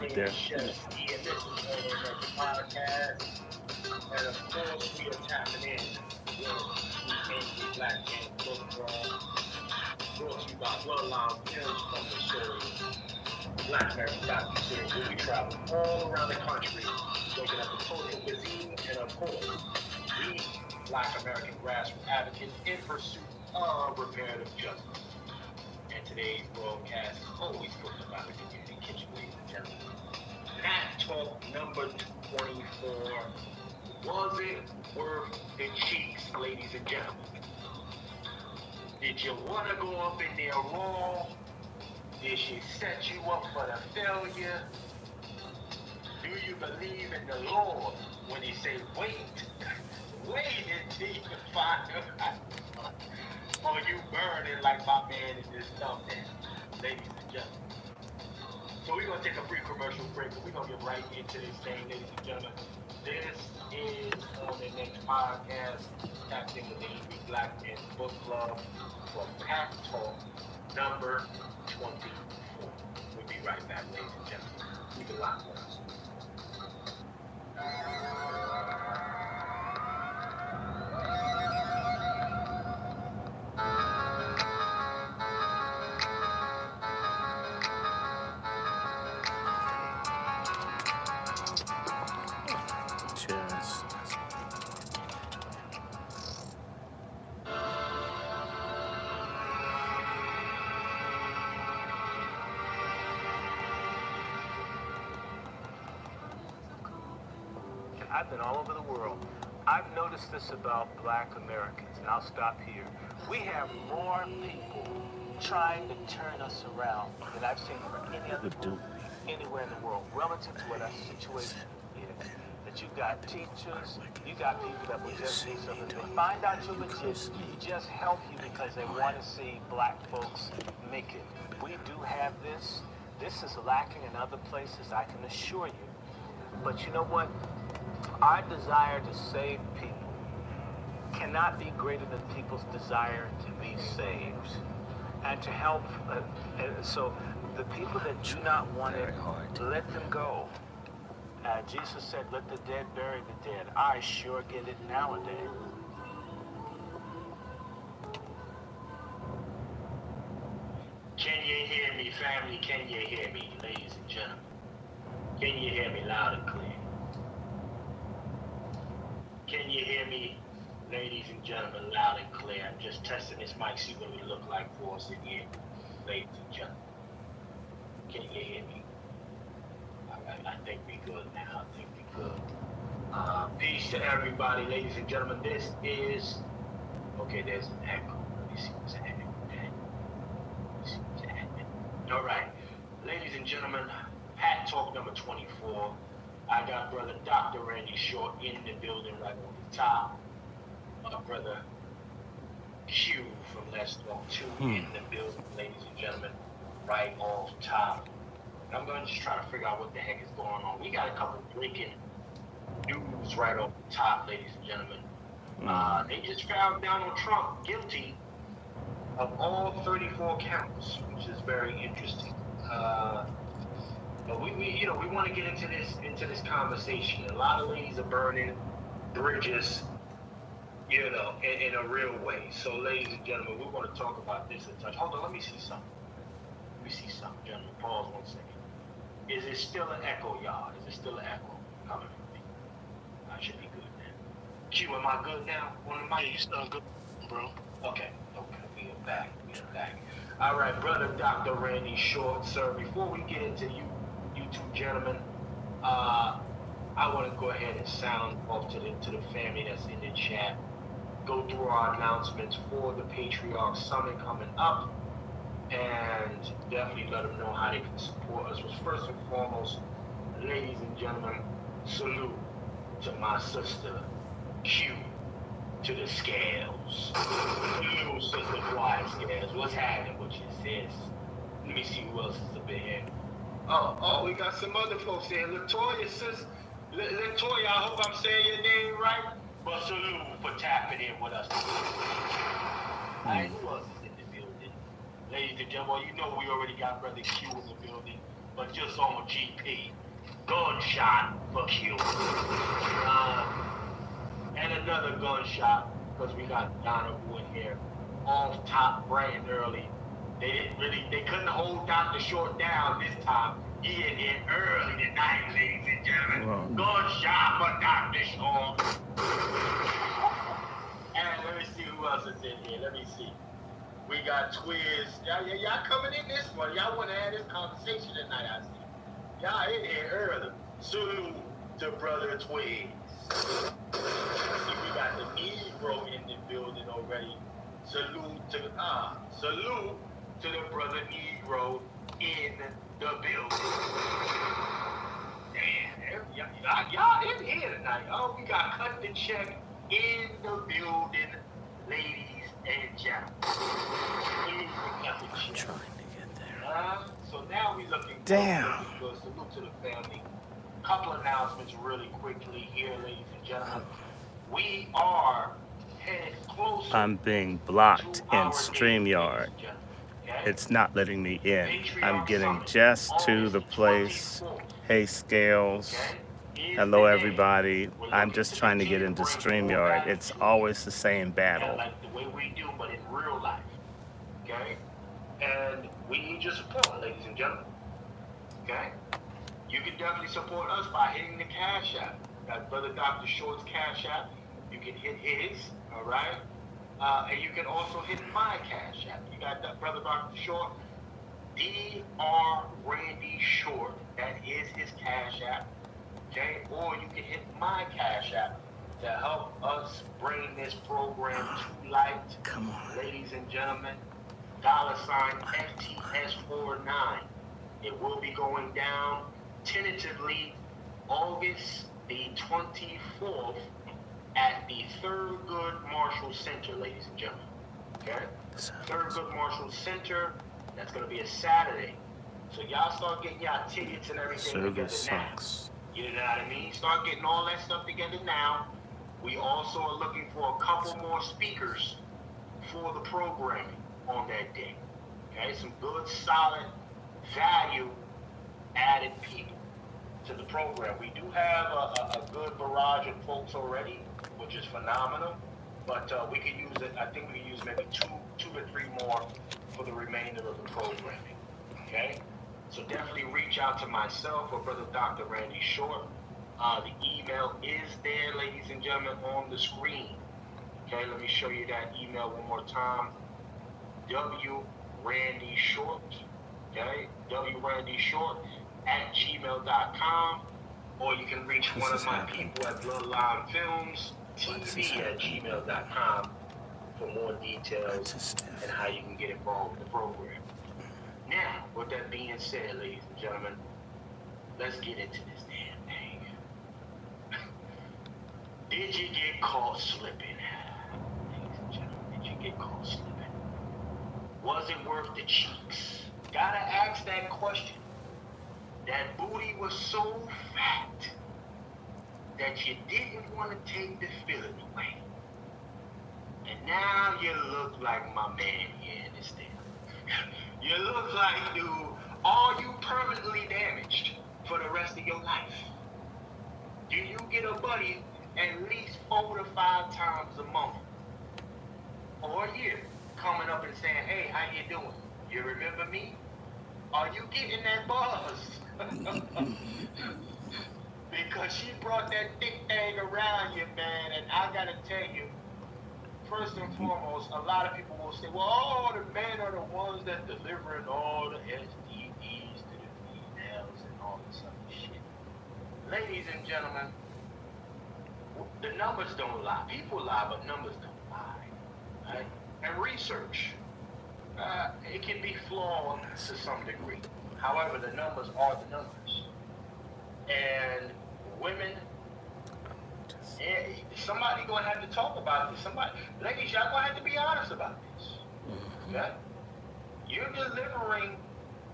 name is Chef E, and this is Order American Podcast. And of course, we are tapping in with the Angry Black Man Book Club, brought to you by Bloodline Films from the show Black American docuseries, where we travel all around the country, looking at the cultural cuisine, and of course, we Black American grassroots advocates in pursuit of reparative justice. And today's broadcast is always putting about the community kitchen, ladies and gentlemen. Pat Talk number 24. Was it worth the cheeks, ladies and gentlemen? Did you want to go up in there raw? Did she set you up for the failure? Do you believe in the Lord when he said, wait until you find out? Or you burning like my man in this thumbnail, ladies and gentlemen. So we're going to take a brief commercial break, and we're going to get right into this thing, ladies and gentlemen. This is on the next podcast, tapped in with the Angry Black Man Book Club for Pat Talk number 24. We'll be right back, ladies and gentlemen. Keep it locked with us. I've been all over the world. I've noticed this about Black Americans, and I'll stop here. We have more people trying to turn us around than I've seen for any other group anywhere in the world, relative to what our situation is. That you've got teachers, you got people that will just say something. They find out you're legit, just help you because they want to see Black folks make it. We do have this. This is lacking in other places, I can assure you. But you know what? Our desire to save people cannot be greater than people's desire to be saved and to help. So the people that do not want it, let them go. Jesus said, let the dead bury the dead. I sure get it nowadays. Can you hear me, family? Can you hear me, ladies and gentlemen? Can you hear me loud and clear? Can you hear me, ladies and gentlemen, loud and clear? I'm just testing this mic, see what it look like for us in here, ladies and gentlemen. Can you hear me? I think we good now. I think we good. Peace to everybody, ladies and gentlemen. This is, okay, there's an echo. Let me see what's happening. All right, ladies and gentlemen, Pat Talk number 24. I got brother DrRandyShort in the building right on the top. My brother Q from Let's Talk 2 in the building, ladies and gentlemen, right off top. And I'm going to just try to figure out what the heck is going on. We got a couple breaking news right off the top, ladies and gentlemen. They just found Donald Trump guilty of all 34 counts, which is very interesting. But we want to get into this conversation. A lot of ladies are burning bridges, in a real way. So, ladies and gentlemen, we're going to talk about this a touch. Hold on, let me see something. Gentlemen. Pause 1 second. Is it still an echo, y'all? Is it still an echo coming from me? I should be good now. Q, am I good now? On the mic? You still good, bro? Okay. We are back. All right, brother DrRandyShort, sir. Before we get into you two gentlemen, I want to go ahead and sound off to the family that's in the chat. Go through our announcements for the Patriarch Summit coming up, and definitely let them know how they can support us. But first and foremost, ladies and gentlemen, salute to my sister Q, to the scales. Salute, sister Quiet Scales. What's happening with you, sis? Let me see who else is up in here. Oh, we got some other folks here. Latoya, sis. Latoya, I hope I'm saying your name right. But salute for tapping in with us. Alright, who else is in the building? Ladies and gentlemen, you know we already got Brother Q in the building. but just on GP. Gunshot for kill. And another gunshot, because we got Donovan here, off top bright and early. They couldn't hold Dr. Short down this time. He in here early tonight, ladies and gentlemen. Gunshot for Dr. Short. And let me see who else is in here. Let me see. We got Twiz. Y'all coming in this one. Y'all want to have this conversation tonight, I see. Y'all in here early. Salute to Brother Twiz. See, we got the Negro in the building already. Salute to the Brother Negro in the building. Damn, y'all in here tonight. Oh, we got Cut the Check in the building, ladies and gentlemen. I'm trying to get there. So now we looking Damn. good. Salute to the family. Couple announcements really quickly here, ladies and gentlemen. We are headed closer. I'm being blocked in StreamYard. It's not letting me in. I'm getting just to the place. Hey, Scales. Hello, everybody. I'm just trying to get into StreamYard. It's always the same battle. Like the way we do, but in real life. Okay? And we need your support, ladies and gentlemen. Okay? You can definitely support us by hitting the Cash App. That's Brother Dr. Short's Cash App. You can hit his, all right? And you can also hit my Cash App. You got that Brother Dr. Short, DrRandyShort. That is his Cash App. Okay? Or you can hit my Cash App to help us bring this program to light. Come on. Ladies and gentlemen, $FTS49. It will be going down tentatively August the 24th at the Thurgood Marshall Center, ladies and gentlemen. Okay? Thurgood Marshall Center. That's going to be a Saturday. So y'all start getting y'all tickets and everything together Sucks. now. You know what I mean? Start getting all that stuff together now. We also are looking for a couple more speakers for the programming on that day. Okay? Some good, solid, value-added people to the program. We do have a good barrage of folks already, which is phenomenal. But we could use it. I think we could use maybe two to three more for the remainder of the programming. Okay? So definitely reach out to myself or Brother Dr. Randy Short. The email is there, ladies and gentlemen, on the screen. Okay, let me show you that email one more time. DrRandyShort. Okay, DrRandyShort@gmail.com. Or you can reach one of my people at Bloodline Films TV@gmail.com for more details and how you can get involved in the program. Now, with that being said, ladies and gentlemen, let's get into this damn thing. Did you get caught slipping? Ladies and gentlemen, did you get caught slipping? Was it worth the cheeks? Gotta ask that question. That booty was so fat that you didn't want to take the filling away. And now you look like my man here in this thing. You look like, dude, are you permanently damaged for the rest of your life? Do you get a buddy at least 4 to 5 times a month or a year coming up and saying, hey, how you doing? You remember me? Are you getting that buzz? Because she brought that thick thing around you, man, and I gotta tell you, first and foremost, a lot of people will say, well, all the men are the ones that delivering all the STDs to the females and all this other shit. Ladies and gentlemen, the numbers don't lie. People lie, but numbers don't lie. Right? And research, it can be flawed to some degree. However, the numbers are the numbers. And women, somebody gonna have to talk about this. Ladies, y'all gonna have to be honest about this. Okay? You're delivering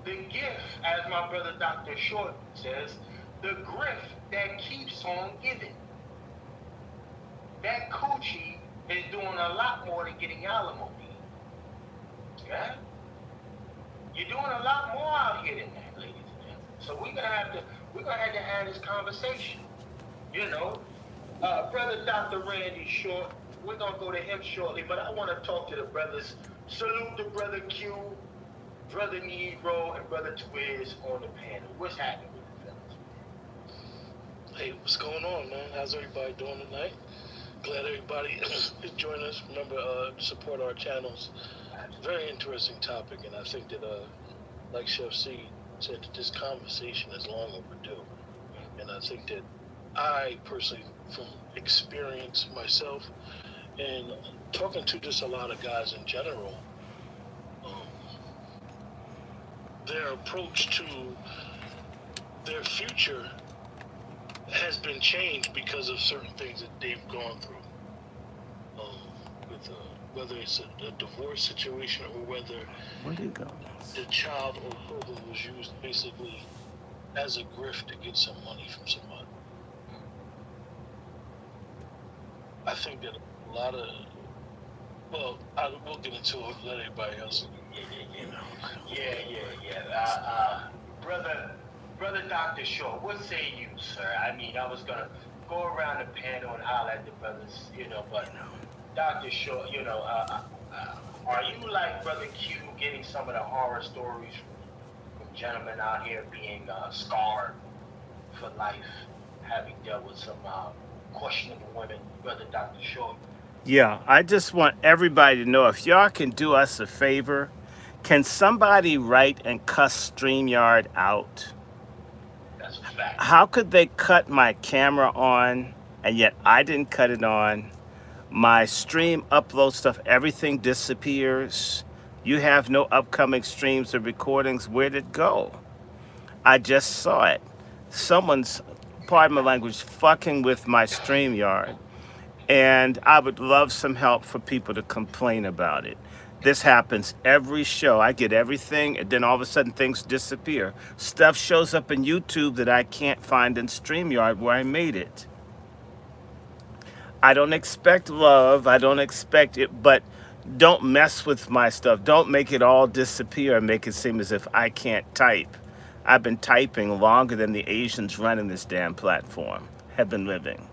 the gift, as my brother Dr. Short says, the grift that keeps on giving. That coochie is doing a lot more than getting alimony. Okay? You're doing a lot more out here than that, ladies and gentlemen. we're gonna have to have this conversation. You know, brother Dr. Randy Short. We're gonna go to him shortly, but I want to talk to the brothers. Salute to brother Q, brother Negro, and brother Twiz on the panel. What's happening with the Hey, what's going on, man? How's everybody doing tonight? Glad everybody is joining us. Remember, support our channels. Very interesting topic, and I think that, like Chef C said, that this conversation is long overdue. And I think that I personally, from experience myself, and talking to just a lot of guys in general, um, their approach to their future has been changed because of certain things that they've gone through. With whether it's a divorce situation or whether Where do you go? the child or children was used basically as a grift to get some money from somebody. I think that a lot of, well, we'll get into it, let everybody else. Brother Dr. Short, what say you, sir? I mean, I was gonna go around the panel and holler at the brothers, but Dr. Short, are you like brother Q, getting some of the horror stories from gentlemen out here being scarred for life, having dealt with some questionable women, brother Dr. Short? Yeah, I just want everybody to know, if y'all can do us a favor, can somebody write and cuss StreamYard out? That's a fact. How could they cut my camera on and yet I didn't cut it on? My stream upload stuff, everything disappears. You have no upcoming streams or recordings. Where'd it go? I just saw it. Someone's, pardon my language, fucking with my StreamYard. And I would love some help for people to complain about it. This happens every show. I get everything, and then all of a sudden things disappear. Stuff shows up in YouTube that I can't find in StreamYard where I made it. I don't expect love. I don't expect it, but don't mess with my stuff. Don't make it all disappear and make it seem as if I can't type. I've been typing longer than the Asians running this damn platform have been living.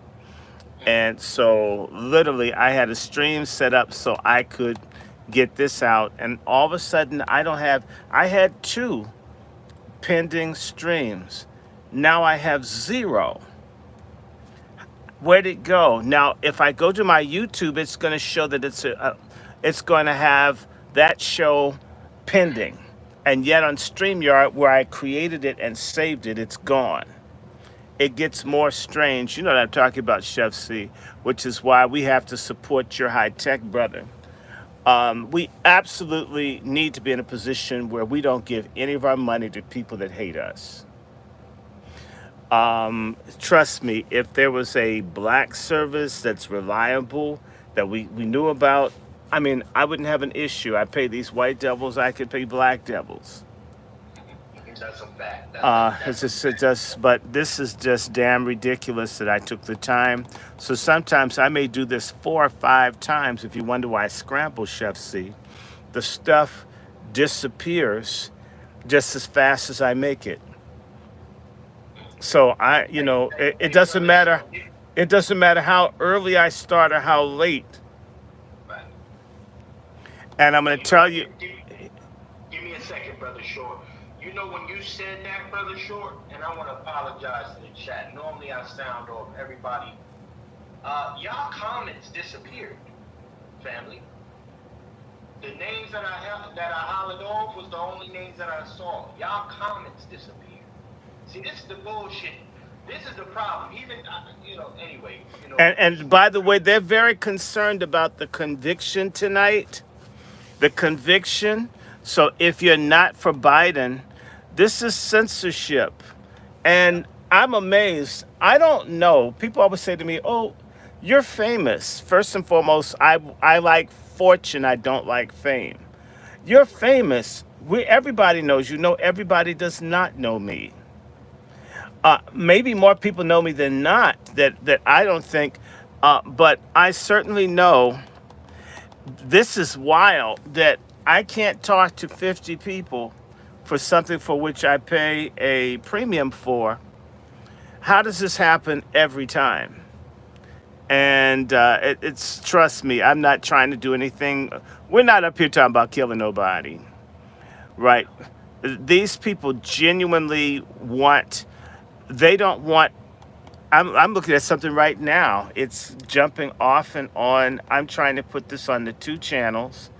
And so literally I had a stream set up so I could get this out. And all of a sudden I had 2 pending streams. Now I have 0. Where'd it go? Now, if I go to my YouTube, it's going to show that it's going to have that show pending. And yet on StreamYard, where I created it and saved it, it's gone. It gets more strange. You know what I'm talking about, Chef C, which is why we have to support your high-tech brother. We absolutely need to be in a position where we don't give any of our money to people that hate us. Trust me, if there was a black service that's reliable, that we knew about, I mean, I wouldn't have an issue. I pay these white devils, I could pay black devils. That's a fact. But this is just damn ridiculous that I took the time. So sometimes I may do this 4 or 5 times. If you wonder why I scramble, Chef C, the stuff disappears just as fast as I make it. So it doesn't matter. It doesn't matter how early I start or how late. Right. And I'm going to tell you. Give me a second, brother Short. You know, when you said that, brother Short, and I want to apologize to the chat. Normally I sound off everybody. Y'all comments disappeared, family. The names that I hollered off was the only names that I saw. Y'all comments disappeared. See, this is the bullshit. This is the problem. Even, anyway. And by the way, they're very concerned about the conviction tonight. The conviction. So if you're not for Biden, this is censorship. And I'm amazed. I don't know. People always say to me, oh, you're famous. First and foremost, I like fortune. I don't like fame. You're famous. Everybody knows you. Know everybody does not know me. Maybe more people know me than not, that I don't think. But I certainly know this is wild, that I can't talk to 50 people for something for which I pay a premium for. How does this happen every time? And it's trust me, I'm not trying to do anything. We're not up here talking about killing nobody, right? These people genuinely want. They don't want. I'm looking at something right now. It's jumping off and on. I'm trying to put this on the two channels,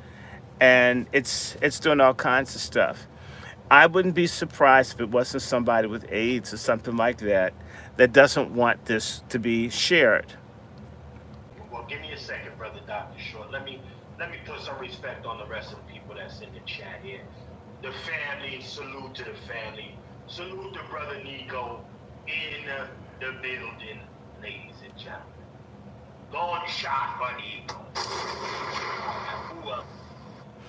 and it's doing all kinds of stuff. I wouldn't be surprised if it wasn't somebody with AIDS or something like that that doesn't want this to be shared. Well, give me a second, brother Dr. Short. Let me put some respect on the rest of the people that's in the chat here. The family, salute to the family. Salute to brother Nico in the building, ladies and gentlemen. Gunshot for Nico. Who else?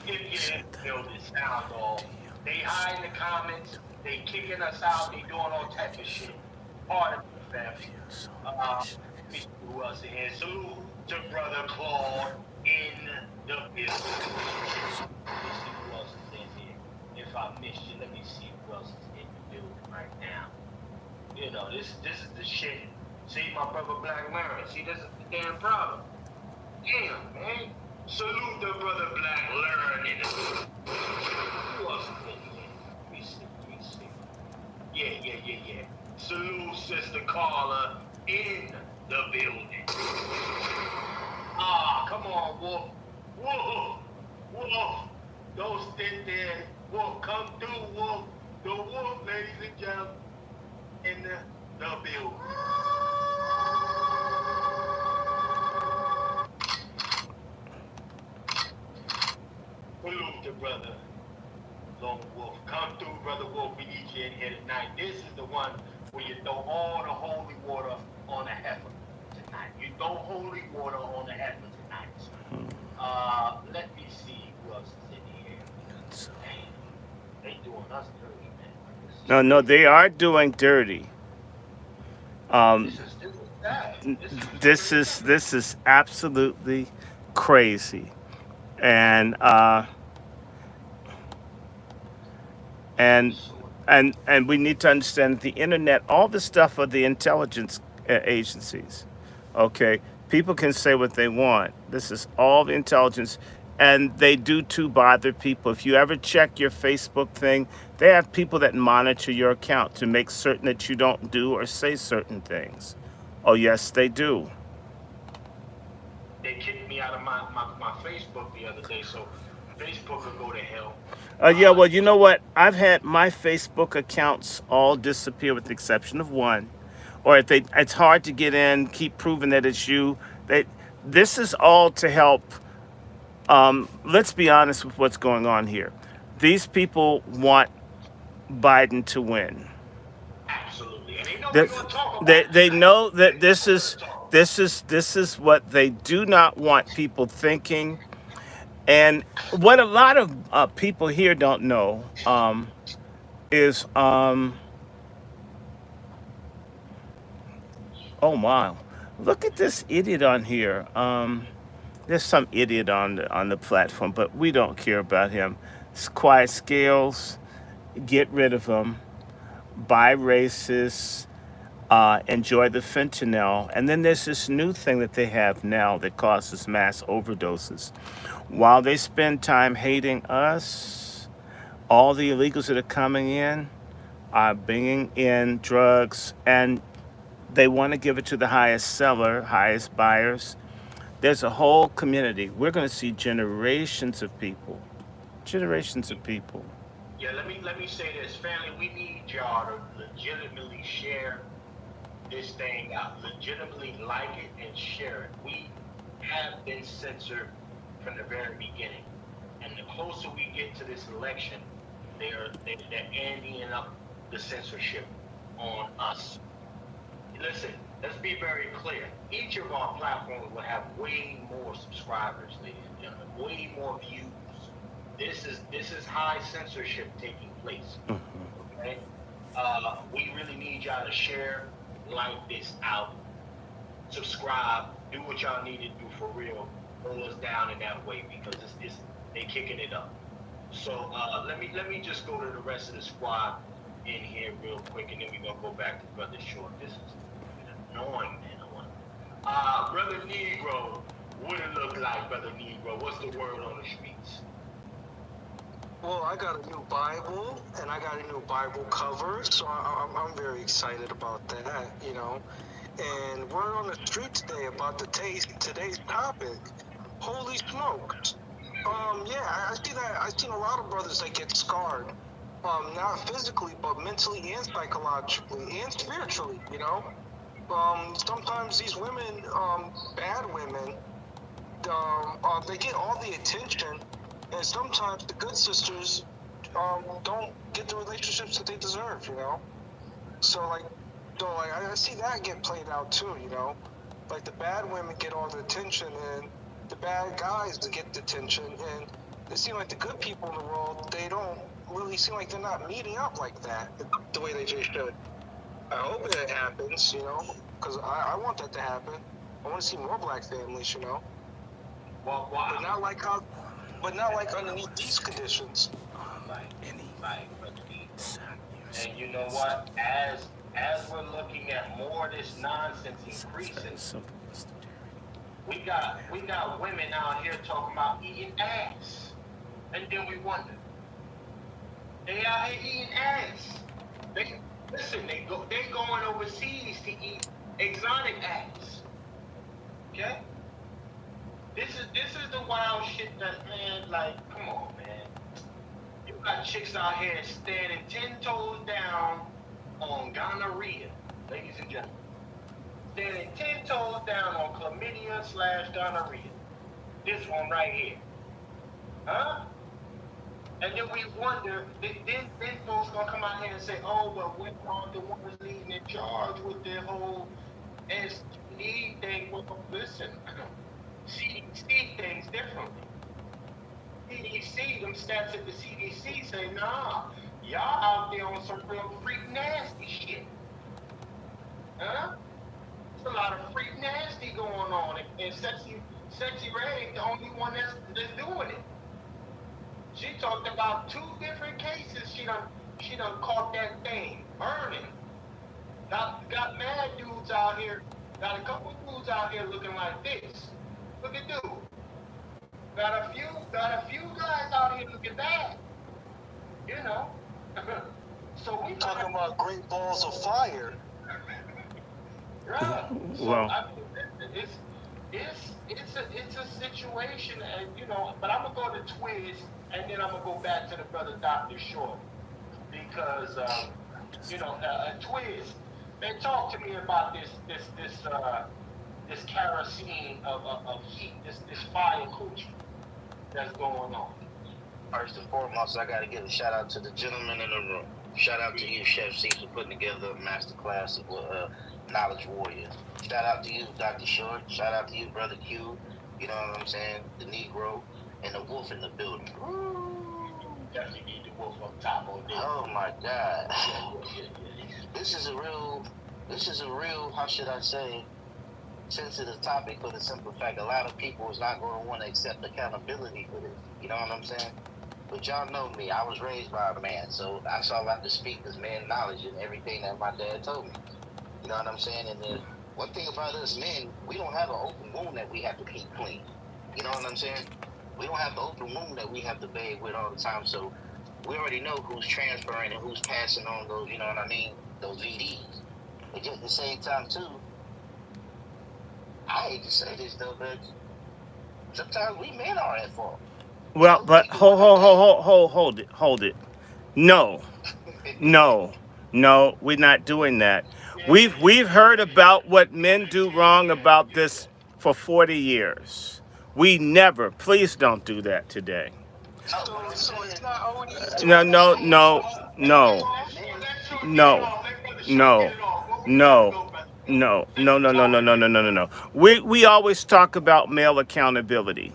If you didn't know this sound off, they hide in the comments, they kicking us out, they doing all types of shit. Part of the family. Let me see who else in here. Salute to brother Claude in the building. Let me see who else is in here. If I missed you, let me see who else is in the building right now. You know, this is the shit. See, my brother Black Larry. See, this is the damn problem. Damn, man. Salute the brother Black Learning. Who else is in here? Let me see. Yeah. Salute Sister Carla in the building. Ah, come on, Wolf. Wolf. Don't sit there. Wolf, come through, Wolf. The Wolf, ladies and gentlemen, in the building. Salute to brother Lone Wolf. Come through, brother Wolf. We need you in here tonight. This is the one where you throw all the holy water on the heifer tonight. You throw holy water on the heifer tonight. Let me see who else is in here. Damn, they doing us dirty, man. No, they are doing dirty. This is sad. This is absolutely crazy, and and we need to understand that the internet, all the stuff of the intelligence agencies. Okay, people can say what they want. This is all the intelligence, and they do too bother people. If you ever check your Facebook thing, they have people that monitor your account to make certain that you don't do or say certain things. Oh yes, they do. They kicked me out of my Facebook the other day, so Facebook will go to hell. Yeah, well, you know what? I've had my Facebook accounts all disappear with the exception of one. Or if it's hard to get in, keep proving that it's you. This is all to help. Let's be honest with what's going on here. These people want Biden to win. Absolutely, and they know we're going to talk about it. They know that this is what they do not want people thinking. And what a lot of people here don't know is, oh wow, look at this idiot on here. There's some idiot on the platform, but we don't care about him. It's quiet scales, get rid of him. Buy racists, enjoy the fentanyl. And then there's this new thing that they have now that causes mass overdoses. While they spend time hating us, all the illegals that are coming in are bringing in drugs, and they want to give it to the highest seller, highest buyers. There's a whole community. We're going to see generations of people. Yeah, let me say this, family. We need y'all to legitimately share this thing out. Legitimately like it and share it. We have been censored from the very beginning, and the closer we get to this election, they're amping up the censorship on us. Listen, let's be very clear. Each of our platforms will have way more subscribers, ladies and gentlemen, way more views. This is high censorship taking place. Okay? We really need y'all to share, like this out, subscribe, do what y'all need to do for real. Hold us down in that way, because they kicking it up. So let me just go to the rest of the squad in here real quick, and then we're gonna go back to Brother Short. This is annoying, man. Brother Negro, what it look like, Brother Negro? What's the word on the streets? Well, I got a new Bible and I got a new Bible cover, so I'm very excited about that, you know. And we're on the street today about today's topic. Holy smokes! Yeah, I see that. I've seen a lot of brothers that get scarred, not physically, but mentally and psychologically and spiritually. You know, sometimes these women, bad women, they get all the attention, and sometimes the good sisters don't get the relationships that they deserve, you know. So like, I see that get played out too, you know. Like the bad women get all the attention, and the bad guys to get the attention, and it seems like the good people in the world, they don't really seem like they're not meeting up like that the way they just should. I hope that happens, you know, because I want that to happen. I want to see more black families, you know. Well, But not like underneath these conditions. Right, right, Brother Negro. And you know what? As we're looking at more of this nonsense increasing, we got women out here talking about eating ass, and then we wonder they out here eating ass. They listen. They going overseas to eat exotic ass. Okay. This is the wild shit that, man. Like, come on, man. You got chicks out here standing 10 toes down on gonorrhea, ladies and gentlemen. Standing 10 toes down on chlamydia/gonorrhea. This one right here. Huh? And then we wonder, then folks gonna come out here and say, oh, but we're the ones leading in charge with their whole STD thing. Well, listen, CDC things differently. CDC, them stats at the CDC say, nah, y'all out there on some real freak nasty shit. Huh? There's a lot of freak nasty going on, and Sexy Red ain't the only one that's doing it. She talked about 2 different cases. She done caught that thing burning. Got mad dudes out here. Got a couple dudes out here looking like this. Look at dude. Got a few guys out here looking bad. You know. So we Talking about great balls of fire. Yeah. So Well, I mean, it's a situation, and you know. But I'm gonna go to Twiz, and then I'm gonna go back to the brother Dr. Short, because you know, Twiz, man, talk to me about this kerosene of heat, this fire coochie that's going on. First and foremost, I got to give a shout out to the gentleman in the room. Shout out to you, Chef C, for putting together a master class of Knowledge Warrior. Shout out to you, Dr. Short. Shout out to you, Brother Q. You know what I'm saying? The Negro and the Wolf in the building. Definitely need the wolf on top of this. Oh my God. This is a real, how should I say, sensitive topic for the simple fact a lot of people is not going to want to accept accountability for this. You know what I'm saying? But y'all know me. I was raised by a man, so that's all I have to speak is man knowledge and everything that my dad told me. You know what I'm saying? And then one thing about us men, we don't have an open wound that we have to keep clean. You know what I'm saying? We don't have the open wound that we have to bathe with all the time. So we already know who's transferring and who's passing on those, you know what I mean, those VDs. But just at the same time, too, I hate to say this, though, but sometimes we men are at fault. well, but hold it. No, no, no, we're not doing that. We've heard about what men do wrong about this for 40 years. We never, please don't do that today. So it's not only No, no, no, no, no, no, no, no, no, no, no, no, no, no, no, no, no. We always talk about male accountability.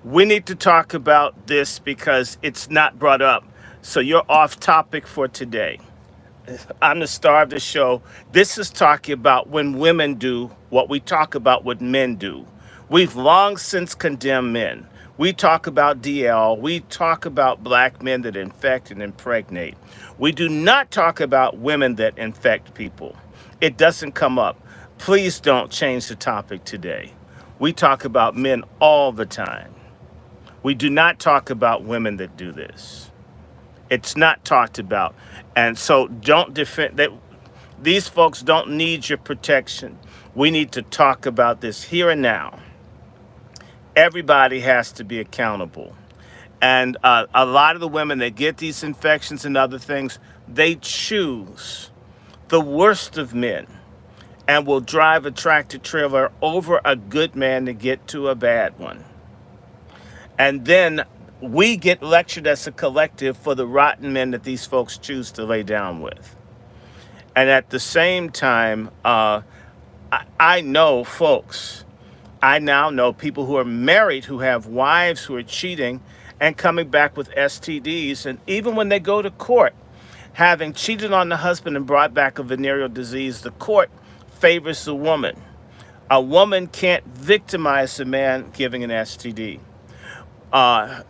We need to talk about this because it's not brought up. So you're off topic for today. I'm the star of the show. This is talking about when women do what we talk about what men do. We've long since condemned men. We talk about DL. We talk about black men that infect and impregnate. We do not talk about women that infect people. It doesn't come up. Please don't change the topic today. We talk about men all the time. We do not talk about women that do this. It's not talked about. And so don't defend that. These folks don't need your protection. We need to talk about this here and now. Everybody has to be accountable. And a lot of the women that get these infections and other things, they choose the worst of men and will drive a tractor trailer over a good man to get to a bad one. And then we get lectured as a collective for the rotten men that these folks choose to lay down with. And at the same time, I know folks, I now know people who are married who have wives who are cheating and coming back with STDs. And even when they go to court, having cheated on the husband and brought back a venereal disease, the court favors the woman. A woman can't victimize a man giving an STD. Uh,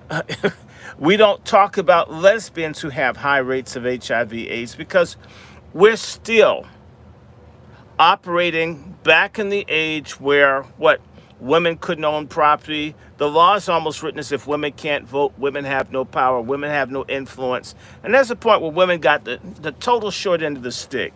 we don't talk about lesbians who have high rates of HIV/AIDS because we're still operating back in the age where what women couldn't own property. The law is almost written as if women can't vote, women have no power, women have no influence. And there's a point where women got the total short end of the stick.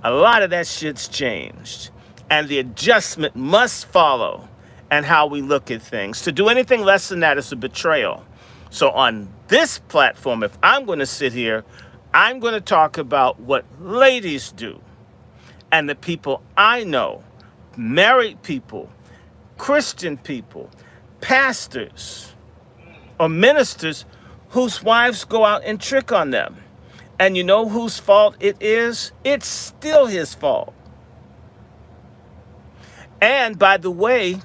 A lot of that shit's changed. And the adjustment must follow and how we look at things. To do anything less than that is a betrayal. So on this platform, if I'm going to sit here, I'm going to talk about what ladies do and the people I know, married people, Christian people, pastors, or ministers whose wives go out and trick on them. And you know whose fault it is? It's still his fault. And by the way,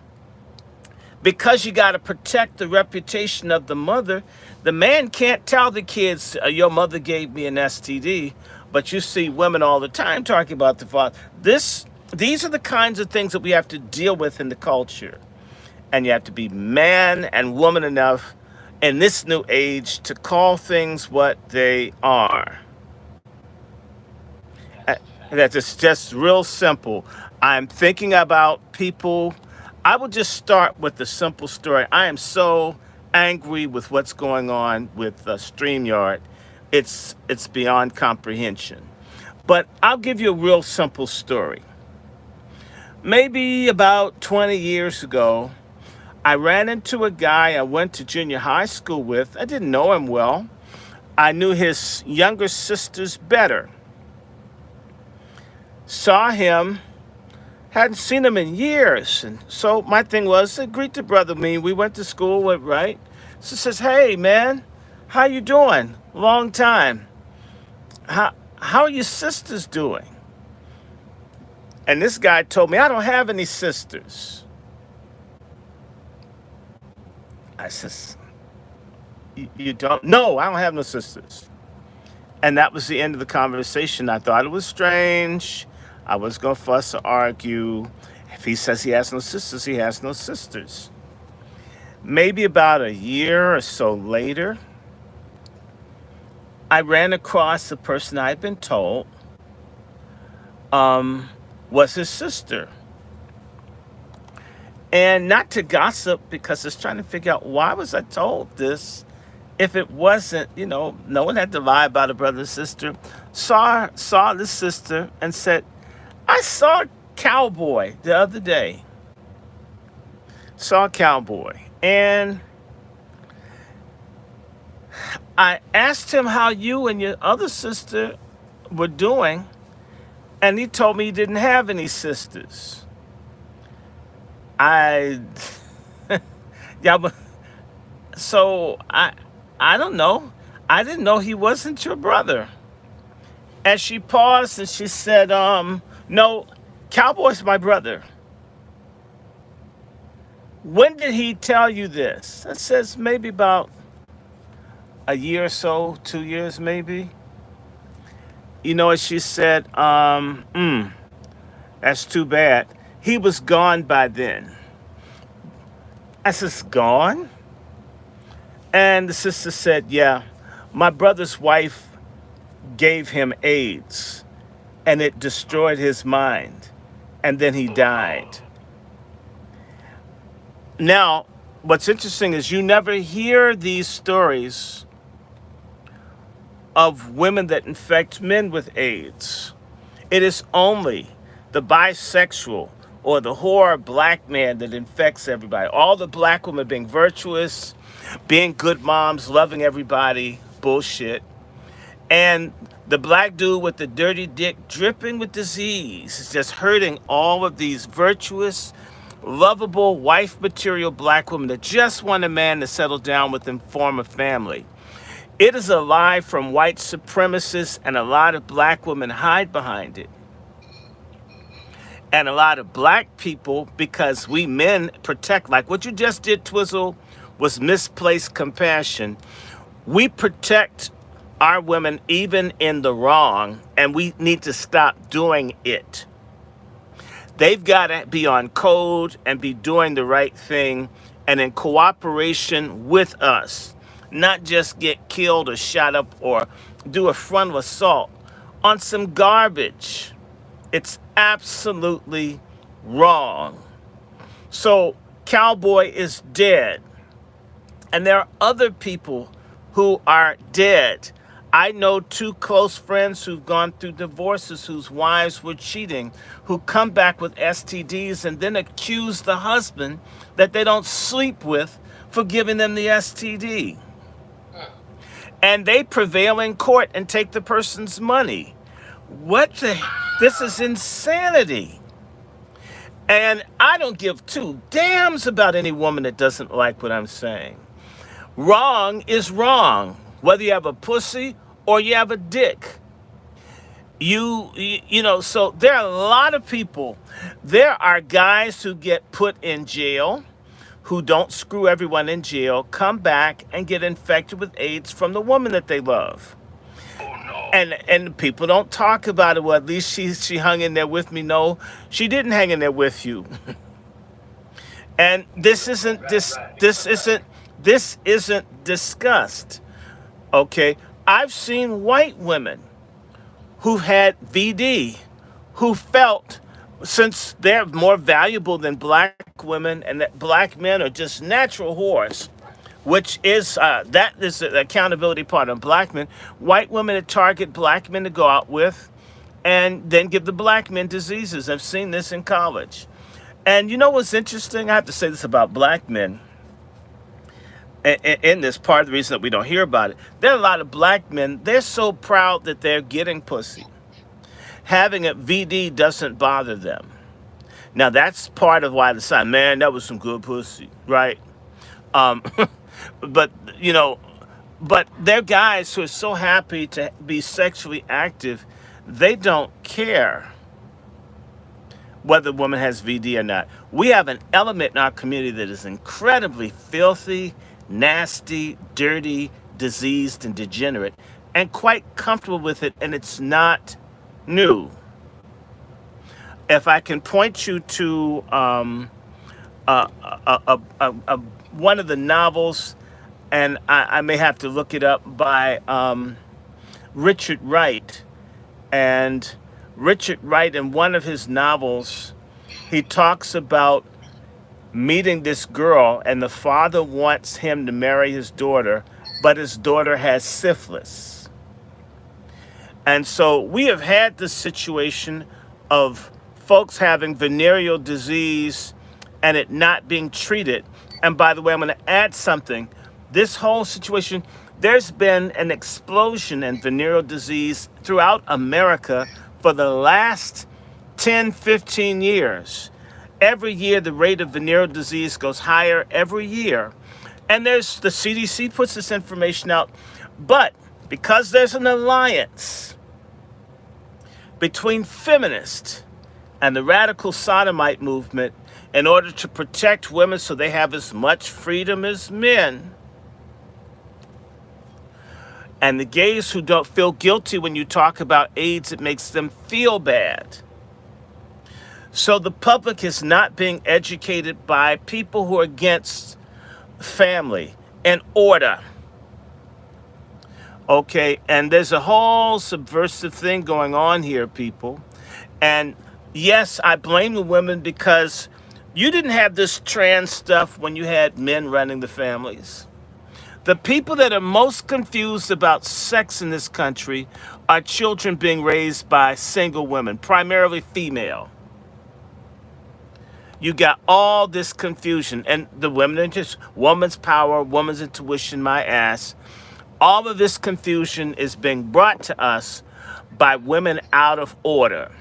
because you got to protect the reputation of the mother, the man can't tell the kids, your mother gave me an STD. But you see women all the time talking about the father. These are the kinds of things that we have to deal with in the culture. And you have to be man and woman enough in this new age to call things what they are. Uh, That is just real simple. I'm thinking about people. I will just start with the simple story. I am so angry with what's going on with StreamYard. It's beyond comprehension. But I'll give you a real simple story. Maybe about 20 years ago, I ran into a guy I went to junior high school with. I didn't know him well. I knew his younger sisters better. Saw him, hadn't seen him in years. And so my thing was to greet the brother me. We went to school with, right? So says, hey man, how you doing? Long time. How are your sisters doing? And this guy told me, I don't have any sisters. I says, you don't? No, I don't have no sisters. And that was the end of the conversation. I thought it was strange. I was going to fuss or argue. If he says he has no sisters, he has no sisters. Maybe about a year or so later, I ran across the person I had been told um, was his sister. And not to gossip, because I was trying to figure out why was I told this if it wasn't, no one had to lie about a brother or sister. Saw the sister and said, I saw a cowboy the other day. Saw a cowboy. And I asked him how you and your other sister were doing. And he told me he didn't have any sisters. I, yeah, but so I don't know. I didn't know he wasn't your brother. And she paused and she said, no, Cowboy's my brother. When did he tell you this? That says maybe about a year or so, 2 years maybe. You know what she said? That's too bad. He was gone by then. I says, gone? And the sister said, yeah, my brother's wife gave him AIDS and it destroyed his mind. And then he died. Now, what's interesting is you never hear these stories of women that infect men with AIDS. It is only the bisexual or the whore black man that infects everybody. All the black women being virtuous, being good moms, loving everybody, bullshit. And the black dude with the dirty dick dripping with disease is just hurting all of these virtuous, lovable, wife material black women that just want a man to settle down with and form a family. It is a lie from white supremacists, and a lot of black women hide behind it. And a lot of black people, because we men protect, like what you just did, Twizzle, was misplaced compassion. We protect our women even in the wrong, and we need to stop doing it. They've got to be on code and be doing the right thing and in cooperation with us, not just get killed or shot up or do a frontal assault on some garbage. It's absolutely wrong. So, Cowboy is dead. And there are other people who are dead. I know two close friends who've gone through divorces whose wives were cheating, who come back with STDs and then accuse the husband that they don't sleep with for giving them the STD. And they prevail in court and take the person's money. What the? This is insanity. And I don't give two damns about any woman that doesn't like what I'm saying. Wrong is wrong, whether you have a pussy or you have a dick. You know, so there are a lot of people. There are guys who get put in jail, who don't screw everyone in jail, come back and get infected with AIDS from the woman that they love. And people don't talk about it. Well, at least she hung in there with me. No, she didn't hang in there with you. And this isn't discussed. Okay, I've seen white women who've had VD, who felt, since they're more valuable than black women and that black men are just natural whores, which is that is the accountability part of black men. White women that target black men to go out with, and then give the black men diseases. I've seen this in college. And you know what's interesting? I have to say this about black men. In this part of the reason that we don't hear about it, there are a lot of black men. They're so proud that they're getting pussy. Having a VD doesn't bother them. Now that's part of why they say, man, that was some good pussy, right? Um, but you know, but they're guys who are so happy to be sexually active, they don't care whether a woman has VD or not. We have an element in our community that is incredibly filthy, nasty, dirty, diseased, and degenerate, and quite comfortable with it, and it's not new. If I can point you to one of the novels, and I may have to look it up, by Richard Wright. And Richard Wright, in one of his novels, he talks about meeting this girl, and the father wants him to marry his daughter, but his daughter has syphilis. And so we have had this situation of folks having venereal disease and it not being treated. And by the way, I'm going to add something. This whole situation, there's been an explosion in venereal disease throughout America for the last 10, 15 years. Every year, the rate of venereal disease goes higher every year. And there's the CDC puts this information out. But because there's an alliance between feminists and the radical sodomite movement in order to protect women so they have as much freedom as men, and the gays who don't feel guilty when you talk about AIDS, it makes them feel bad. So the public is not being educated by people who are against family and order. Okay, and there's a whole subversive thing going on here, people. And yes, I blame the women because you didn't have this trans stuff when you had men running the families. The people that are most confused about sex in this country are children being raised by single women, primarily female. You got all this confusion, and the women are just woman's power, woman's intuition, my ass. All of this confusion is being brought to us by women out of order.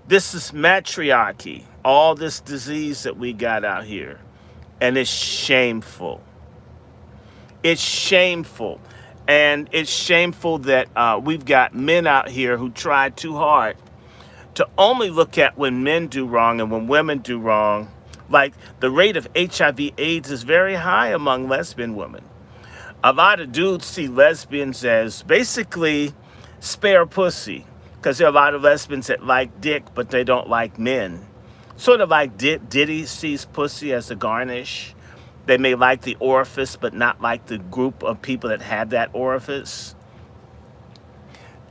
This is matriarchy, all this disease that we got out here. And it's shameful. It's shameful. And it's shameful that we've got men out here who try too hard to only look at when men do wrong and when women do wrong. Like the rate of HIV/AIDS is very high among lesbian women. A lot of dudes see lesbians as basically spare pussy because there are a lot of lesbians that like dick, but they don't like men. Sort of like Diddy sees pussy as a garnish. They may like the orifice, but not like the group of people that have that orifice.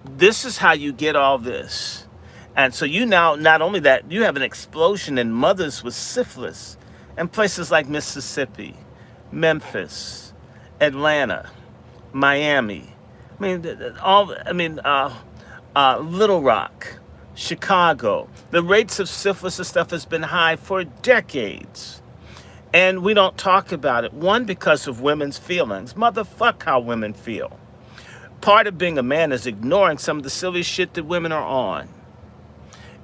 This is how you get all this. And so you now, not only that, you have an explosion in mothers with syphilis in places like Mississippi, Memphis, Atlanta, Miami. I mean, Little Rock, Chicago. The rates of syphilis and stuff has been high for decades. And we don't talk about it. One, because of women's feelings. Motherfuck how women feel. Part of being a man is ignoring some of the silly shit that women are on.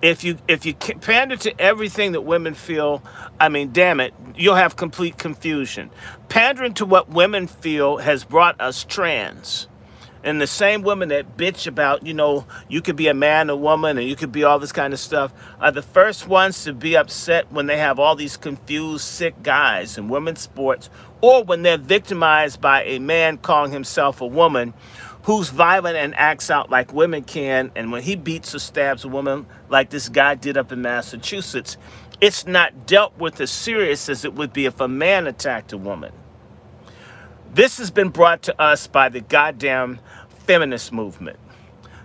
If you pander to everything that women feel, I mean, damn it, you'll have complete confusion. Pandering to what women feel has brought us trans. And the same women that bitch about, you could be a man, a woman, and you could be all this kind of stuff, are the first ones to be upset when they have all these confused, sick guys in women's sports, or when they're victimized by a man calling himself a woman who's violent and acts out like women can, and when he beats or stabs a woman like this guy did up in Massachusetts, it's not dealt with as serious as it would be if a man attacked a woman. This has been brought to us by the goddamn feminist movement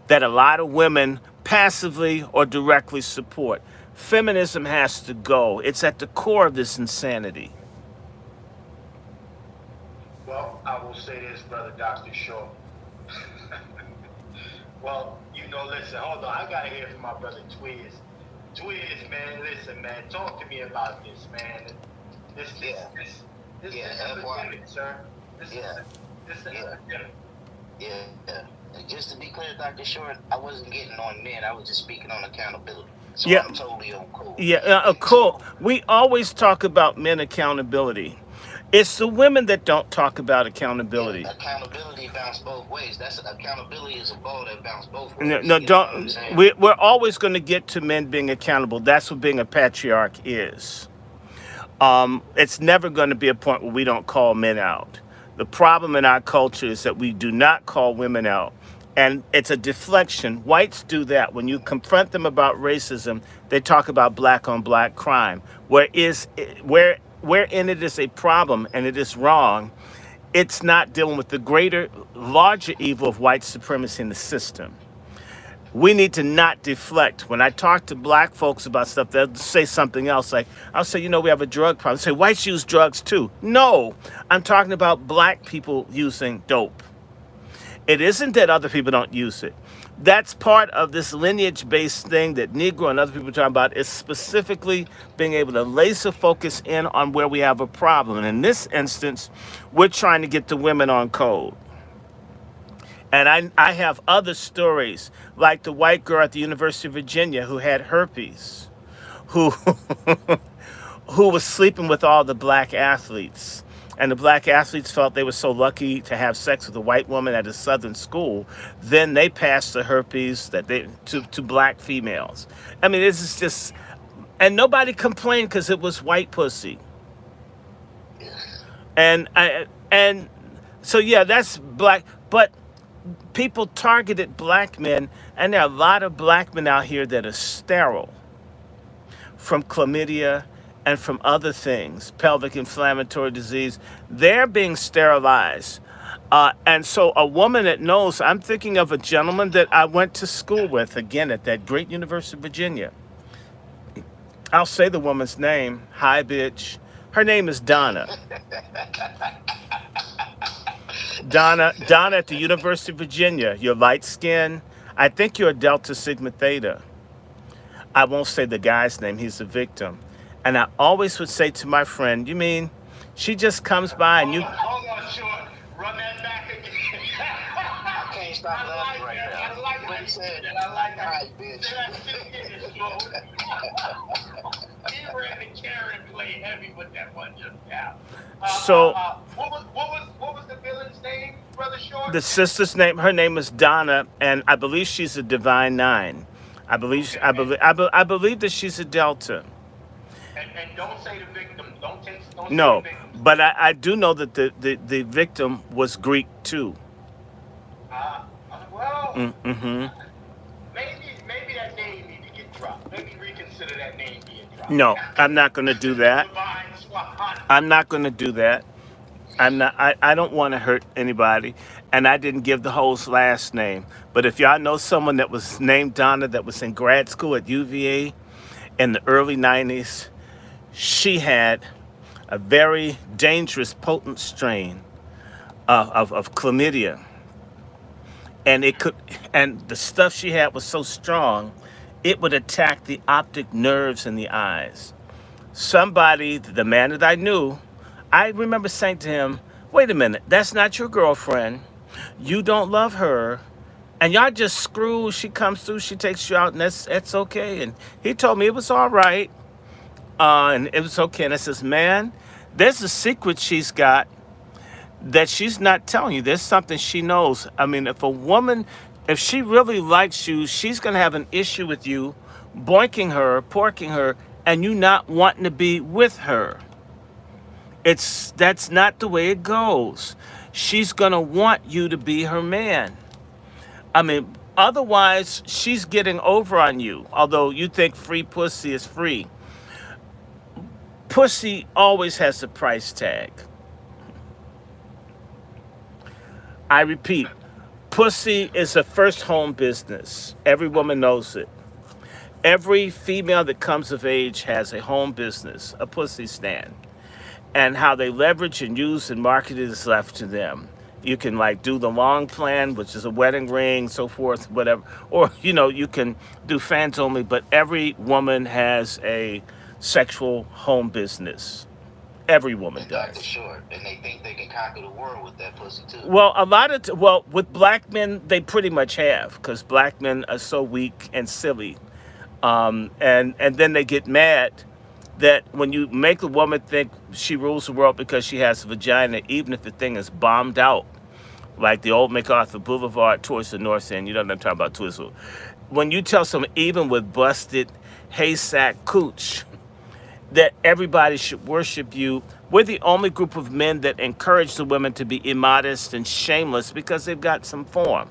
that a lot of women passively or directly support. Feminism has to go. It's at the core of this insanity. Well, I will say this, brother Dr. Short. Well, listen, hold on. I gotta hear from my brother Twiz. Twiz, man, listen, man, talk to me about this, man. This is an epidemic, sir. This is an epidemic. Yeah. And just to be clear, Dr. Short, I wasn't getting on men. I was just speaking on accountability. So Yeah. I'm totally on code. Yeah, cool. We always talk about men accountability. It's the women that don't talk about accountability. Yeah, accountability bounces both ways. Accountability is a ball that bounces both ways. No, don't. We're always going to get to men being accountable. That's what being a patriarch is. It's never going to be a point where we don't call men out. The problem in our culture is that we do not call women out. And it's a deflection. Whites do that. When you confront them about racism, they talk about black on black crime. Wherein it is a problem and it is wrong, it's not dealing with the larger evil of white supremacy in the system. We need to not deflect. When I talk to black folks about stuff, they'll say something else. Like, I'll say, we have a drug problem. Say, whites use drugs too. No, I'm talking about black people using dope. It isn't that other people don't use it. That's part of this lineage-based thing that Negro and other people are talking about, is specifically being able to laser focus in on where we have a problem. And in this instance, we're trying to get the women on code. And I have other stories, like the white girl at the University of Virginia who had herpes, who who was sleeping with all the black athletes. And the black athletes felt they were so lucky to have sex with a white woman at a southern school. Then they passed the herpes to black females. I mean, this is just, and nobody complained because it was white pussy. And so yeah, that's black. But people targeted black men, and there are a lot of black men out here that are sterile from chlamydia and from other things, pelvic inflammatory disease. They're being sterilized. And so a woman that knows, I'm thinking of a gentleman that I went to school with, again, at that great University of Virginia. I'll say the woman's name. Hi, bitch. Her name is Donna. Donna at the University of Virginia. You're light skinned. I think you're a Delta Sigma Theta. I won't say the guy's name, he's the victim. And I always would say to my friend, you mean she just comes by and you. Hold on, Short. Run that back again. I can't stop laughing right now. I like how you said that. I like how Hi, you bitch. said that shit again, Short. Karen and Karen play heavy with that one just now. So What was the villain's name, Brother Short? the sister's name, her name is Donna, and I believe she's a Divine Nine. I believe that she's a Delta. And don't say the victim. Don't say the No, victim. but I do know that the victim was Greek too. Well, Mm-hmm. maybe that name need to get dropped. Maybe reconsider that name being dropped. No, I'm not going to do that. Divine Swahili. I'm not going to do that. I'm not. I don't want to hurt anybody, and I didn't give the host last name. But if y'all know someone that was named Donna that was in grad school at UVA in the early '90s, she had a very dangerous, potent strain of chlamydia, and it could, and the stuff she had was so strong, it would attack the optic nerves in the eyes. Somebody, the man that I knew, I remember saying to him, wait a minute, that's not your girlfriend. You don't love her. And y'all just screw. She comes through, she takes you out, and that's okay. And he told me it was all right. And it was okay. And I says, man, there's a secret she's got that she's not telling you. There's something she knows. I mean, if a woman, if she really likes you, she's going to have an issue with you, boinking her, porking her, and you not wanting to be with her. That's not the way it goes. She's going to want you to be her man. I mean, otherwise, she's getting over on you. Although you think free pussy is free. Pussy always has a price tag. I repeat, pussy is a first home business. Every woman knows it. Every female that comes of age has a home business, a pussy stand. And how they leverage and use and market it is left to them. You can like do the long plan, which is a wedding ring, so forth, whatever. Or, you can do fans only, but every woman has a sexual home business. Every woman Dr. does. Short, and they think they can conquer the world with that pussy too. Well, with black men, they pretty much have, because black men are so weak and silly. And then they get mad that when you make a woman think she rules the world because she has a vagina, even if the thing is bombed out, like the old MacArthur Boulevard towards the north end, you know what I'm talking about, Twizzle. When you tell someone, even with busted haystack cooch, that everybody should worship you, we're the only group of men that encourage the women to be immodest and shameless because they've got some form.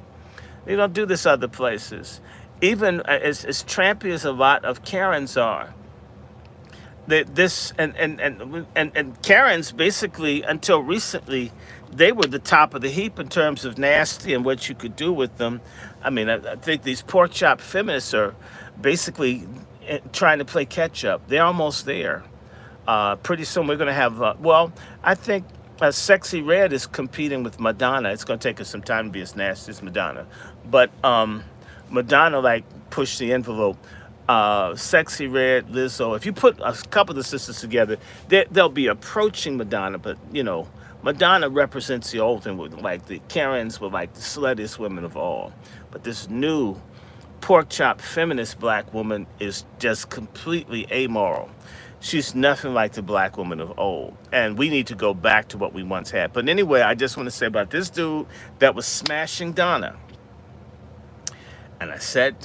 They don't do this other places. Even as trampy as a lot of Karens are, this and Karens basically until recently they were the top of the heap in terms of nasty and what you could do with them. I mean, I think these pork chop feminists are basically trying to play catch up. They're almost there. Pretty soon we're going to have. I think Sexy Red is competing with Madonna. It's going to take us some time to be as nasty as Madonna, but Madonna like pushed the envelope. Sexy Red, Lizzo. If you put a couple of the sisters together, they'll be approaching Madonna. But Madonna represents the old and like the Karens were like the sluttiest women of all. But this new pork chop feminist black woman is just completely amoral. She's nothing like the black woman of old. And we need to go back to what we once had. But anyway, I just want to say about this dude that was smashing Donna. And I said,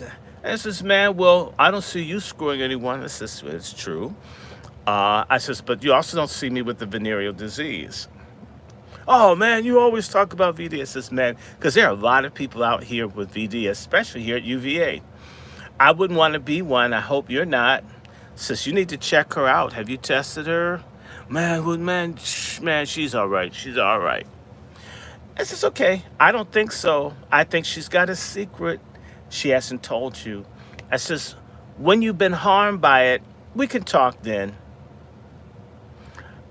man, well, I don't see you screwing anyone. I says, it's true. I says, but you also don't see me with the venereal disease. Oh, man, you always talk about VD. I says, man, because there are a lot of people out here with VD, especially here at UVA. I wouldn't want to be one. I hope you're not. Says, you need to check her out. Have you tested her? Man, well, man, she's all right. She's all right. I says, okay. I don't think so. I think she's got a secret she hasn't told you. I says, when you've been harmed by it, we can talk then.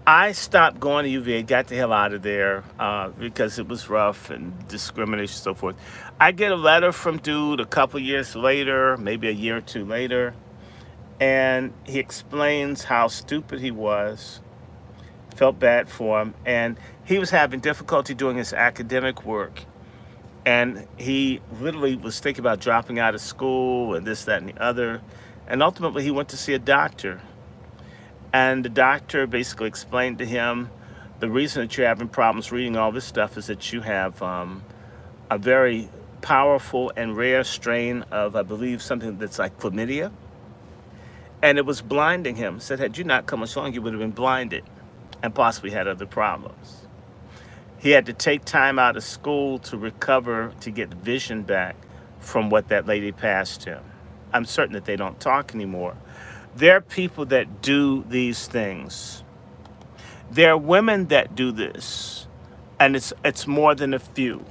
I stopped going to UVA, got the hell out of there because it was rough and discrimination and so forth. I get a letter from dude a couple years later, maybe a year or two later, and he explains how stupid he was, felt bad for him, and he was having difficulty doing his academic work. And he literally was thinking about dropping out of school and this, that, and the other. And ultimately, he went to see a doctor. And the doctor basically explained to him the reason that you're having problems reading all this stuff is that you have a very powerful and rare strain of, I believe, something that's like chlamydia. And it was blinding him. Said, had you not come much longer, you would have been blinded and possibly had other problems. He had to take time out of school to recover, to get vision back from what that lady passed him. I'm certain that they don't talk anymore. There are people that do these things. There are women that do this, and it's more than a few.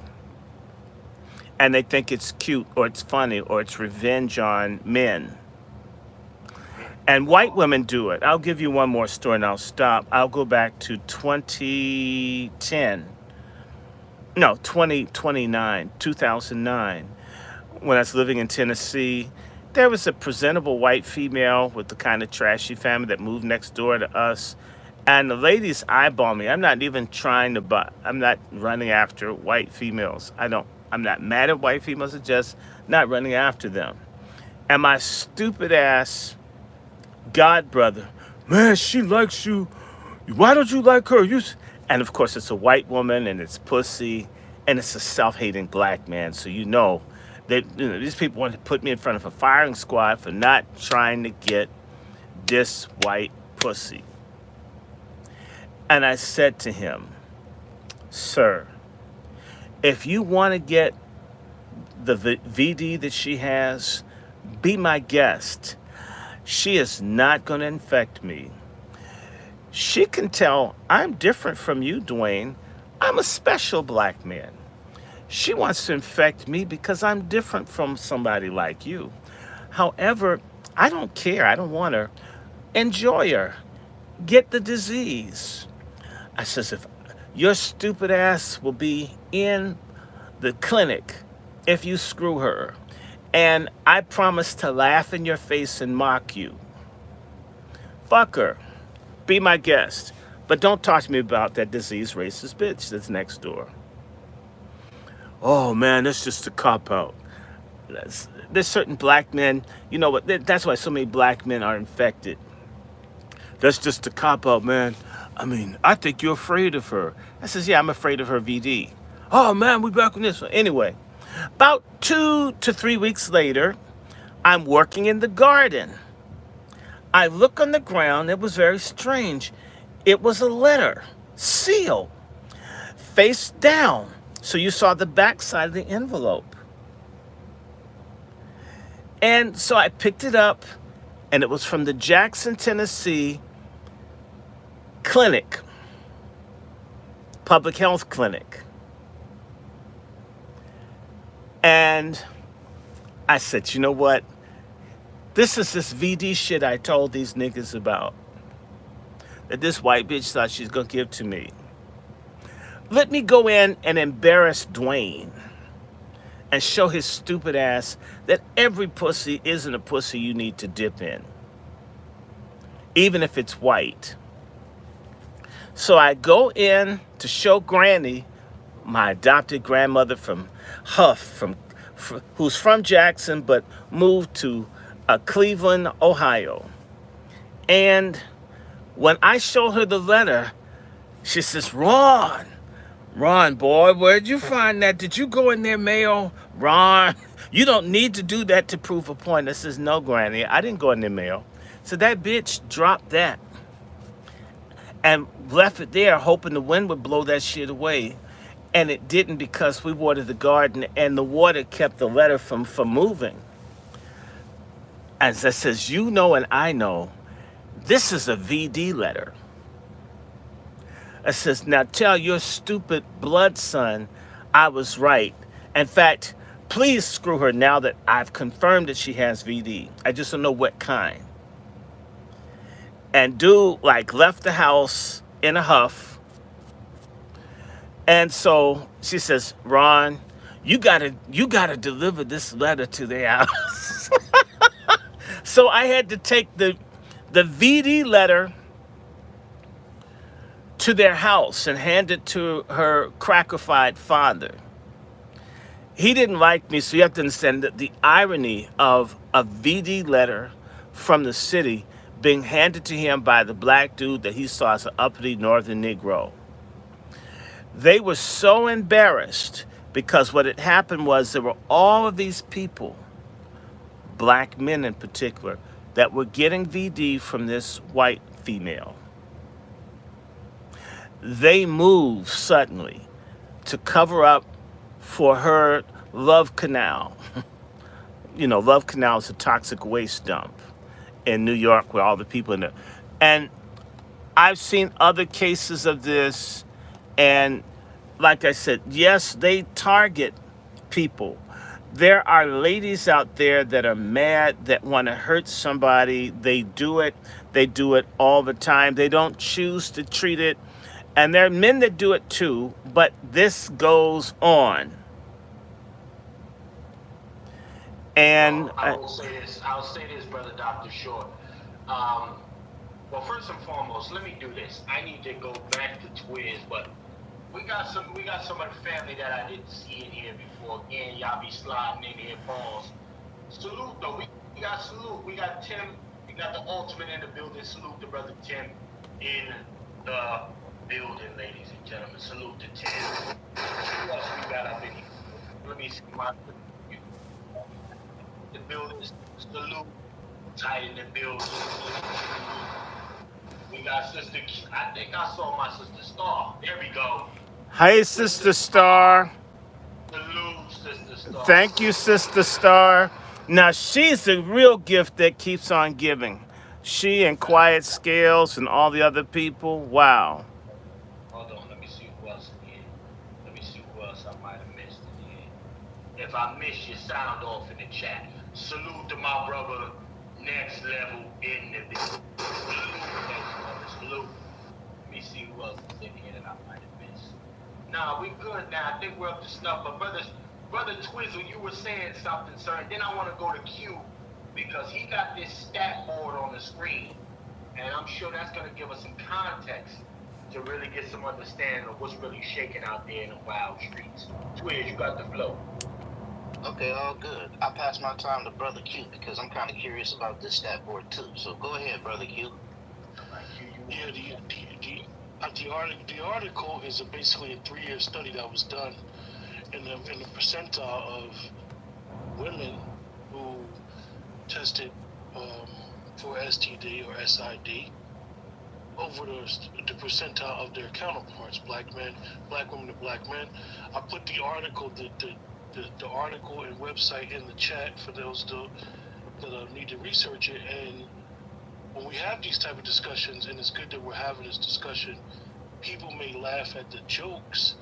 And they think it's cute or it's funny or it's revenge on men. And white women do it. I'll give you one more story and I'll stop. I'll go back to 2010. No, 2009, when I was living in Tennessee. There was a presentable white female with the kind of trashy family that moved next door to us. And the ladies eyeball me. I'm not even trying to buy, I'm not running after white females. I'm not mad at white females, it's just not running after them. And my stupid ass god brother, man, she likes you. Why don't you like her? And of course, it's a white woman and it's pussy and it's a self-hating black man. So these people want to put me in front of a firing squad for not trying to get this white pussy. And I said to him, sir, if you want to get the VD that she has, be my guest. She is not going to infect me. She can tell I'm different from you, Dwayne. I'm a special black man. She wants to infect me because I'm different from somebody like you. However, I don't care. I don't want her. Enjoy her. Get the disease. I says, if your stupid ass will be in the clinic if you screw her. And I promise to laugh in your face and mock you. Fuck her. Be my guest. But don't talk to me about that disease racist bitch that's next door. Oh man, that's just a cop-out. There's certain black men, you know what, that's why so many black men are infected. That's just a cop-out, man. I mean, I think you're afraid of her. I says, yeah, I'm afraid of her VD. Oh man, we back on this one. Anyway, about 2 to 3 weeks later, I'm working in the garden. I look on the ground. It was very strange. It was a letter, sealed, face down. So you saw the backside of the envelope. And so I picked it up, and it was from the Jackson, Tennessee clinic, public health clinic. And I said, you know what? This is this VD shit I told these niggas about, that this white bitch thought she's gonna give to me. Let me go in and embarrass Dwayne and show his stupid ass that every pussy isn't a pussy you need to dip in, even if it's white. So I go in to show Granny, my adopted grandmother from Huff, who's from Jackson but moved to Cleveland, Ohio. And when I show her the letter, she says, Ron, boy, where'd you find that? Did you go in their mail? Ron, you don't need to do that to prove a point. I says, no, Granny, I didn't go in their mail. So that bitch dropped that and left it there hoping the wind would blow that shit away. And it didn't, because we watered the garden and the water kept the letter from moving. As I says, you know and I know This is a VD letter. It says, now tell your stupid blood son I was right. In fact, please screw her now that I've confirmed that she has VD. I just don't know what kind. And dude like left the house in a huff. And so she says, Ron, you gotta deliver this letter to their house. So I had to take the VD letter to their house and hand it to her crackified father. He didn't like me, so you have to understand that the irony of a VD letter from the city being handed to him by the black dude that he saw as an uppity northern Negro. They were so embarrassed because what had happened was there were all of these people, black men in particular, that were getting VD from this white female. They moved suddenly to cover up for her Love Canal. You know, Love Canal is a toxic waste dump in New York where all the people in there. And I've seen other cases of this, and like I said, yes, they target people. There are ladies out there that are mad, that want to hurt somebody. They do it all the time. They don't choose to treat it. And there are men that do it too, but this goes on. And I'll say this, brother Dr. Short. Well, first and foremost, let me do this. I need to go back to Twiz, but we got some of the family that I didn't see in here before. Again, y'all be sliding in here, pause. Salute though. We got salute. We got Tim. We got the ultimate in the building. Salute to brother Tim in the building, ladies and gentlemen. Salute to Tim. Who else we got up in here? Let me see the building. Salute. Tight in the building. We got sister. I think I saw my sister Star. There we go. Hey, Sister Star. Salute, Sister Star. Thank you, Sister Star. Now, she's a real gift that keeps on giving. She and Quiet Scales and all the other people. Wow. Hold on, let me see who else in here. Let me see who else I might have missed in here. If I miss you, sound off in the chat. Salute to my brother, Next Level in the building. Salute. Let me see who else is in here that I might have missed. Nah, we good now. I think we're up to snuff. But brother Twizzle, you were saying something, sir. And then I want to go to Q because he got this stat board on the screen, and I'm sure that's going to give us some context to really get some understanding of what's really shaking out there in the wild streets. Twiz, you got the flow. Okay, all good. I pass my time to Brother Q because I'm kind of curious about this stat board too. So go ahead, Brother Q. Yeah, the article is basically a 3-year study that was done in the percentile of women who tested for STD or SID over the percentile of their counterparts, black women to black men. I put the article, the article and website in the chat for those that need to research it. And when we have these type of discussions, and it's good that we're having this discussion, people may laugh at the jokes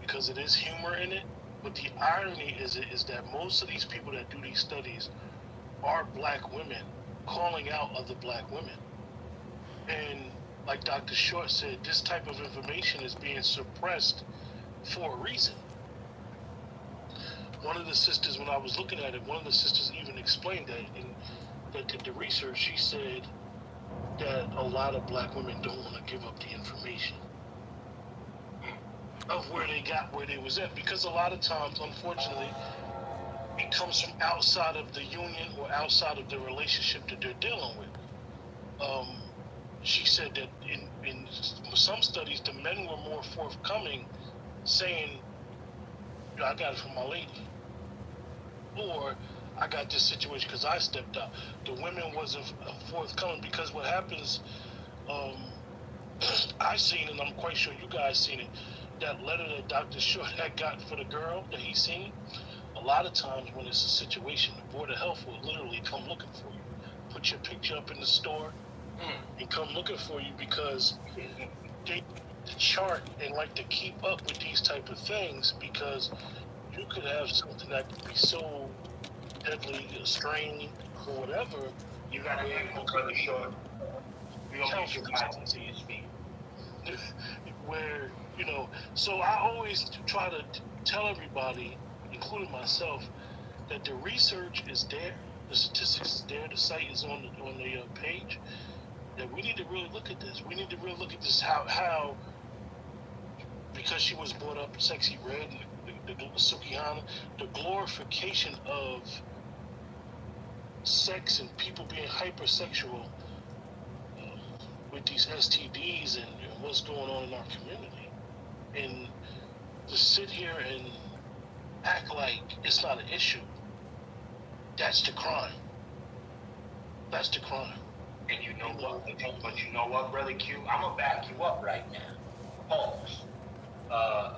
because it is humor in it. But the irony is that most of these people that do these studies are black women calling out other black women. And like Dr. Short said, this type of information is being suppressed for a reason. One of the sisters, when I was looking at it, one of the sisters even explained that that did the research. She said that a lot of black women don't want to give up the information of where they was at, because a lot of times, unfortunately, it comes from outside of the union or outside of the relationship that they're dealing with. She said that in some studies, the men were more forthcoming, saying, I got it from my lady, or I got this situation because I stepped up. The women wasn't forthcoming, because what happens, I seen, and I'm quite sure you guys seen it, that letter that Dr. Short had gotten for the girl that he seen. A lot of times when it's a situation, the Board of Health will literally come looking for you, put your picture up in the store, and come looking for you because they the chart and like to keep up with these type of things because you could have something that could be so deadly, strained, or whatever. You gotta echo, brother Short. We don't get your mic until you speak. Where, so I always try to tell everybody, including myself, that the research is there, the statistics is there, the site is on the page, that we need to really look at this. We need to really look at this, how because she was brought up sexy red, the Sukihana, the glorification of sex and people being hypersexual with these STDs and what's going on in our community. And to sit here and act like it's not an issue, that's the crime. That's the crime. And you know what? But you know what, brother Q? I'm gonna back you up right now. Pause.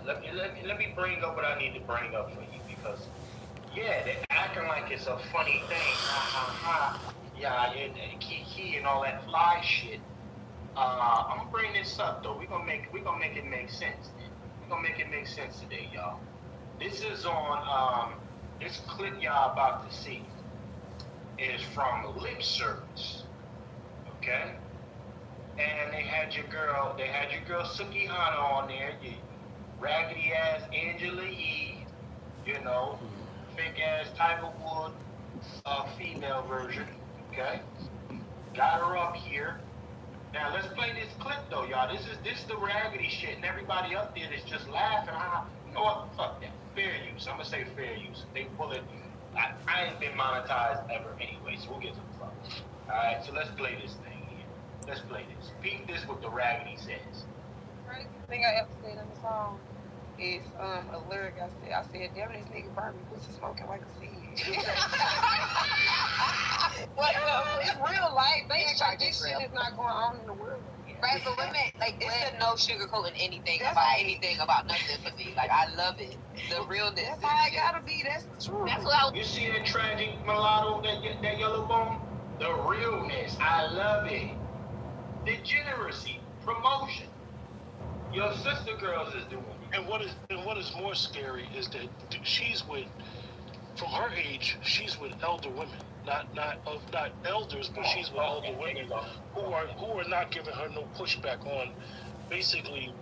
Let me bring up what I need to bring up for you because yeah, they're acting like it's a funny thing. Yeah, and key and all that fly shit. I'm gonna bring this up though. We're gonna make it make sense. We're gonna make it make sense today, y'all. This is on this clip y'all about to see is from Lip Service. Okay? And they had your girl Sukihana on there, you raggedy ass Angela Yee, fake ass Tiger Wood, female version. Okay? Got her up here. Now let's play this clip though, y'all. This is the raggedy shit, and everybody up there is just laughing. You know what? Fuck that. Fair use. I'm gonna say fair use. If they pull it, I ain't been monetized ever anyway, so we'll get some fuck. All right, so let's play this thing here. Let's play this. Peep this what the raggedy says. Crazy thing I ever said in the song is a lyric I said, damn this nigga burn me pussy smoking like a seed. Well, it's real life. They act like this shit is not going on in the world. Right, but women, like, it's no sugarcoating anything about nothing for me. Like, I love it. The realness. That's how it gotta be. That's the truth. That's what I was. You see that tragic mulatto, that yellow bone? The realness. I love it. Degeneracy. Promotion. Your sister girls is doing it. And what is more scary is that she's with, from her age, she's with elder women. Not elders, but she's with older women who are not giving her no pushback on basically,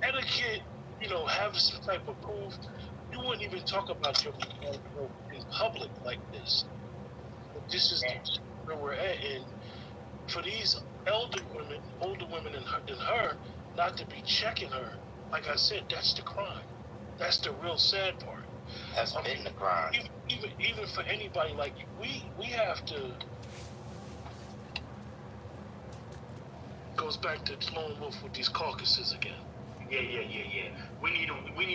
etiquette. Have some type of proof. You wouldn't even talk about your in public like this. But this is where we're at, and for these older women than her, not to be checking her, like I said, that's the crime. That's the real sad part. That's been the crime. Even for anybody, like we have to. Goes back to lone wolf with these caucuses again. Yeah. We need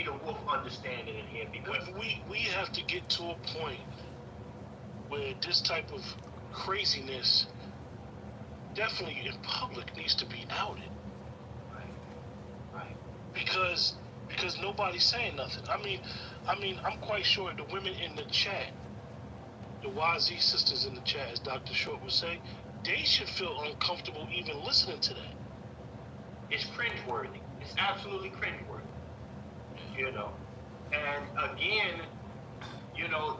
a wolf understanding in here because we have to get to a point where this type of craziness, definitely in public, needs to be outed. Right. Because nobody's saying nothing. I mean, I'm quite sure the women in the chat, the YZ sisters in the chat, as Dr. Short would say, they should feel uncomfortable even listening to that. It's cringeworthy. It's absolutely cringeworthy. And again,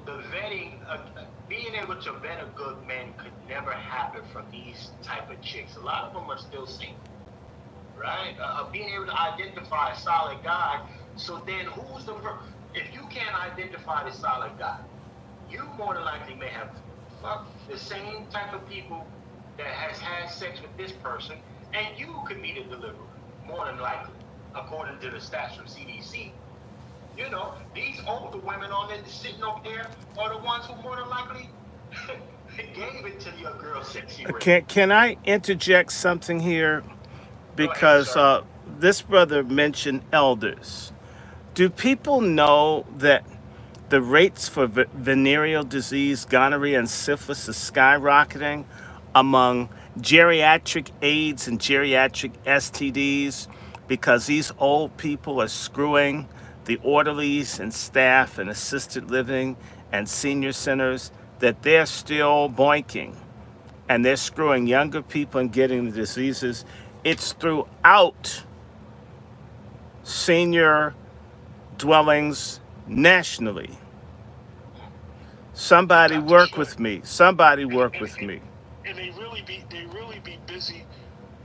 the vetting, being able to vet a good man could never happen from these type of chicks. A lot of them are still single, right? Being able to identify a solid guy. So then who's if you can't identify the solid guy, you more than likely may have fucked the same type of people that has had sex with this person, and you could be the deliverer, more than likely, according to the stats from CDC. These older women on there sitting up there are the ones who more than likely gave it to your girl sexy. Can I interject something here? Because this brother mentioned elders. Do people know that the rates for venereal disease, gonorrhea, and syphilis is skyrocketing among geriatric AIDS and geriatric STDs because these old people are screwing the orderlies and staff and assisted living and senior centers, that they're still boinking and they're screwing younger people and getting the diseases. It's throughout senior dwellings nationally. Somebody Dr. work Short. with me. Somebody And, work and, with and, me. and they really be busy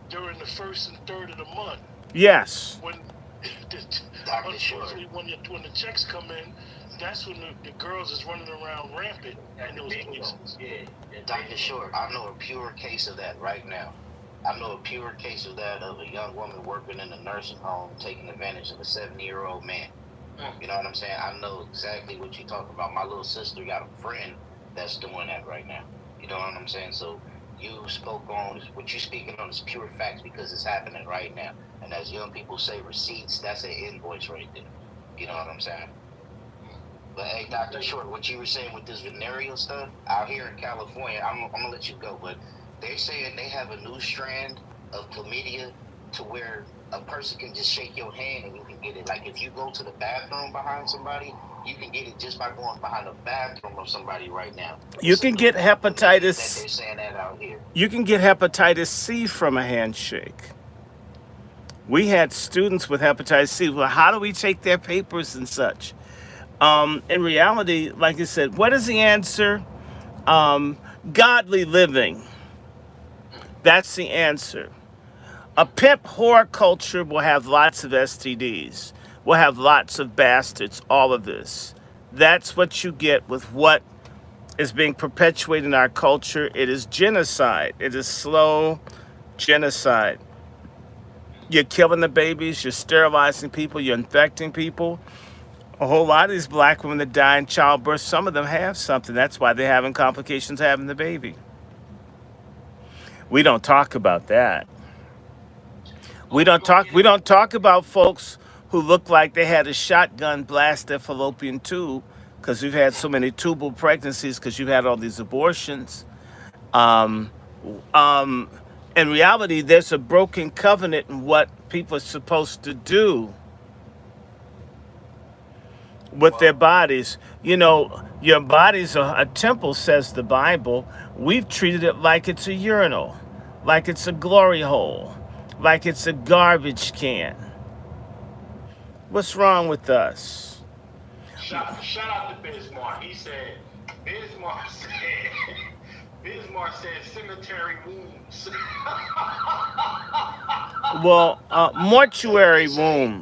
during the first and third of the month Yes. when Dr. Short. unfortunately when the checks come in, that's when the girls is running around rampant in those places. Dr. Short, I know a pure case of that right now. I know a pure case of that, of a young woman working in a nursing home taking advantage of a 70-year-old man. You know what I'm saying? I know exactly what you're talking about. My little sister got a friend that's doing that right now. You know what I'm saying? So you spoke on what you're speaking on is pure facts because it's happening right now. And as young people say, receipts, that's an invoice right there. You know what I'm saying? But hey, Dr. Short, what you were saying with this venereal stuff out here in California, I'm gonna let you go, but they're saying they have a new strand of chlamydia to where a person can just shake your hand and you can get it. Like if you go to the bathroom behind somebody, you can get it just by going behind the bathroom of somebody right now. You It's a can new get form of chlamydia that hepatitis. they're saying that out here. You can get hepatitis C from a handshake. We had students with hepatitis C. Well, how do we take their papers and such? In reality, like I said, what is the answer? Godly living. That's the answer. A pimp whore culture will have lots of STDs. We'll have lots of bastards, all of this. That's what you get with what is being perpetuated in our culture. It is genocide. It is slow genocide. You're killing the babies, you're sterilizing people, you're infecting people. A whole lot of these black women that die in childbirth, some of them have something. That's why they're having complications having the baby. We don't talk about that. We don't talk about folks who look like they had a shotgun blast their fallopian tube because we've had so many tubal pregnancies because you've had all these abortions. Um, um, in reality, there's a broken covenant in what people are supposed to do with their bodies. You know, your body's a temple, says the Bible. We've treated it like it's a urinal, like it's a glory hole, like it's a garbage can. What's wrong with us? Shout out to Bismarck. He said, Bismarck said, Bismarck said cemetery wounds. Well, mortuary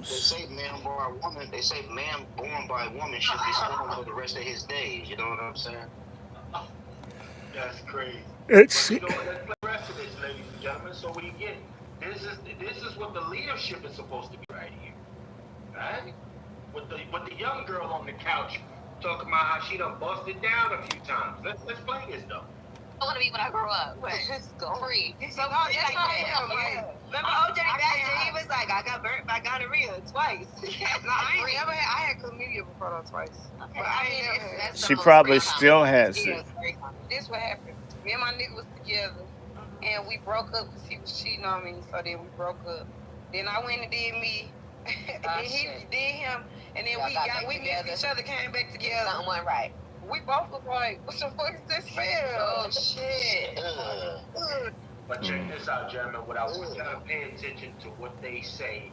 They wombs. say man born by a woman. They say man born by a woman should be stoned for the rest of his days. You know what I'm saying? That's crazy. It's But let's play the rest of this, ladies and gentlemen, so we get this is what the leadership is supposed to be right here. Right? With the young girl on the couch talking about how she done busted down a few times. Let's play this though. I want to be when I grow up. Let's go. Free. So Like that's how I that. am. Like, Remember OJ Baxter? He was like, I got burnt by gonorrhea twice. no, I ain't never had. I had chlamydia before though twice. Okay, But I ain't never had. that's the she most probably free still common. has Yeah, it. it's very common. This what happened. Me and my nigga was together, and we broke up because he was cheating on me. So then we broke up. Then I went and did me. Then he shit. did him, and then Y'all got back we together. missed each other, came back together. Something went right. We both was like, what the fuck is this Oh spell? shit. But check this out, gentlemen. What I want y'all to pay attention to what they say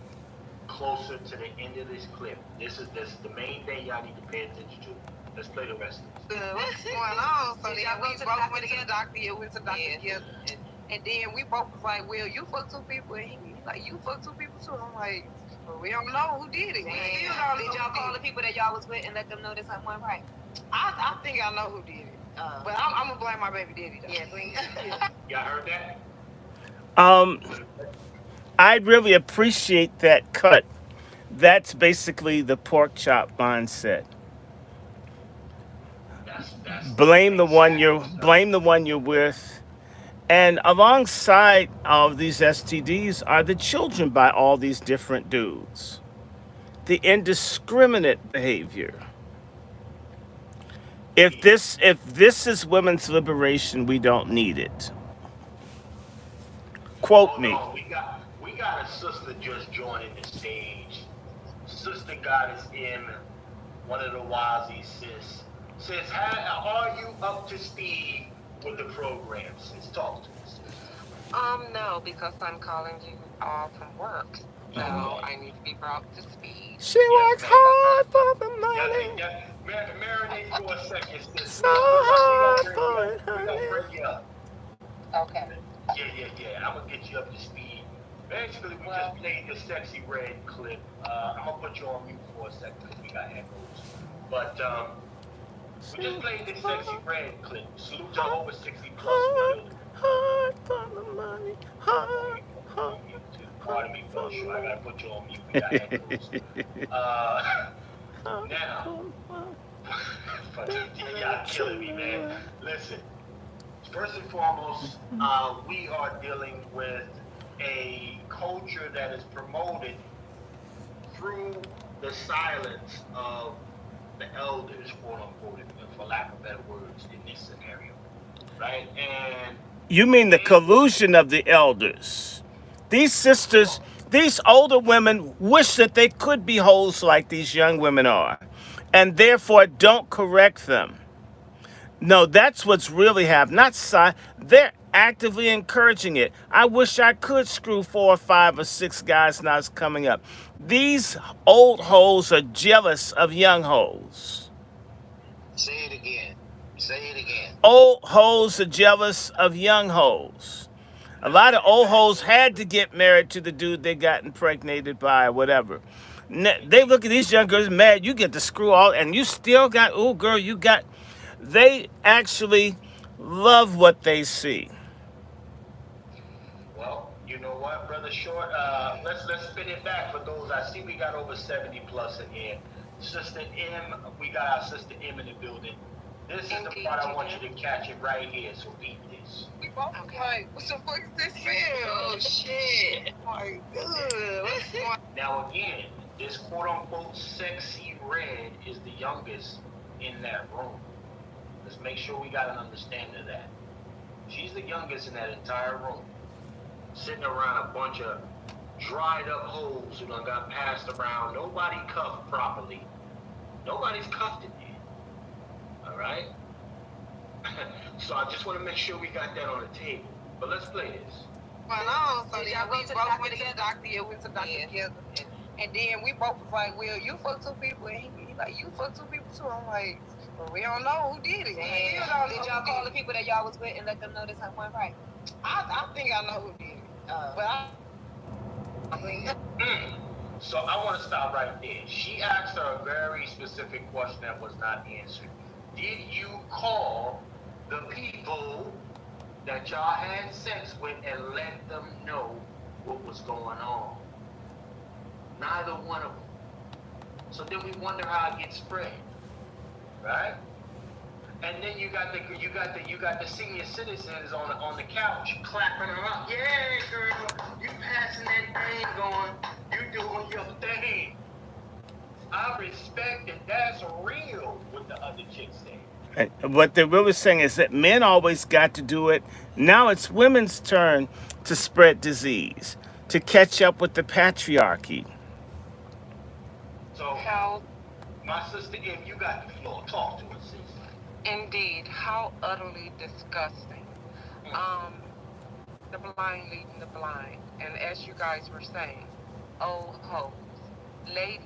closer to the end of this clip. This is the main thing y'all need to pay attention to. Let's play the rest of this. What's going on? So Did then y'all go we to the both doctor went to the together? doctor. Yeah, went to the doctor Yeah. together. And then we both was like, well, you fuck two people. And he like, you fuck two people too. I'm like, well, we don't know who did it. We still don't know Did y'all who call did the people that y'all was with and let them know that something went right? it. I think I know who did it. But I'm going to blame my baby daddy, though. Yeah, please. Y'all heard that? I really appreciate that cut. That's basically the pork chop mindset. That's Blame the one you're with. And alongside of these STDs are the children by all these different dudes. The indiscriminate behavior. If this is women's liberation, we don't need it. Quote Hold me. on, we got a sister just joining the stage. Sister got us in one of the Wazies, sis. Sis, how are you up to speed with the program, sis? Talk to us. No, because I'm calling you all from work. So I need to be brought to speed. She Yes, works ma'am. hard for the Yeah, money. marinate for a second, sis. So We hard gonna bring you for up. it, We gonna honey. bring you up. Okay. Yeah. I'm gonna get you up to speed. Basically, we Well, just played the sexy red clip. I'm gonna put you on mute for a second because we got echoes. But we just played the sexy red clip. Salute to over 60 plus in the Hard, building. hard for the money. Hard, hard, On mute too. hard Pardon me, for brother. the Sure, I money. gotta put you on mute. We got echoes. Now, y'all killing me, man. Listen. First and foremost, we are dealing with a culture that is promoted through the silence of the elders, quote unquote, for lack of better words, in this scenario, right? And You mean the collusion of the elders? These sisters, these older women wish that they could be hoes like these young women are, and therefore don't correct them. No, that's what's really happening. Not they're actively encouraging it. I wish I could screw 4 or 5 or 6 guys now it's coming up. These old hoes are jealous of young hoes. Say it again. Say it again. Old hoes are jealous of young hoes. A lot of old hoes had to get married to the dude they got impregnated by or whatever. They look at these young girls mad. You get to screw all, and you still got, oh girl, you got. They actually love what they see. well, you know what, brother Short? Let's spin it back for those. I see we got over 70 plus in here. Sister M, we got our sister M in the building. This is the part I want you to catch it right here. So beat this. We both like, what the fuck is this shit? Oh shit. Like, ugh, what's going on? Now again, this quote unquote sexy red is the youngest in that room. Let's make sure we got an understanding of that. She's the youngest in that entire room. Sitting around a bunch of dried up hoes who done got passed around. Nobody cuffed properly. Nobody's cuffed in there. Alright? So I just want to make sure we got that on the table. But let's play this. Going on? So Did then y'all we go to the both doctor went to the together? doctor. Yeah, we went to the doctor Yeah. together. And then we both was like, well, you fuck 2 people. And he like, you fuck 2 people too. I'm like, well, we don't know who did it. We still don't know Did who y'all call the did it. people that y'all was with and let them know this went right? I think I know who did it. But I mean, So I want to stop right there. She asked her a very specific question that was not answered. Did you call the people that y'all had sex with and let them know what was going on? Neither one of them. So then we wonder how it gets spread, right? And then you got the senior citizens on the couch clapping her up. Yeah, girl, you passing that thing going, you doing your thing. I respect that that's real what the other chicks say. What they're really saying is that men always got to do it. Now it's women's turn to spread disease, to catch up with the patriarchy. So, how my sister, if you got the floor, talk to us, sis. indeed, how utterly disgusting. The blind leading the blind. And as you guys were saying, oh hoes, ladies,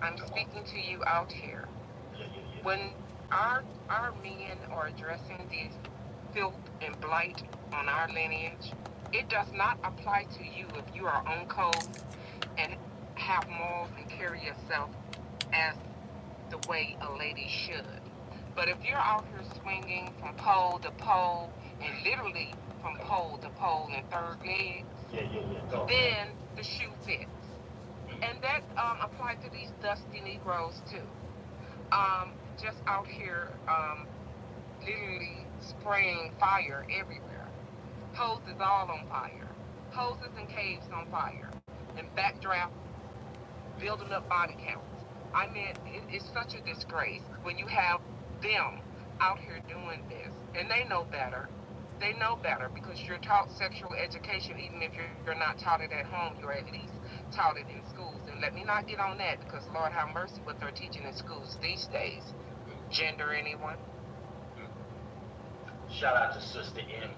I'm speaking to you out here. Yeah. When our men are addressing these filth and blight on our lineage, it does not apply to you if you are on code and have morals and carry yourself as the way a lady should. But if you're out here swinging from pole to pole and literally from pole to pole in third legs, Yeah. then the shoe fits. And that applies to these dusty Negroes too. Just out here literally spraying fire everywhere. Hoes is all on fire. Hoses and caves on fire. And backdraft building up body counts. I mean, it's such a disgrace when you have them out here doing this. And they know better. They know better because you're taught sexual education, even if you're not taught it at home, you're at least taught it in schools. And let me not get on that because Lord have mercy what they're teaching in schools these days. Gender anyone? Shout out to Sister M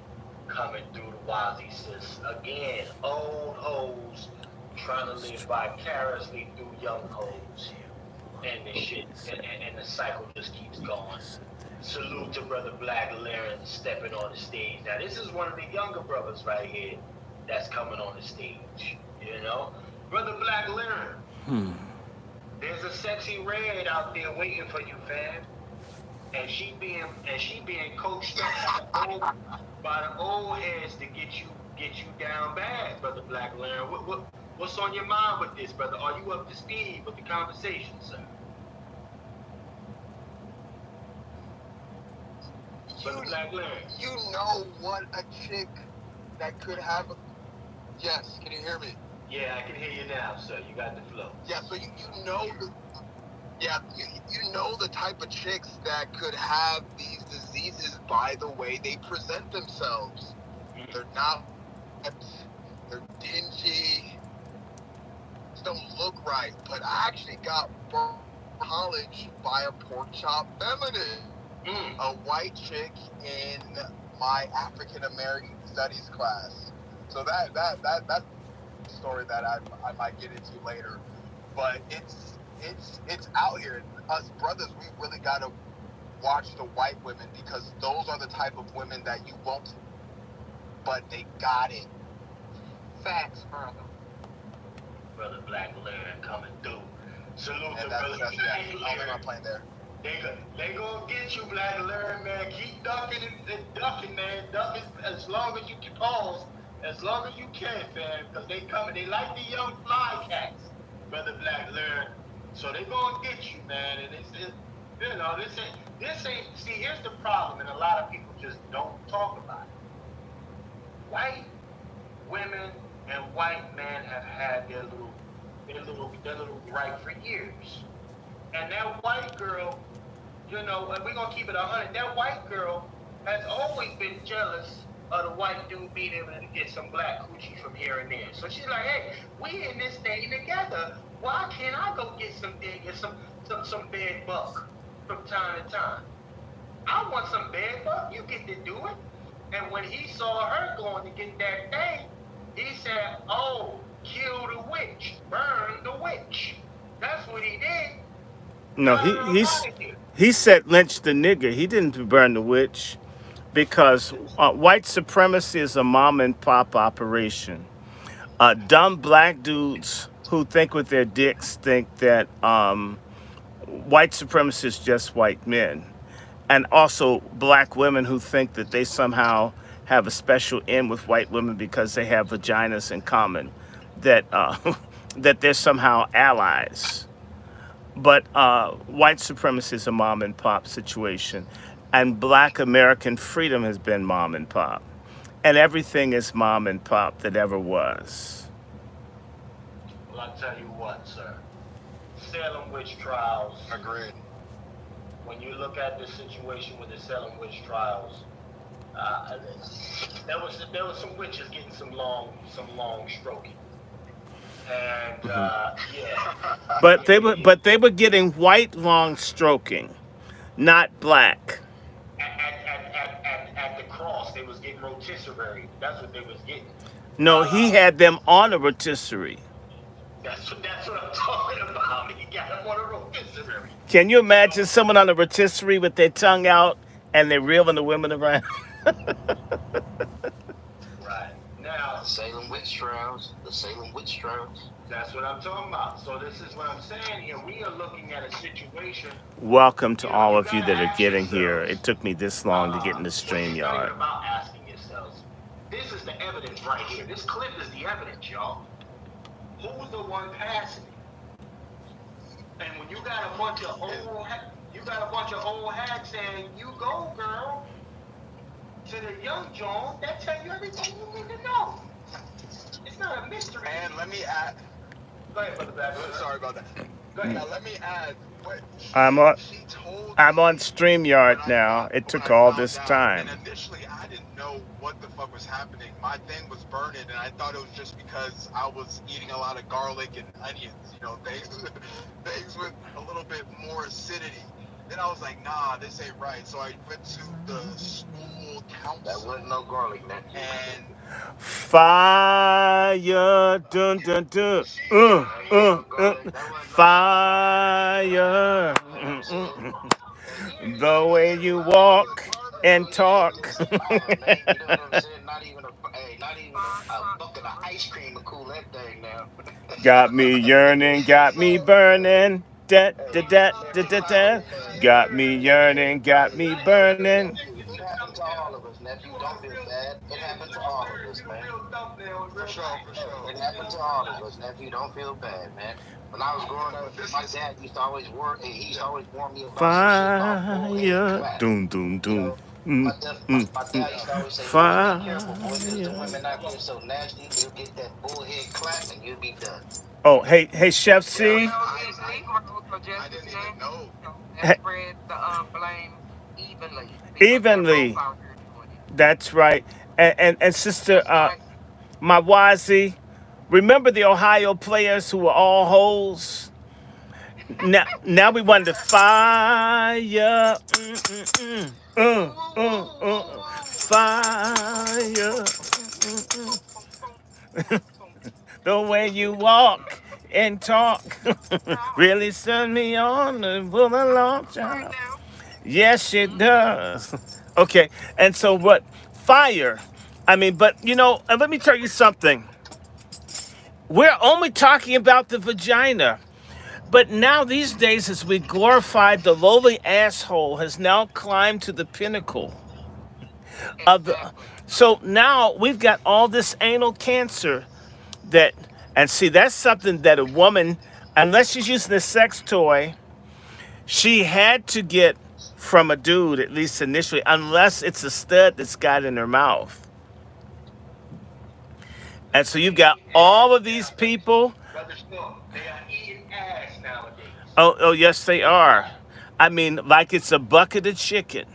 coming through the Wazzy sis. Again, old hoes trying to live vicariously through young hoes. And the shit, and the cycle just keeps going. Salute to Brother Black Laren stepping on the stage. Now, this is one of the younger brothers right here that's coming on the stage. You know? Brother Black Laren. There's a sexy red out there waiting for you, fam. And she being coached up by the old heads to get you down bad, Brother Black Laren. What's on your mind with this, brother? Are you up to speed with the conversation, sir? Brother Black Laren. You know what a chick that could have. Yes, can you hear me? Yeah, I can hear you now, sir. You got the flow. Yeah, so you know you know the type of chicks that could have these diseases by the way they present themselves. They're not, they're dingy, don't look right. But I actually got burned in college by a pork chop feminine, a white chick in my African American studies class. So that's a story that I might get into later. But it's out here. Us brothers, we really gotta watch the white women because those are the type of women that you won't, but they got it. Facts, brother. Brother Black Laren coming through. Salute to That's Brother Black Laren. I'll land my plane there. They gonna get you, Black Laren, man. Keep ducking and ducking, man. Duck as long as you can pause, as long as you can, fam. Because they coming. They like the young fly cats, Brother Black Laren. So they gonna get you, man. And it's you know, this ain't. See, here's the problem, and a lot of people just don't talk about it. White women and white men have had their little gripe for years. And that white girl, you know, and we're gonna keep it 100. That white girl has always been jealous of the white dude being able to get some black coochie from here and there. So she's like, hey, we in this thing together. Why can't I go get some dick and some bed buck from time to time? I want some bed buck. You get to do it. And when he saw her going to get that thing, he said, oh, kill the witch, burn the witch. That's what he did. No, he said lynch the nigger. He didn't burn the witch because white supremacy is a mom and pop operation. Dumb black dudes who think with their dicks think that white supremacy is just white men. And also black women who think that they somehow have a special in with white women because they have vaginas in common, that that they're somehow allies. But white supremacy is a mom and pop situation, and black American freedom has been mom and pop, and everything is mom and pop that ever was. Well, I tell you what, sir. Salem witch trials. Agreed. When you look at the situation with the Salem witch trials, there was some witches getting some long stroking, and yeah. But they were getting white long stroking, not black. At the cross, they was getting rotisserie. That's what they was getting. No, he had them on a rotisserie. That's what I'm talking about. He got them on a rotisserie. Can you imagine someone on a rotisserie with their tongue out and they're reeling the women around? Right. Now, The Salem witch trials. that's what I'm talking about. So this is what I'm saying here. We are looking at a situation. Welcome to all of you gotta that are ask getting here. yourselves, It took me this long to get in the it's not even StreamYard. about asking yourselves. This is the evidence right here. This clip is the evidence, y'all. Who's the one passing it? And when you got a bunch of old hats saying, "You go, girl," to the young Jones, that tell you everything you need to know. It's not a mystery. And let me add. Go ahead, Brother Black. Sorry about that. Go ahead. Now let me add. What I'm on she told I'm on me StreamYard when I now. found- It took when I all found this out. time. And initially, I didn't know what the fuck was happening. My thing was burning, and I thought it was just because I was eating a lot of garlic and onions. You know, things with a little bit more acidity. Then I was like, nah, this ain't right. So I went to the school That wasn't council no garlic, man. and Fire, dun dun dun, That wasn't no garlic. That wasn't no garlic. fire. See? The way you that was a walk and You ain't talk. even say fire, man. You know what I'm saying? Not even a bucket of ice cream to cool that thing down. Got me yearning, got me burning. Da, da, Hey, da, let da, me da, tell da. you, man. Got me yearning, got Hey, me burning. nephew, it happened to all of us, nephew. Don't feel bad. It happened to all of us, man. for sure, for sure. It happened to all of us, nephew. Don't feel bad, man. When I was growing up, This my is dad used to always he used to always warn me about some shit called forehead Fire. clap. Doom, doom, You doom. know, Mm, my mm. dad used to always say, boy, be careful, boy, because the Fire. women out here so nasty, you'll get that forehead clap and you'll be done. Oh, hey, Chef yeah, C. Well, these Negroes are I just as didn't even nasty, know. so that He- spreads the blame evenly because they're both Evenly. out here doing it. That's right. And sister, Just like my Wazi, remember the Ohio players who were all hoes? Now we want to fire. Fire. boom, boom, boom, boom, boom, The way you walk and talk talk. really send me on and pull a long All right time. now. Yes, it Mm-hmm. does. Okay, and so what? Fire. I mean, but let me tell you something. We're only talking about the vagina. But now, these days, as we glorified, the lowly asshole has now climbed to the pinnacle of the. Exactly. So now we've got all this anal cancer that, and see, that's something that a woman, unless she's using a sex toy, she had to get from a dude, at least initially, unless it's a stud that's got in her mouth. And so you've got Eating all ass of these nowadays. people. Brother Storm, they are eating ass nowadays. Oh, yes, they are. I mean, like it's a bucket of chicken.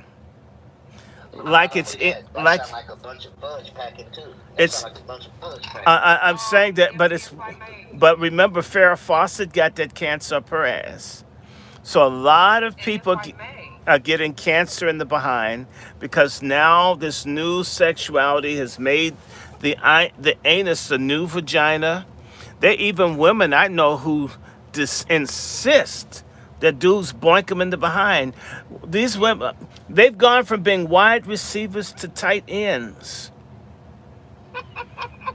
Like Not it's only it, that, that like sound like a bunch of fudge packing too. That sound it's. like a bunch of fudge packing. I'm saying that, but If it's. I may, But remember, Farrah Fawcett got that cancer up her ass. So a lot of and if people I may, are getting cancer in the behind because now this new sexuality has made the anus a new vagina. There are even women I know who insist that dudes boink them in the behind. These women, they've gone from being wide receivers to tight ends.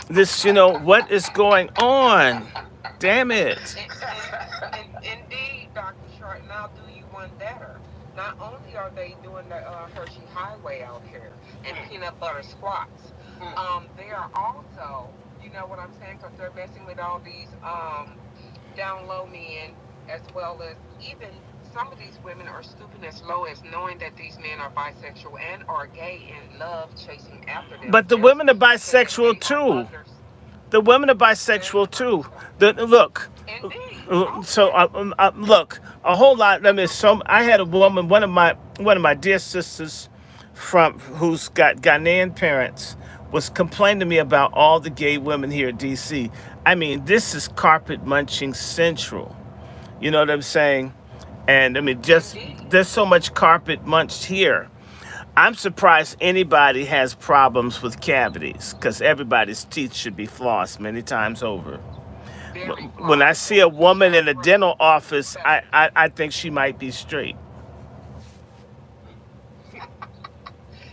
This, what is going on? Damn it. indeed, Dr. Short, now do you one better. Not only are they doing the Hershey Highway out here and peanut butter squats, they are also, you know what I'm saying, because they're messing with all these down low men, as well as even some of these women are stooping as low as knowing that these men are bisexual and are gay and love chasing after them But the just women are because bisexual they are too. others. The women are Very bisexual much too. so. Look, Indeed, so also. look, a whole lot. I mean, I had a woman, one of my dear sisters, from who's got Ghanaian parents, was complaining to me about all the gay women here in D.C. I mean, this is carpet munching central. You know what I'm saying? And I mean, just Indeed. there's so much carpet munched here. I'm surprised anybody has problems with cavities because everybody's teeth should be flossed many times over. Very When I flawed. see a woman Shag in a Rug dental office, I, specialty. I, I think she might be straight.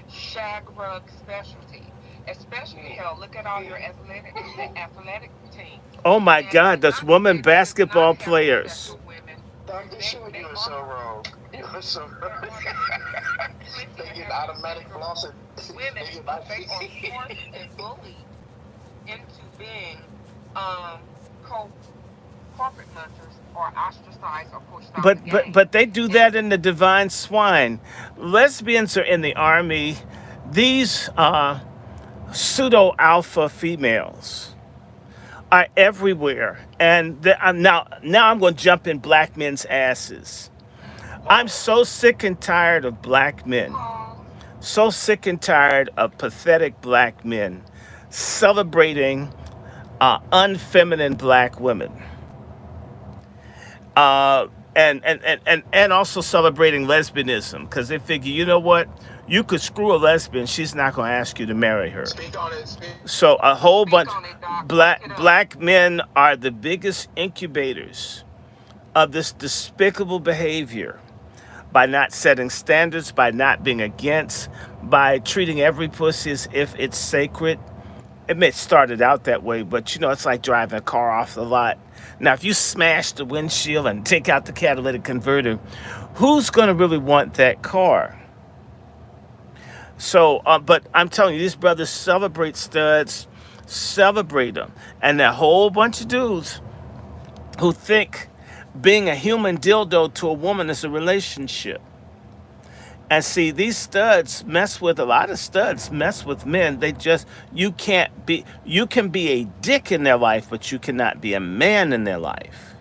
Shag rug specialty. Especially hell, look at all your athletic teams. Oh my And God, it's those not that women they're just not basketball players. heterosexual women. Dr. Short, They you are so are wrong. You are so there wrong. are plenty They of get automatic heterosexual flossing. women, They get but they are forced and bullied into being um co corporate munchers or ostracized or pushed out the game. But they do And that in the divine swine. Lesbians are in the army. These pseudo alpha females are everywhere, and now I'm going to jump in black men's asses. I'm so sick and tired of black men. pause. So sick and tired of pathetic black men celebrating unfeminine black women. And also celebrating lesbianism because they figure, you know what, you could screw a lesbian, she's not going to ask you to marry her. Speak on it. Speak. So a whole Speak bunch on it, Doc. Break black it up. black men are the biggest incubators of this despicable behavior by not setting standards, by not being against, by treating every pussy as if it's sacred. It may started out that way, but it's like driving a car off the lot. Now, if you smash the windshield and take out the catalytic converter, who's going to really want that car? So, but I'm telling you, these brothers celebrate studs, celebrate them, and a whole bunch of dudes who think being a human dildo to a woman is a relationship. And see, these studs mess with a lot of studs mess with men. You can be a dick in their life, but you cannot be a man in their life.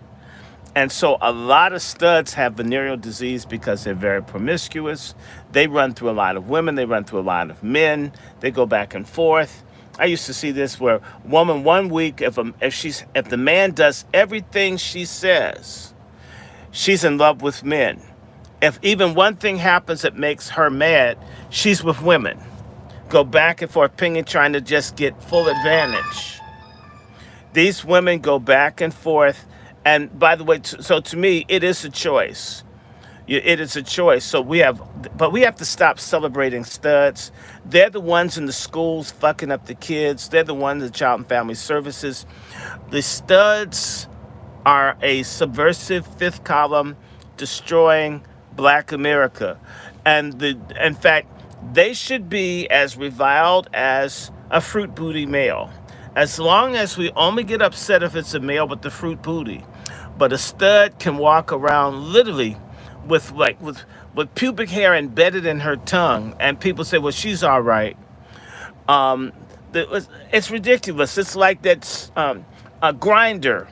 And so a lot of studs have venereal disease because they're very promiscuous. They run through a lot of women. They run through a lot of men. They go back and forth. I used to see this where a woman 1 week, if the man does everything she says, she's in love with men. If even one thing happens that makes her mad, she's with women. Go back and forth, pinging, trying to just get full advantage. These women go back and forth. And by the way, so to me, it is a choice. It is a choice. But we have to stop celebrating studs. They're the ones in the schools fucking up the kids. They're the ones in Child and Family Services. The studs are a subversive fifth column destroying black America. In fact, they should be as reviled as a fruit booty male. As long as we only get upset if it's a male with the fruit booty. But a stud can walk around literally with pubic hair embedded in her tongue, and people say, well, she's all right. Um, it's ridiculous. It's like a grinder.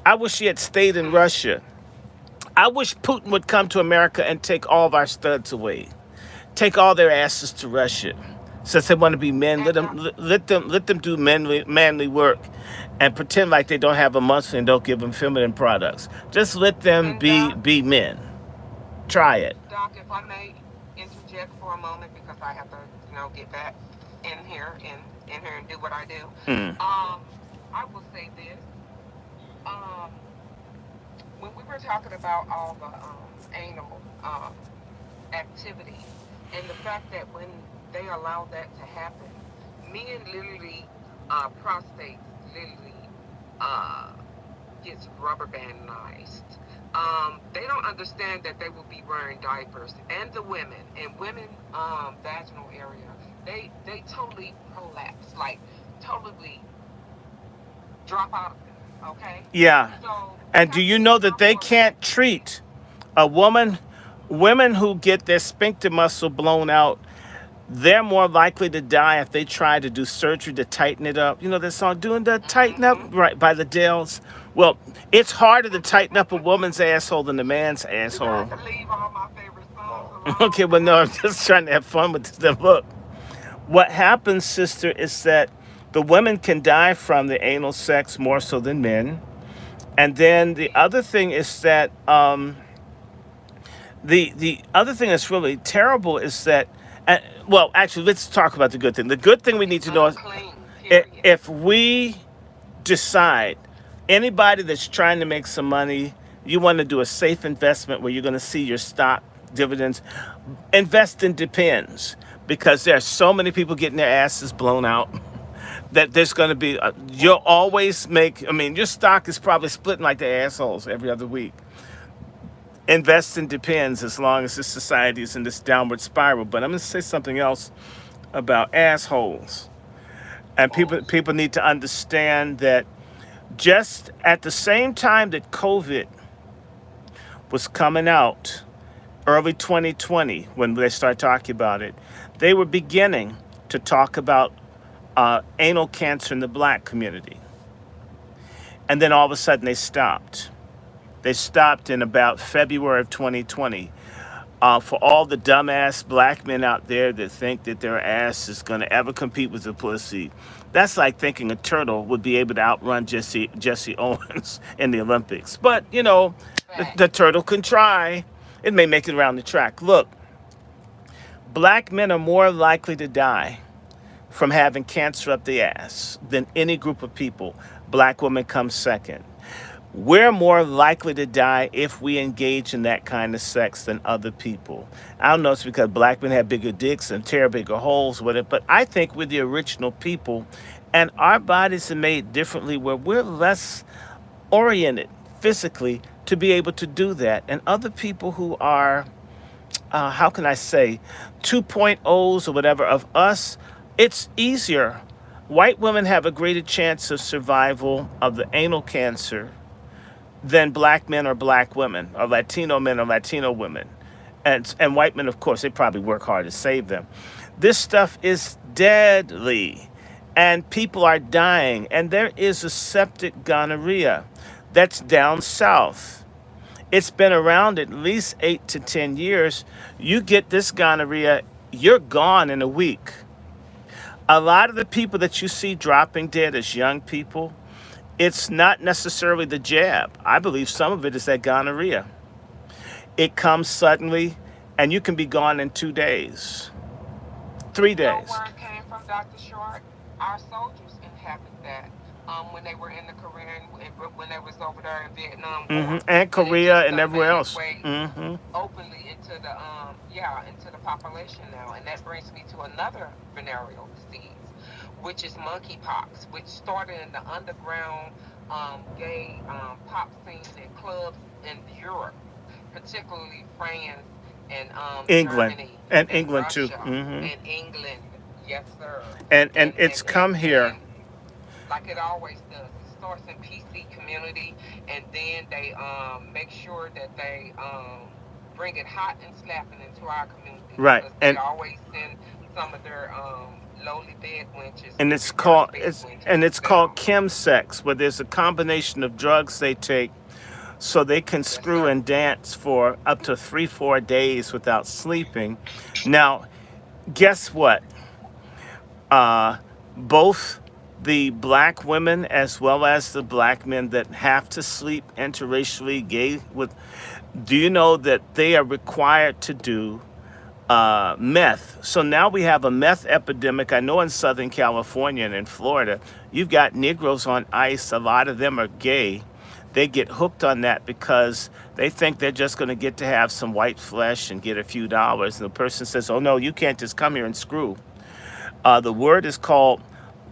I wish he had stayed in Russia. I wish Putin would come to America and take all of our studs away, take all their asses to Russia. Since they want to be men, let them do manly work, and pretend like they don't have a monthly and don't give them feminine products. Just let them And be men. Try it. Doc, if I may interject for a moment because I have to, get back in here and do what I do. Mm. I will say this. Um, when we were talking about all the anal activity and the fact that when they allow that to happen, men literally, prostates literally uh, gets rubber bandized. They don't understand that they will be wearing diapers, and the women and women vaginal area, they totally prolapse, like totally drop out of it. Okay. Yeah. So we And do have you to know that become they more can't treat a woman? Women who get their sphincter muscle blown out, they're more likely to die if they try to do surgery to tighten it up. You know that song, Doing the Tighten Up, hmm right, by the Dells? Well, it's harder to tighten up a woman's asshole than a man's You got asshole. to leave all my favorite songs Okay, alone, well, no, man. I'm just trying to have fun with this. Look, what happens, sister, is that the women can die from the anal sex more so than men. And then the other thing is that the other thing that's really terrible is that, well, actually, let's talk about the good thing. The good thing we It's need to know is unclean, period. if we decide, anybody that's trying to make some money, you want to do a safe investment where you're going to see your stock dividends, invest in Depends, because there are so many people getting their asses blown out that there's going to be, you'll always make, I mean, your stock is probably splitting like the assholes every other week. Invest in Depends as long as this society is in this downward spiral. But I'm going to say something else about assholes. And people need to understand that just at the same time that COVID was coming out, early 2020, when they started talking about it, they were beginning to talk about anal cancer in the black community. And then all of a sudden they stopped. They stopped in about February of 2020. For all the dumbass black men out there that think that their ass is going to ever compete with the pussy, that's like thinking a turtle would be able to outrun Jesse Owens in the Olympics. But, The turtle can try. It may make it around the track. Look, black men are more likely to die from having cancer up the ass than any group of people. Black women come second. We're more likely to die if we engage in that kind of sex than other people. I don't know if it's because black men have bigger dicks and tear bigger holes with it, but I think we're the original people, and our bodies are made differently where we're less oriented physically to be able to do that. And other people who are, how can I say, 2.0s or whatever of us, it's easier. White women have a greater chance of survival of the anal cancer than black men or black women, or Latino men or Latino women. And white men, of course, they probably work hard to save them. This stuff is deadly, and people are dying. And there is a septic gonorrhea that's down south. It's been around at least 8 to 10 years. You get this gonorrhea, you're gone in a week. A lot of the people that you see dropping dead as young people, it's not necessarily the jab. I believe some of it is that gonorrhea. It comes suddenly, and you can be gone in 2 days, 3 You know days. where it came from, Dr. Short? Our soldiers inhabit that when they were in the Korean, when they was over there in Vietnam War. And And it Korea just and everywhere made its else. way openly into the into the population now. And that brings me to another venereal disease, which is monkeypox, which started in the underground gay pop scene and clubs in Europe, particularly France and England. Germany And and England too. Russia and England. Yes, sir. And it's come here. Like it always does. It starts in PC community, and then they make sure that they bring it hot and slapping into our community. Right. Because they always send some of their lowly bed wenches. And it's called chemsex, where there's a combination of drugs they take so they can screw and dance for up to 3-4 days without sleeping. Now, guess what? Both the black women as well as the black men that have to sleep interracially gay with, do you know that they are required to do meth? So now we have a meth epidemic. I know in Southern California and in Florida, you've got Negroes on ice. A lot of them are gay. They get hooked on that because they think they're just going to get to have some white flesh and get a few dollars. And the person says, oh, no, you can't just come here and screw. The word is called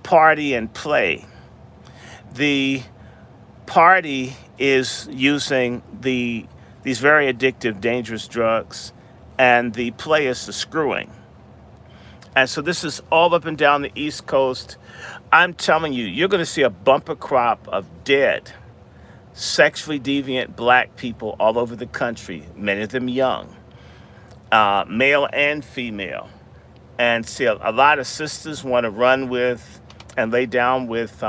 party and play. The party is using these very addictive, dangerous drugs, and the play is the screwing. And so this is all up and down the East Coast. I'm telling you, you're going to see a bumper crop of dead, sexually deviant black people all over the country, many of them young, male and female. And see, a lot of sisters want to run with and lay down with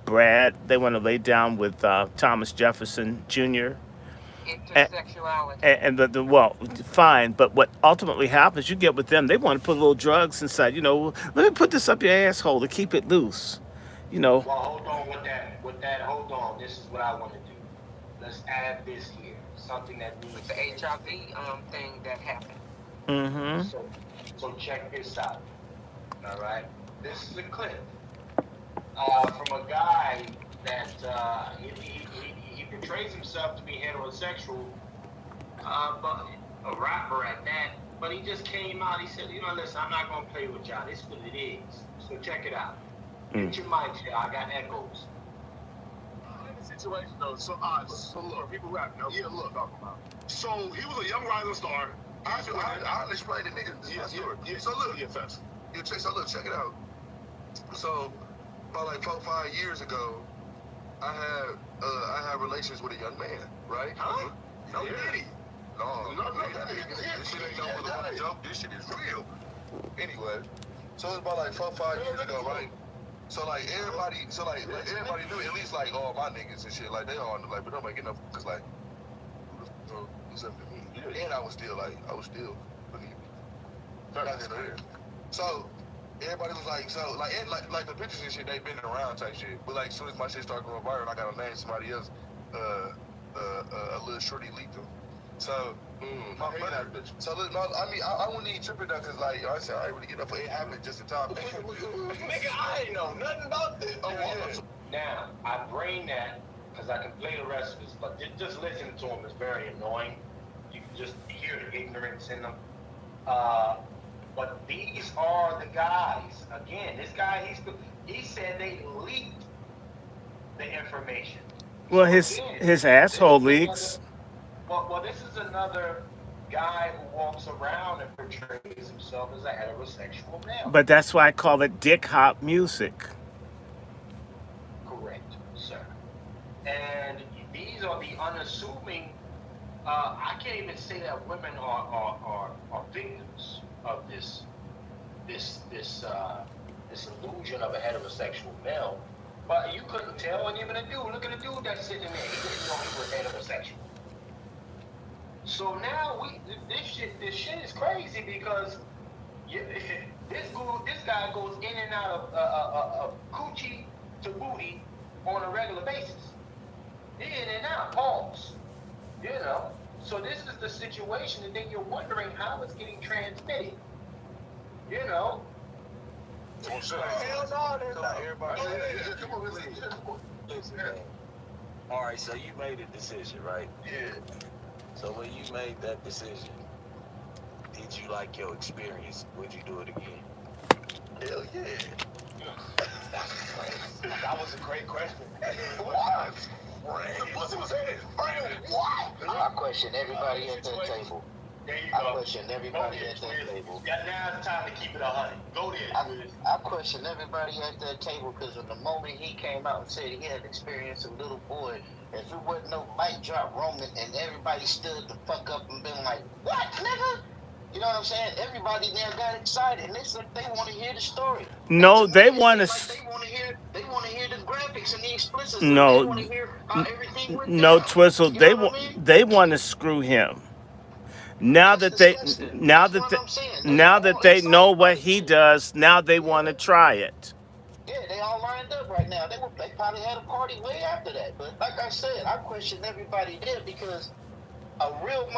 Brad. They want to lay down with Thomas Jefferson Jr. Intersexuality. And well, fine, but what ultimately happens, you get with them, they want to put little drugs inside. You know, let me put this up your asshole to keep it loose. You know. Well, hold on with that. Hold on. This is what I want to do. Let's add this here. Something that needs the HIV thing that happened. Mm-hmm. So check this out. All right. This is a clip from a guy that he portrays himself to be heterosexual, but a rapper at that. But he just came out. He said, listen, I'm not gonna play with y'all. This is what it is. So check it out. Get your mic here. I got echoes. In the situation though, so look, people rap now. Yeah, look. So he was a young rising star. I'll explain the nigga. Yeah. So look, check it out. So about like 4-5 years ago, I had relations with a young man, right? Huh? No, did he? No, this shit ain't no motherfucking joke. This shit is real. Anyway, so it's about like 4-5 years ago, right? So like everybody knew at least like all my niggas and shit. Like they all knew, like, but nobody getting up because like, who's up to me? And I was still believe me. So everybody was like, like the pictures and shit, they been around type shit. But like, as soon as my shit started going viral, I got to name somebody else a little shorty lethal. So, I wouldn't even trip it though, cause like I said, I ain't really get up for it happened just in time. Nigga, I ain't know nothing about this. Now, I bring that because I can play the rest of this, but just listening to them is very annoying. You can just hear the ignorance in them. But these are the guys. Again, this guy, he said they leaked the information. Well, his asshole leaks. Well, this is another guy who walks around and portrays himself as a heterosexual male. But that's why I call it dick hop music. Correct, sir. And these are the unassuming. I can't even say that women are victims of this illusion of a heterosexual male. But you couldn't tell, and even a dude. Look at the dude that's sitting there. He didn't know he was heterosexual. So now this shit is crazy because this guy goes in and out of coochie to booty on a regular basis. In and out, pause. You know. So this is the situation, and then you're wondering how it's getting transmitted. You know. Hell no, there's not everybody. Come on, Listen, man. All right, so you made a decision, right? Yeah. So when you made that decision, did you like your experience? Would you do it again? Hell yeah. That was a great question. What? The pussy was headed. What? I question everybody at that table. There you I go. question everybody at that table. Now it's time to keep it 100. Go there. I question everybody at that table because in the moment he came out and said he had experience a little boy, if it wasn't no mic drop Roman and everybody stood the fuck up and been like, what, nigga? You know what I'm saying? Everybody there got excited and they said they want to hear the story. No, they want to. They want to hear the graphics and the explicits. No, They want to hear how everything went no, down. Twizzle. You know what I mean? They want to screw him. Now that they know what he does, now they want to try it. Yeah, they all lined up right now. They probably had a party way after that. But like I said, I question everybody there because a real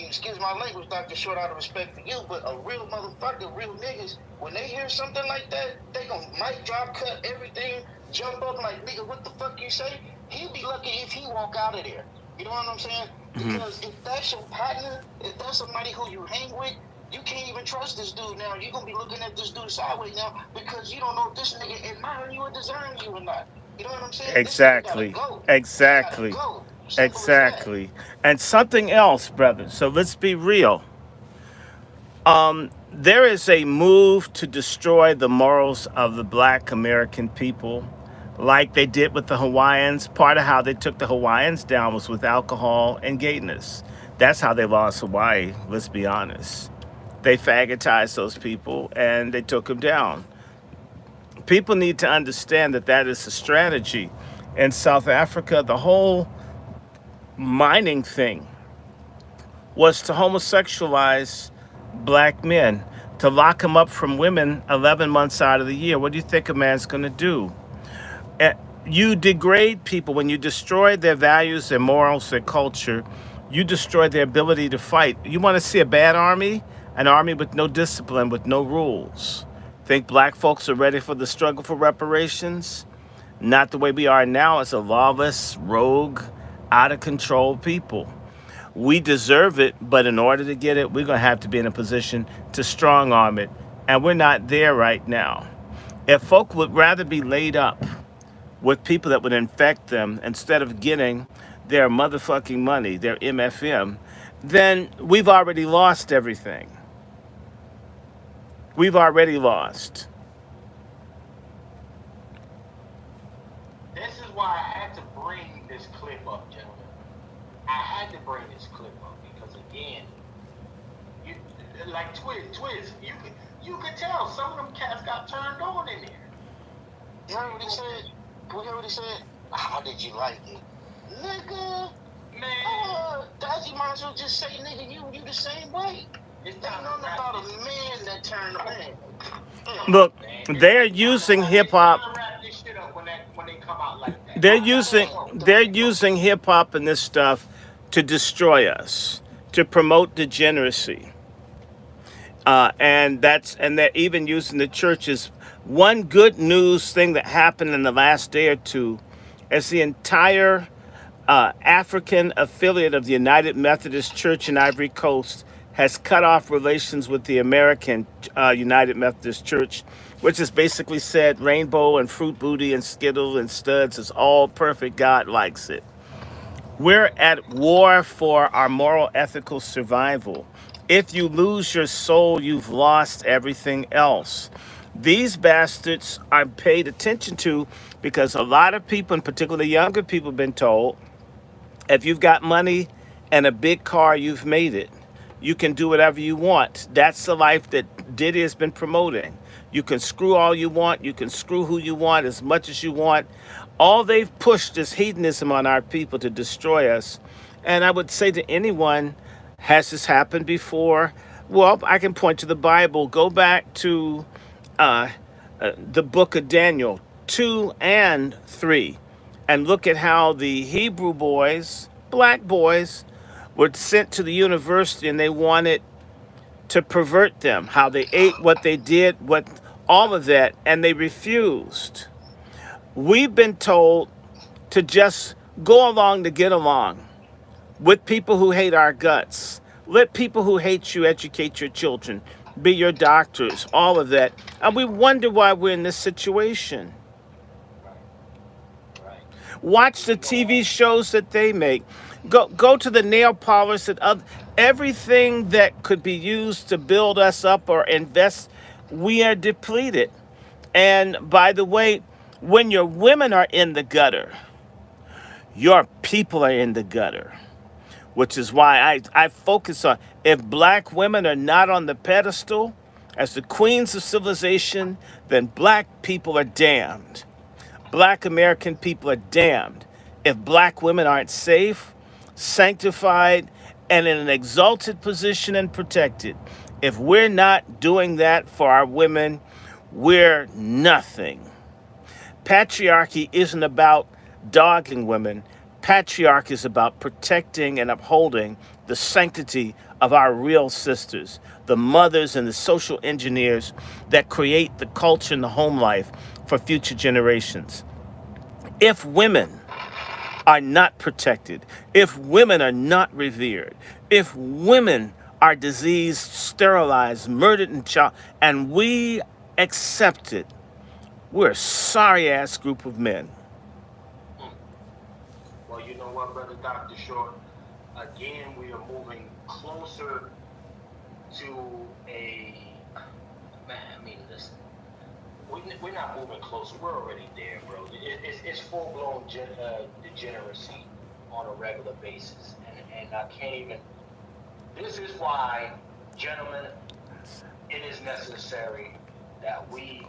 excuse my language, Dr. Short, out of respect for you, but a real motherfucker, real niggas, when they hear something like that, they gonna mic drop, cut everything, jump up like, nigga, what the fuck you say? He'd be lucky if he walk out of there. You know what I'm saying? Because if that's your partner, if that's somebody who you hang with, you can't even trust this dude now. You're going to be looking at this dude sideways now because you don't know if this nigga admire you or deserve you or not. You know what I'm saying? Exactly. Exactly. Exactly. And something else, brother. So let's be real. There is a move to destroy the morals of the black American people, like they did with the Hawaiians. Part of how they took the Hawaiians down was with alcohol and gayness. That's how they lost Hawaii, let's be honest. They faggotized those people and they took them down. People need to understand that that is a strategy. In South Africa, the whole mining thing was to homosexualize black men, to lock them up from women 11 months out of the year. What do you think a man's going to do? You degrade people when you destroy their values, their morals, their culture. You destroy their ability to fight. You want to see a bad army? An army with no discipline, with no rules. Think black folks are ready for the struggle for reparations? Not the way we are now as a lawless, rogue, out of control people. We deserve it, but in order to get it, we're going to have to be in a position to strong arm it. And we're not there right now. If folk would rather be laid up with people that would infect them instead of getting their motherfucking money, their MFM, then we've already lost everything. We've already lost. This is why I had to bring this clip up, gentlemen. I had to bring this clip up because, again, like Twiz, you could tell some of them cats got turned on in there. You heard what he said? You heard what he said? How did you like it? Nigga. Man. You might as well just say, nigga, you the same way. It's not nothing about a man that turned a man. Look, they're using hip hop. they're using hip hop and this stuff to destroy us, to promote degeneracy. And they're even using the churches. One good news thing that happened in the last day or two is the entire African affiliate of the United Methodist Church in Ivory Coast has cut off relations with the American United Methodist Church, which has basically said rainbow and fruit booty and skittle and studs is all perfect. God likes it. We're at war for our moral, ethical survival. If you lose your soul, you've lost everything else. These bastards are paid attention to because a lot of people, and particularly younger people, have been told if you've got money and a big car, you've made it. You can do whatever you want. That's the life that Diddy has been promoting. You can screw all you want. You can screw who you want as much as you want. All they've pushed is hedonism on our people to destroy us. And I would say to anyone, has this happened before? Well, I can point to the Bible. Go back to uh, the book of Daniel 2 and 3 and look at how the Hebrew boys, black boys, were sent to the university and they wanted to pervert them, how they ate, what they did, what all of that, and they refused. We've been told to just go along to get along with people who hate our guts. Let people who hate you educate your children, be your doctors, all of that. And we wonder why we're in this situation. Watch the TV shows that they make. Go to the nail polish and everything that could be used to build us up or invest. We are depleted. And by the way, when your women are in the gutter, your people are in the gutter, which is why I focus on if black women are not on the pedestal as the queens of civilization, then black people are damned. Black American people are damned if black women aren't safe, sanctified, and in an exalted position and protected. If we're not doing that for our women, we're nothing. Patriarchy isn't about dogging women. Patriarchy is about protecting and upholding the sanctity of our real sisters, the mothers and the social engineers that create the culture and the home life for future generations. If women are not protected, if women are not revered, if women are diseased, sterilized, murdered, and we accept it, we're a sorry ass group of men. Well, you know what, brother Dr. Short? Again, we are moving closer to a man. I mean, listen, we're not moving closer. We're already there, bro. It's full-blown degeneracy on a regular basis, and I can't even. This is why, gentlemen, it is necessary that we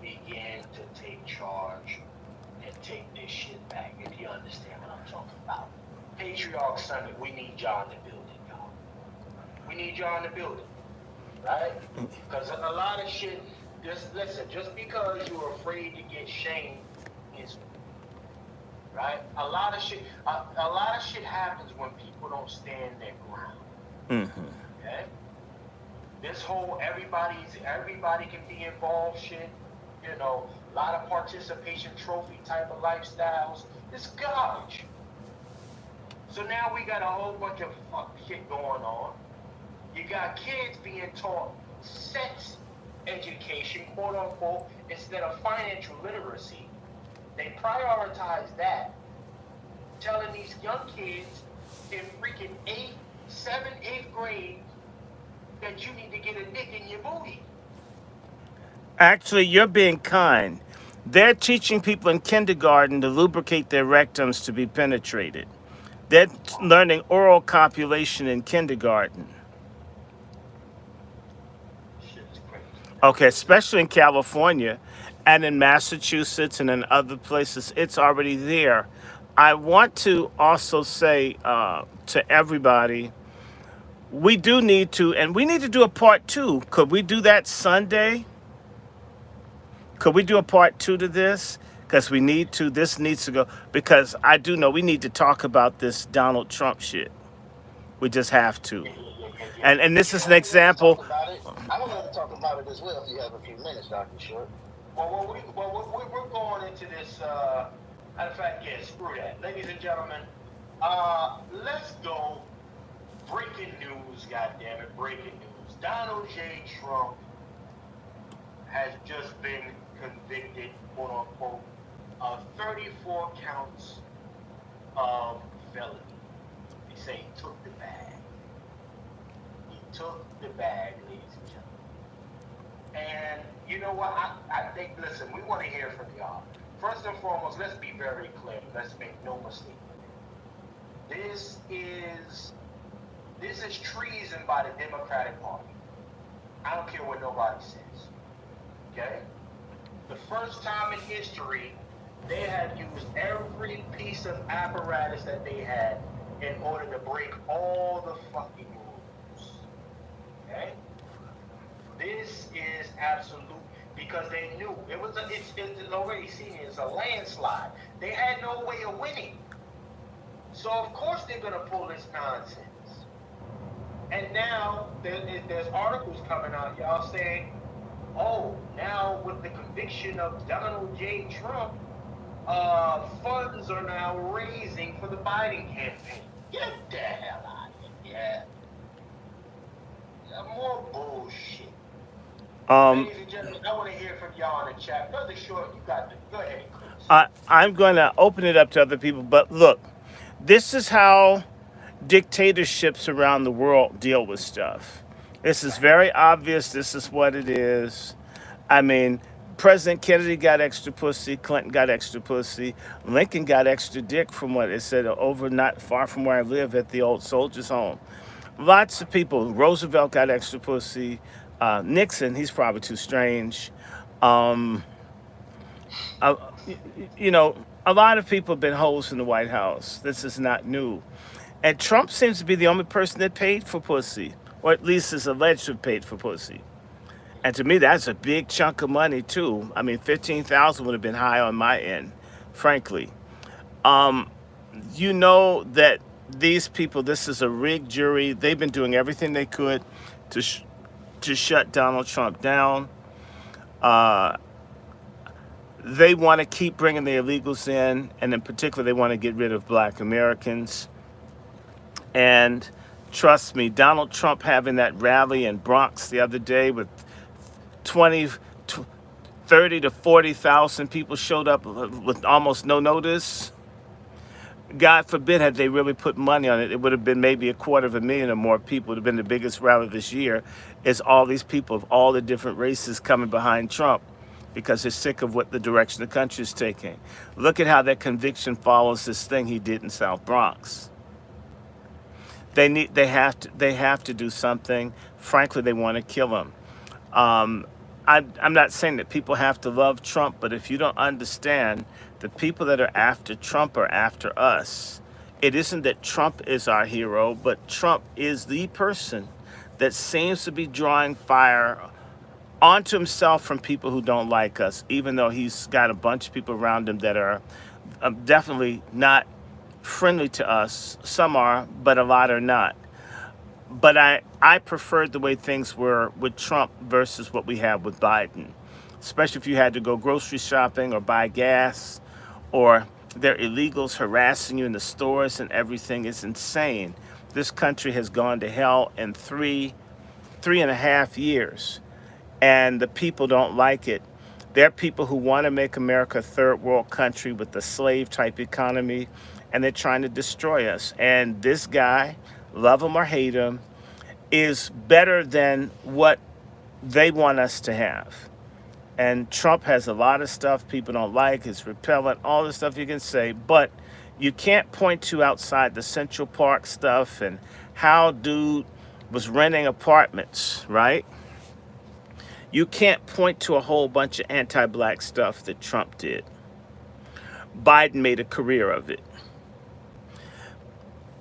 begin to take charge and take this shit back, if you understand what I'm talking about. Patriarch Summit, we need y'all in the building, y'all. We need y'all in the building, right? Because a lot of shit, just because you're afraid to get shamed is, right? A lot of shit happens when people don't stand their ground. Mm-hmm. Okay? This whole everybody can be involved shit, you know, a lot of participation trophy type of lifestyles, it's garbage. So now we got a whole bunch of fuck shit going on. You got kids being taught sex education, quote unquote, instead of financial literacy. They prioritize that, telling these young kids in freaking 8th grade that you need to get a dick in your booty. Actually, you're being kind. They're teaching people in kindergarten to lubricate their rectums to be penetrated. They're learning oral copulation in kindergarten. Shit is crazy. Okay, especially in California and in Massachusetts and in other places, it's already there. I want to also say to everybody, we do need to, and we need to do a part 2. Could we do that Sunday? Could we do a part 2 to this? because we need to. This needs to go because I do know we need to talk about this Donald Trump shit. We just have to. And this is Yeah, an I would love to talk example. about it. I would love to talk about it as well if you have a few minutes, Dr. Short. We're going into this. Matter of fact, yeah, screw that, ladies and gentlemen. Let's go. Breaking news, goddammit, breaking news. Donald J. Trump has just been convicted, quote unquote, of 34 counts of felony. They say he took the bag. He took the bag, ladies and gentlemen. And you know what? I think, listen, we want to hear from y'all. First and foremost, let's be very clear. Let's make no mistake. This is treason by the Democratic Party. I don't care what nobody says. Okay? The first time in history, they had used every piece of apparatus that they had in order to break all the fucking rules. Okay? This is absolute because they knew it's already seen it's a landslide. They had no way of winning. So of course they're gonna pull this nonsense. And now there's articles coming out, y'all saying, oh, now with the conviction of Donald J. Trump, funds are now raising for the Biden campaign. Get the hell out of here. Yeah. More bullshit. Ladies and gentlemen, I want to hear from y'all in the chat. Brother Short, you got to go ahead, Chris. I'm going to open it up to other people, but look, this is how dictatorships around the world deal with stuff. This is very obvious. This is what it is. I mean, President Kennedy got extra pussy. Clinton got extra pussy. Lincoln got extra dick from what it said over not far from where I live at the old soldiers' home. Lots of people. Roosevelt got extra pussy. Nixon, he's probably too strange. Um, uh, you know, a lot of people have been hoes in the White House. This is not new. And Trump seems to be the only person that paid for pussy, or at least is alleged to have paid for pussy. And to me, that's a big chunk of money too. I mean, 15,000 would have been high on my end, frankly. Um, you know that these people, this is a rigged jury. They've been doing everything they could to to shut Donald Trump down. Uh, they want to keep bringing the illegals in, and in particular, they want to get rid of black Americans. And trust me, Donald Trump having that rally in Bronx the other day with 30 to 40,000 people showed up with almost no notice. God forbid had they really put money on it, it would have been maybe 250,000 or more people. It would have been the biggest rally this year. Is all these people of all the different races coming behind Trump because they're sick of what the direction the country is taking. Look at how that conviction follows this thing he did in South Bronx. They have to do something. Frankly, they want to kill him. I'm not saying that people have to love Trump, but if you don't understand, the people that are after Trump are after us. It isn't that Trump is our hero, but Trump is the person that seems to be drawing fire onto himself from people who don't like us, even though he's got a bunch of people around him that are definitely not friendly to us. Some are, but a lot are not. But I preferred the way things were with Trump versus what we have with Biden, especially if you had to go grocery shopping or buy gas, or there are illegals harassing you in the stores and everything. Is insane. This country has gone to hell in three and a half years, and the people don't like it. There are people who want to make America a third world country with a slave type economy, and they're trying to destroy us. And this guy, love him or hate him, is better than what they want us to have. And Trump has a lot of stuff people don't like. It's repellent, all the stuff you can say, but you can't point to outside the Central Park stuff and how dude was renting apartments, right? You can't point to a whole bunch of anti-black stuff that Trump did. Biden made a career of it.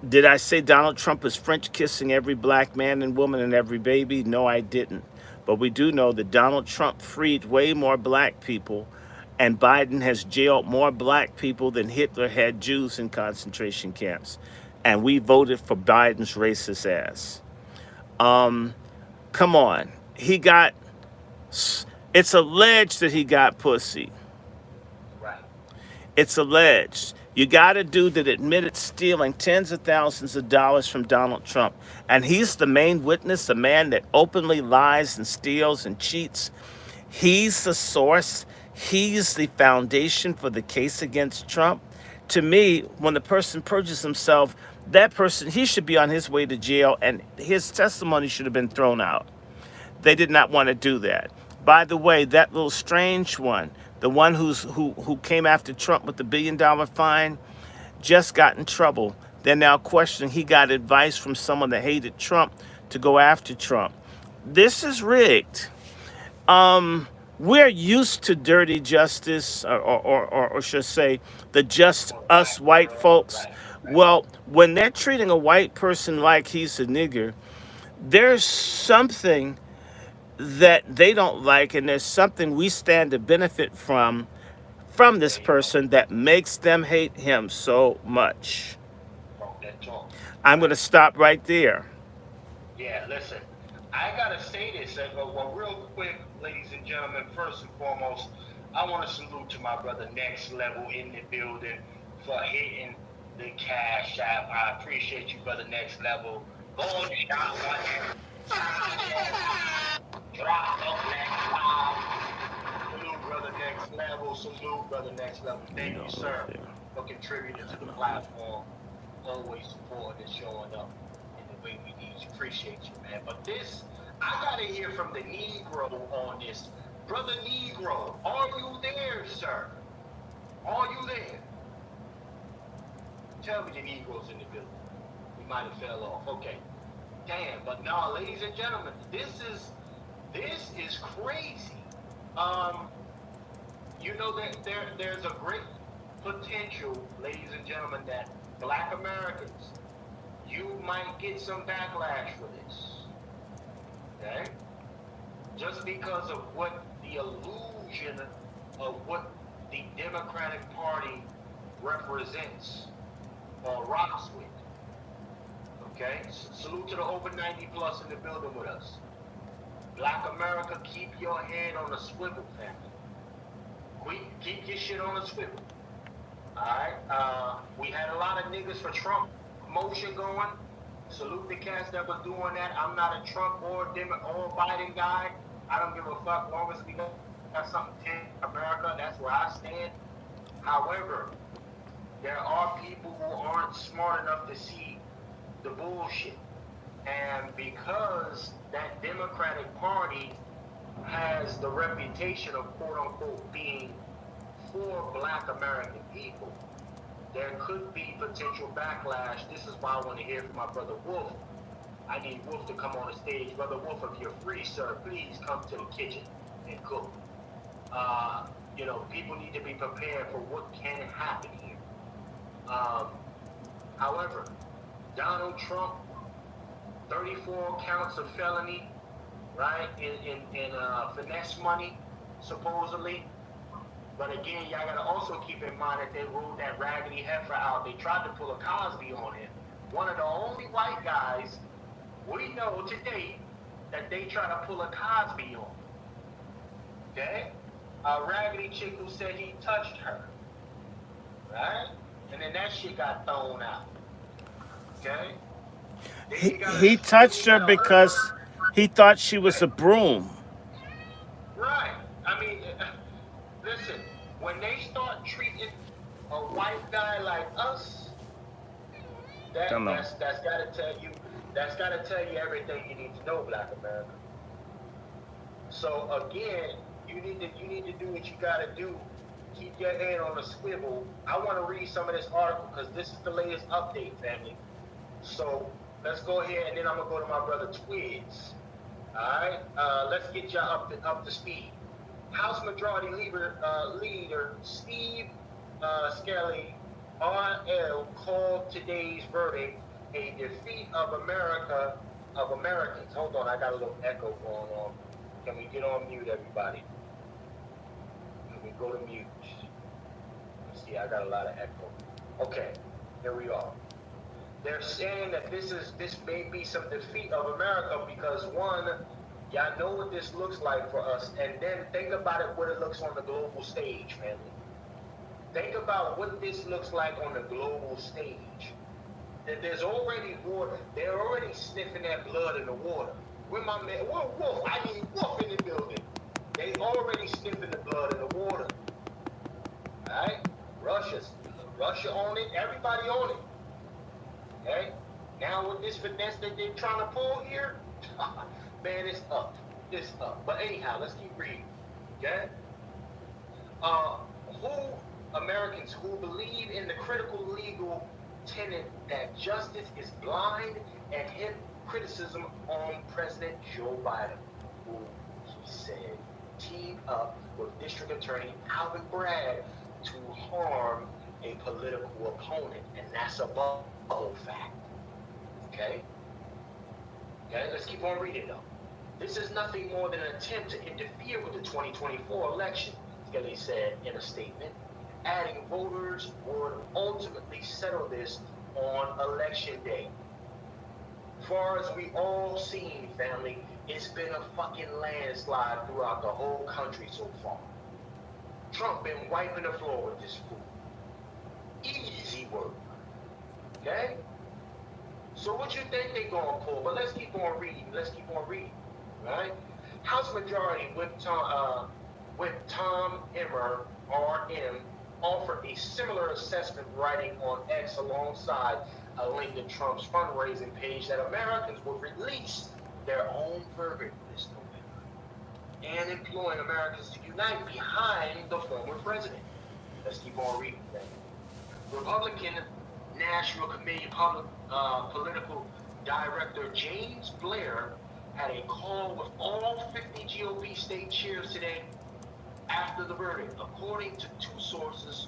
Did I say Donald Trump was French kissing every black man and woman and every baby? No, I didn't. But we do know that Donald Trump freed way more black people and Biden has jailed more black people than Hitler had Jews in concentration camps. And we voted for Biden's racist ass. Um, Come on. It's alleged that he got pussy. Right. It's alleged. You got a dude that admitted stealing tens of thousands of dollars from Donald Trump. And he's the main witness, the man that openly lies and steals and cheats. He's the source. He's the foundation for the case against Trump. To me, when the person perjures himself, that person, he should be on his way to jail and his testimony should have been thrown out. They did not want to do that. By the way, that little strange one, the one who came after Trump with the $1 billion fine, just got in trouble. They're now questioning he got advice from someone that hated Trump to go after Trump. This is rigged. We're used to dirty justice, or should I say, the just us white folks. Well, when they're treating a white person like he's a nigger, there's something that they don't like, and there's something we stand to benefit from this person that makes them hate him so much. Talk that talk. I'm going to stop right there. Yeah, listen, I gotta say this, well, real quick, ladies and gentlemen. First and foremost, I want to salute to my brother Next Level in the building for hitting the cash app. I appreciate you, brother Next Level. Go on the shot button. Drop up next live. Salute, brother Next Level. Salute, brother Next Level. Thank you, sir, for contributing to the platform. Always supporting and showing up in the way we need you. Appreciate you, man. But this, I gotta hear from the Negro on this. Brother Negro, are you there, sir? Are you there? Tell me the Negro's in the building. We might have fell off. Okay. Damn, but no, ladies and gentlemen, this is crazy. You know that there's a great potential, ladies and gentlemen, that Black Americans, you might get some backlash for this. Okay? Just because of what the illusion of what the Democratic Party represents or rocks with. Okay? Salute to the over 90 plus in the building with us. Black America, keep your head on a swivel, family. Keep your shit on a swivel. Alright? We had a lot of niggas for Trump motion going. Salute the cats that was doing that. I'm not a Trump or Biden guy. I don't give a fuck. As long as we got something to America, that's where I stand. However, there are people who aren't smart enough to see the bullshit. And because that Democratic Party has the reputation of quote unquote being for Black American people, there could be potential backlash. This is why I want to hear from my brother Wolf. I need Wolf to come on the stage. Brother Wolf, if you're free, sir, please come to the kitchen and cook. People need to be prepared for what can happen here. However, Donald Trump, 34 counts of felony, right, in finesse money, supposedly. But again, y'all gotta also keep in mind that they ruled that raggedy heifer out. They tried to pull a Cosby on him. One of the only white guys we know today that they try to pull a Cosby on. Okay? A raggedy chick who said he touched her. Right? And then that shit got thrown out. Okay? He touched her because he thought she was a broom. Right. I mean, listen, when they start treating a white guy like us, that's gotta tell you everything you need to know, Black America. So again, you need to do what you gotta do. Keep your head on a swivel. I want to read some of this article because this is the latest update, family. So let's go ahead and then I'm gonna go to my brother Twigs. All right, let's get y'all up to speed. House Majority Leader Steve Scalise, RL, called today's verdict a defeat of Americans. Hold on, I got a little echo going on. Can we get on mute, everybody? Let me go to mute. See, I got a lot of echo. Okay, here we are. They're saying that this may be some defeat of America because one, y'all know what this looks like for us, and then think about it what it looks on the global stage, family. Think about what this looks like on the global stage. That there's already water. They're already sniffing that blood in the water. Where my man, Wolf, I need Wolf in the building. They already sniffing the blood in the water. All right? Russia on it. Everybody on it. Okay? Now with this finesse that they're trying to pull here, man, it's up. It's up. But anyhow, let's keep reading. Okay? Americans who believe in the critical legal tenet that justice is blind and hit criticism on President Joe Biden, who he said teamed up with District Attorney Alvin Bragg to harm a political opponent, and that's a bubble fact. Okay? Okay, let's keep on reading though. This is nothing more than an attempt to interfere with the 2024 election, Kelly said in a statement, adding voters would ultimately settle this on election day. Far as we all seen, family, it's been a fucking landslide throughout the whole country so far. Trump been wiping the floor with this fool. Easy work. Okay? So what you think they gonna pull? But let's keep on reading. Right? House Majority with Tom Emmer, RM, offered a similar assessment writing on X alongside a link to Trump's fundraising page that Americans would release their own verdict this November and imploring Americans to unite behind the former president. Let's keep on reading that. Republican National Committee Political Director James Blair had a call with all 50 GOP state chairs today after the verdict, according to two sources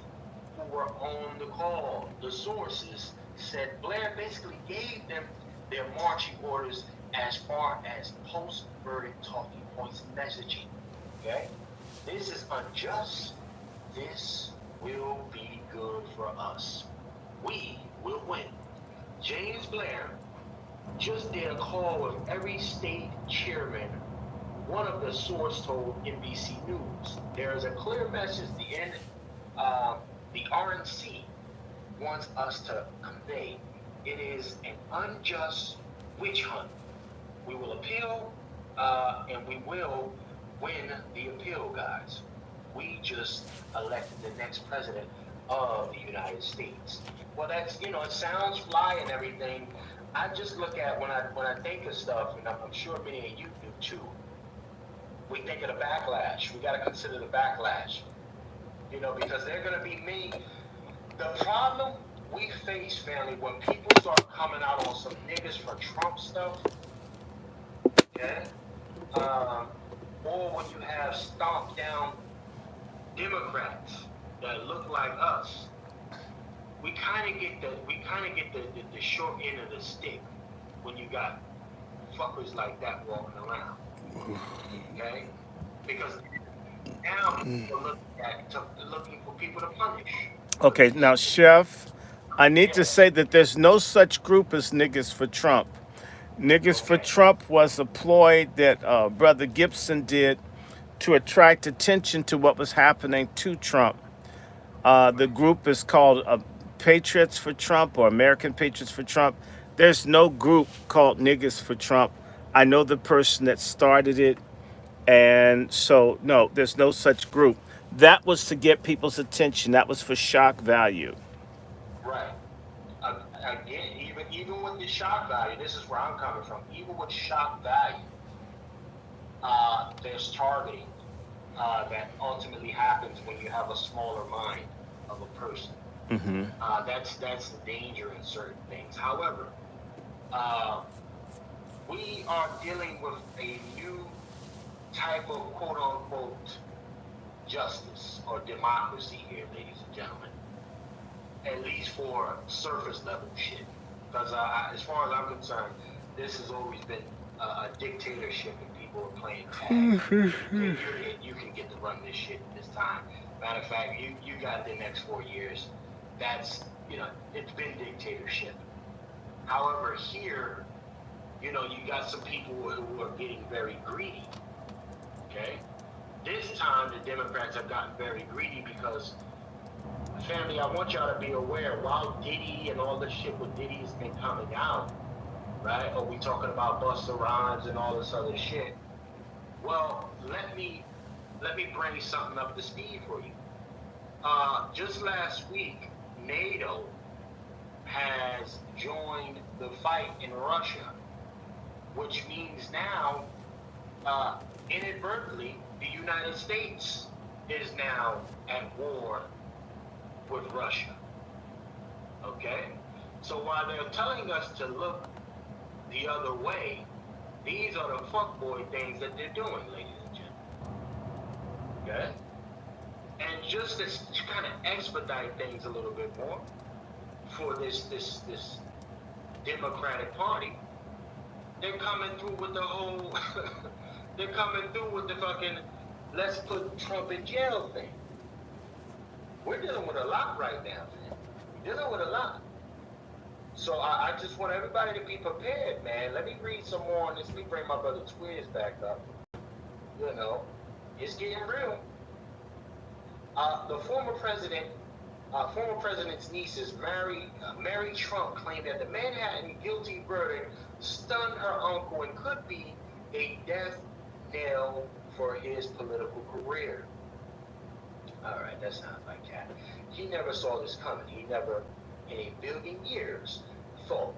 who were on the call. The sources said Blair basically gave them their marching orders as far as post-verdict talking points messaging. Okay? This is unjust. This will be good for us. We will win. James Blair just did a call with every state chairman. One of the sources told NBC News, there is a clear message the RNC wants us to convey. It is an unjust witch hunt. We will appeal, and we will win the appeal, guys. We just elected the next president of the United States. Well, that's, it sounds fly and everything. I just look at when I think of stuff, and I'm sure many of you do too. We think of the backlash. We got to consider the backlash, because they're going to be many. The problem we face, family, when people start coming out on some niggas for Trump stuff, okay, or when you have stomped down Democrats that look like us, we kind of get the short end of the stick when you got fuckers like that walking around. Okay? Because now people looking for people to punish. Okay, now, Chef, I need to say that there's no such group as Niggas for Trump. Niggas for Trump was a ploy that Brother Gibson did to attract attention to what was happening to Trump. The group is called Patriots for Trump or American Patriots for Trump. There's no group called Niggas for Trump. I know the person that started it, and so, no, there's no such group. That was to get people's attention. That was for shock value. Right. Again, even with the shock value, this is where I'm coming from. Even with shock value, there's targeting that ultimately happens when you have a smaller mind of a person. Mm-hmm. That's the danger in certain things. However, we are dealing with a new type of quote-unquote justice or democracy here, ladies and gentlemen. At least for surface level shit. Because as far as I'm concerned, this has always been a dictatorship and people are playing tag. You can get to run this shit this time. Matter of fact, you got the next 4 years. That's, it's been dictatorship. However, here, you got some people who are getting very greedy. Okay? This time, the Democrats have gotten very greedy because, family, I want y'all to be aware, while Diddy and all this shit with Diddy has been coming out, right? Or we talking about Busta Rhymes and all this other shit. Well, let me bring something up to speed for you. Just last week, NATO has joined the fight in Russia, which means now, inadvertently, the United States is now at war with Russia. Okay? So while they're telling us to look the other way, these are the fuckboy things that they're doing, ladies and gentlemen. Okay? And just to kind of expedite things a little bit more for this Democratic Party, they're coming through with the whole, they're coming through with the fucking let's put Trump in jail thing. We're dealing with a lot right now, man. We're dealing with a lot. So I just want everybody to be prepared, man. Let me read some more on this. Let me bring my brother Twiz back up. It's getting real. The former president's nieces, Mary Trump, claimed that the Manhattan guilty verdict stunned her uncle and could be a death knell for his political career. All right, that sounds like that. He never saw this coming. He never, in a billion years, thought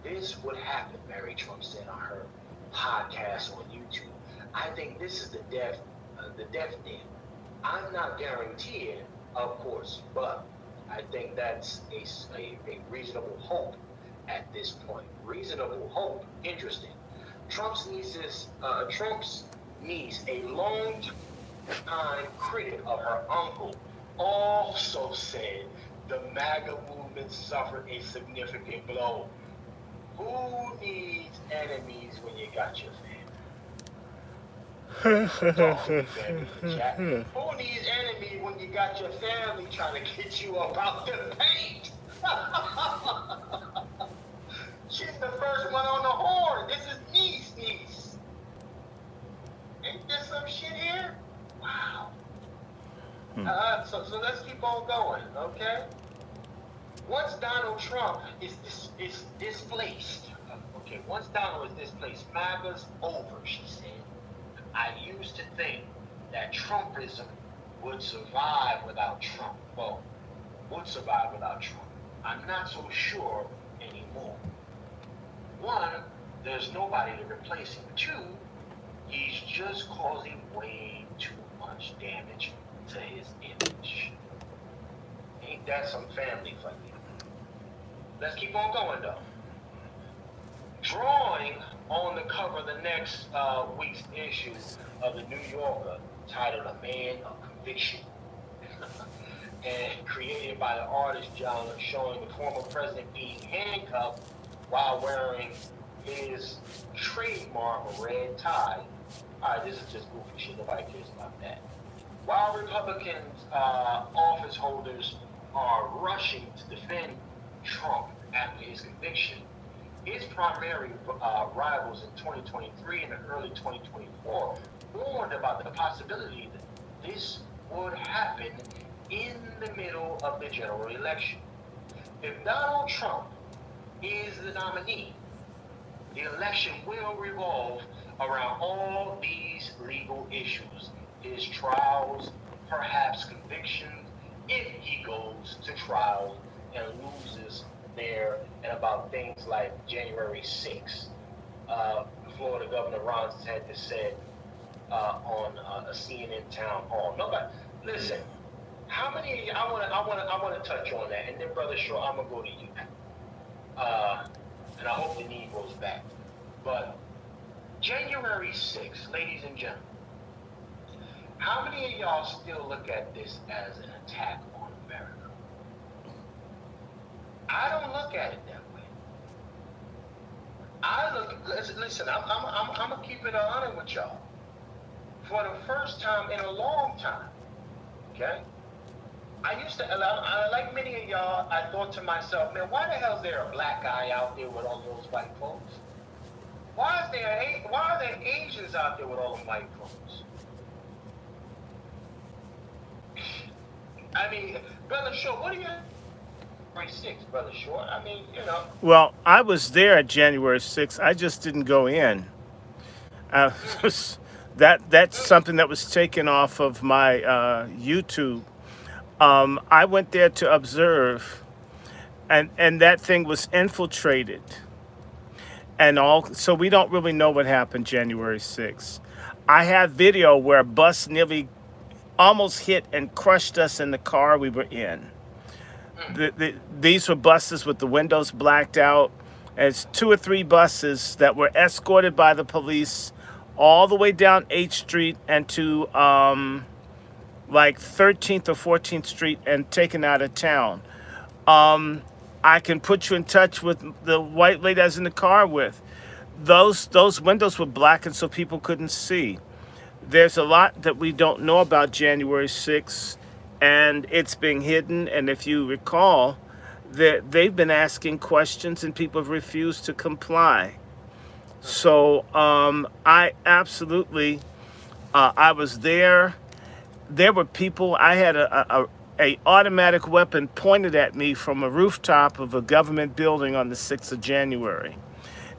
this would happen, Mary Trump said on her podcast on YouTube. I think this is the death knell. I'm not guaranteeing, of course, but I think that's a reasonable hope at this point. Reasonable hope. Interesting. Trump's niece, a long-time critic of her uncle, also said the MAGA movement suffered a significant blow. Who needs enemies when you got your family? Talk to me, family, in the chat. Who needs enemies when you got your family trying to get you up out the paint? She's the first one on the horn. This is niece. Ain't there some shit here? Wow. So let's keep on going, okay? Once Donald Trump is displaced, once Donald is displaced, MAGA's over, she said. I used to think that Trumpism would survive without Trump. Well, would survive without Trump. I'm not so sure anymore. One, there's nobody to replace him. Two, he's just causing way too much damage to his image. Ain't that some family for you? Let's keep on going, though. Drawing on the cover of the next week's issue of the New Yorker, titled A Man of Conviction, and created by the artist John, showing the former president being handcuffed while wearing his trademark red tie. All right, this is just goofy shit. Nobody cares about that. While Republicans, office holders are rushing to defend Trump after his conviction, his primary rivals in 2023 and early 2024 warned about the possibility that this would happen in the middle of the general election. If Donald Trump is the nominee, the election will revolve around all these legal issues, his trials, perhaps convictions, if he goes to trial and loses there, and about things like January 6th. Florida Governor Ron DeSantis said on a CNN town hall. Nobody, listen. How many? I want to touch on that, and then Brother Short, I'm gonna go to you. And I hope the need goes back. But January 6th, ladies and gentlemen, how many of y'all still look at this as an attack on America? I don't look at it that way. Listen, I'm gonna keep it 100 with y'all. For the first time in a long time, okay? I used to, like many of y'all, I thought to myself, man, why the hell is there a black guy out there with all those white folks? Why are there Asians out there with all them white folks? I mean, Brother Short, what do you January 6th, Brother Short? I mean, you know. Well, I was there at January 6th. I just didn't go in. Uh, that's something that was taken off of my YouTube. I went there to observe, and that thing was infiltrated, and all. So we don't really know what happened January 6th. I have video where a bus nearly almost hit and crushed us in the car we were in. These were buses with the windows blacked out. It's 2 or 3 buses that were escorted by the police all the way down 8th Street and to like 13th or 14th Street and taken out of town. I can put you in touch with the white lady I was in the car with. Those windows were blackened so people couldn't see. There's a lot that we don't know about January 6th, and it's being hidden. And if you recall, they've been asking questions and people have refused to comply. So I absolutely, I was there. There were people. I had a automatic weapon pointed at me from a rooftop of a government building on the 6th of January,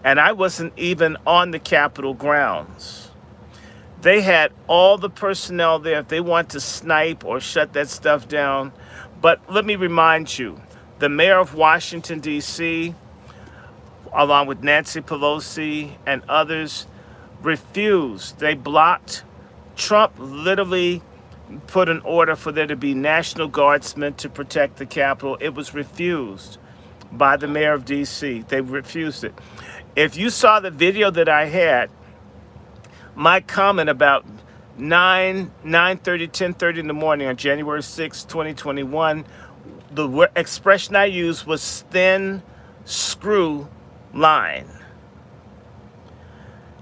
and I wasn't even on the Capitol grounds. They had all the personnel there if they want to snipe or shut that stuff down. But let me remind you, the mayor of Washington, D.C., along with Nancy Pelosi and others, refused. They blocked. Trump literally put an order for there to be National Guardsmen to protect the Capitol. It was refused by the mayor of D.C. They refused it. If you saw the video that I had, my comment about 9:30, 10:30 in the morning on January 6, 2021, the expression I used was thin screw line.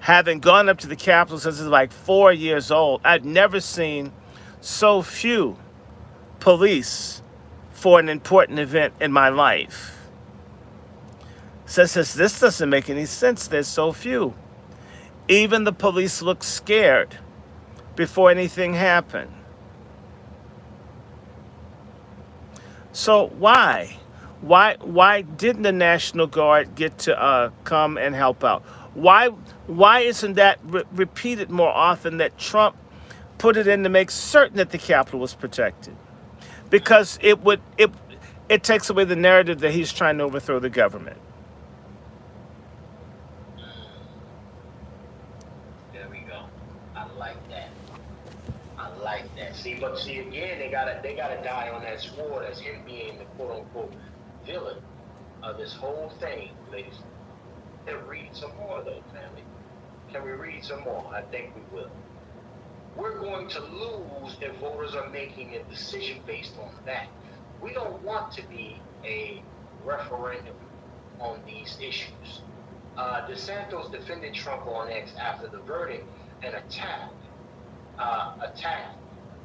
Having gone up to the Capitol since I was like 4 years old, I'd never seen so few police for an important event in my life. Says this doesn't make any sense. There's so few. Even the police looked scared before anything happened. So why? Why didn't the National Guard get to come and help out? Why isn't that repeated more often, that Trump put it in to make certain that the Capitol was protected? Because it takes away the narrative that he's trying to overthrow the government. There we go. I like that. I like that. See again, they gotta die on that sword as him being the quote unquote villain of this whole thing, ladies. Can we read some more though, family? Can we read some more? I think we will. We're going to lose if voters are making a decision based on that. We don't want to be a referendum on these issues. DeSantis defended Trump on X after the verdict and attacked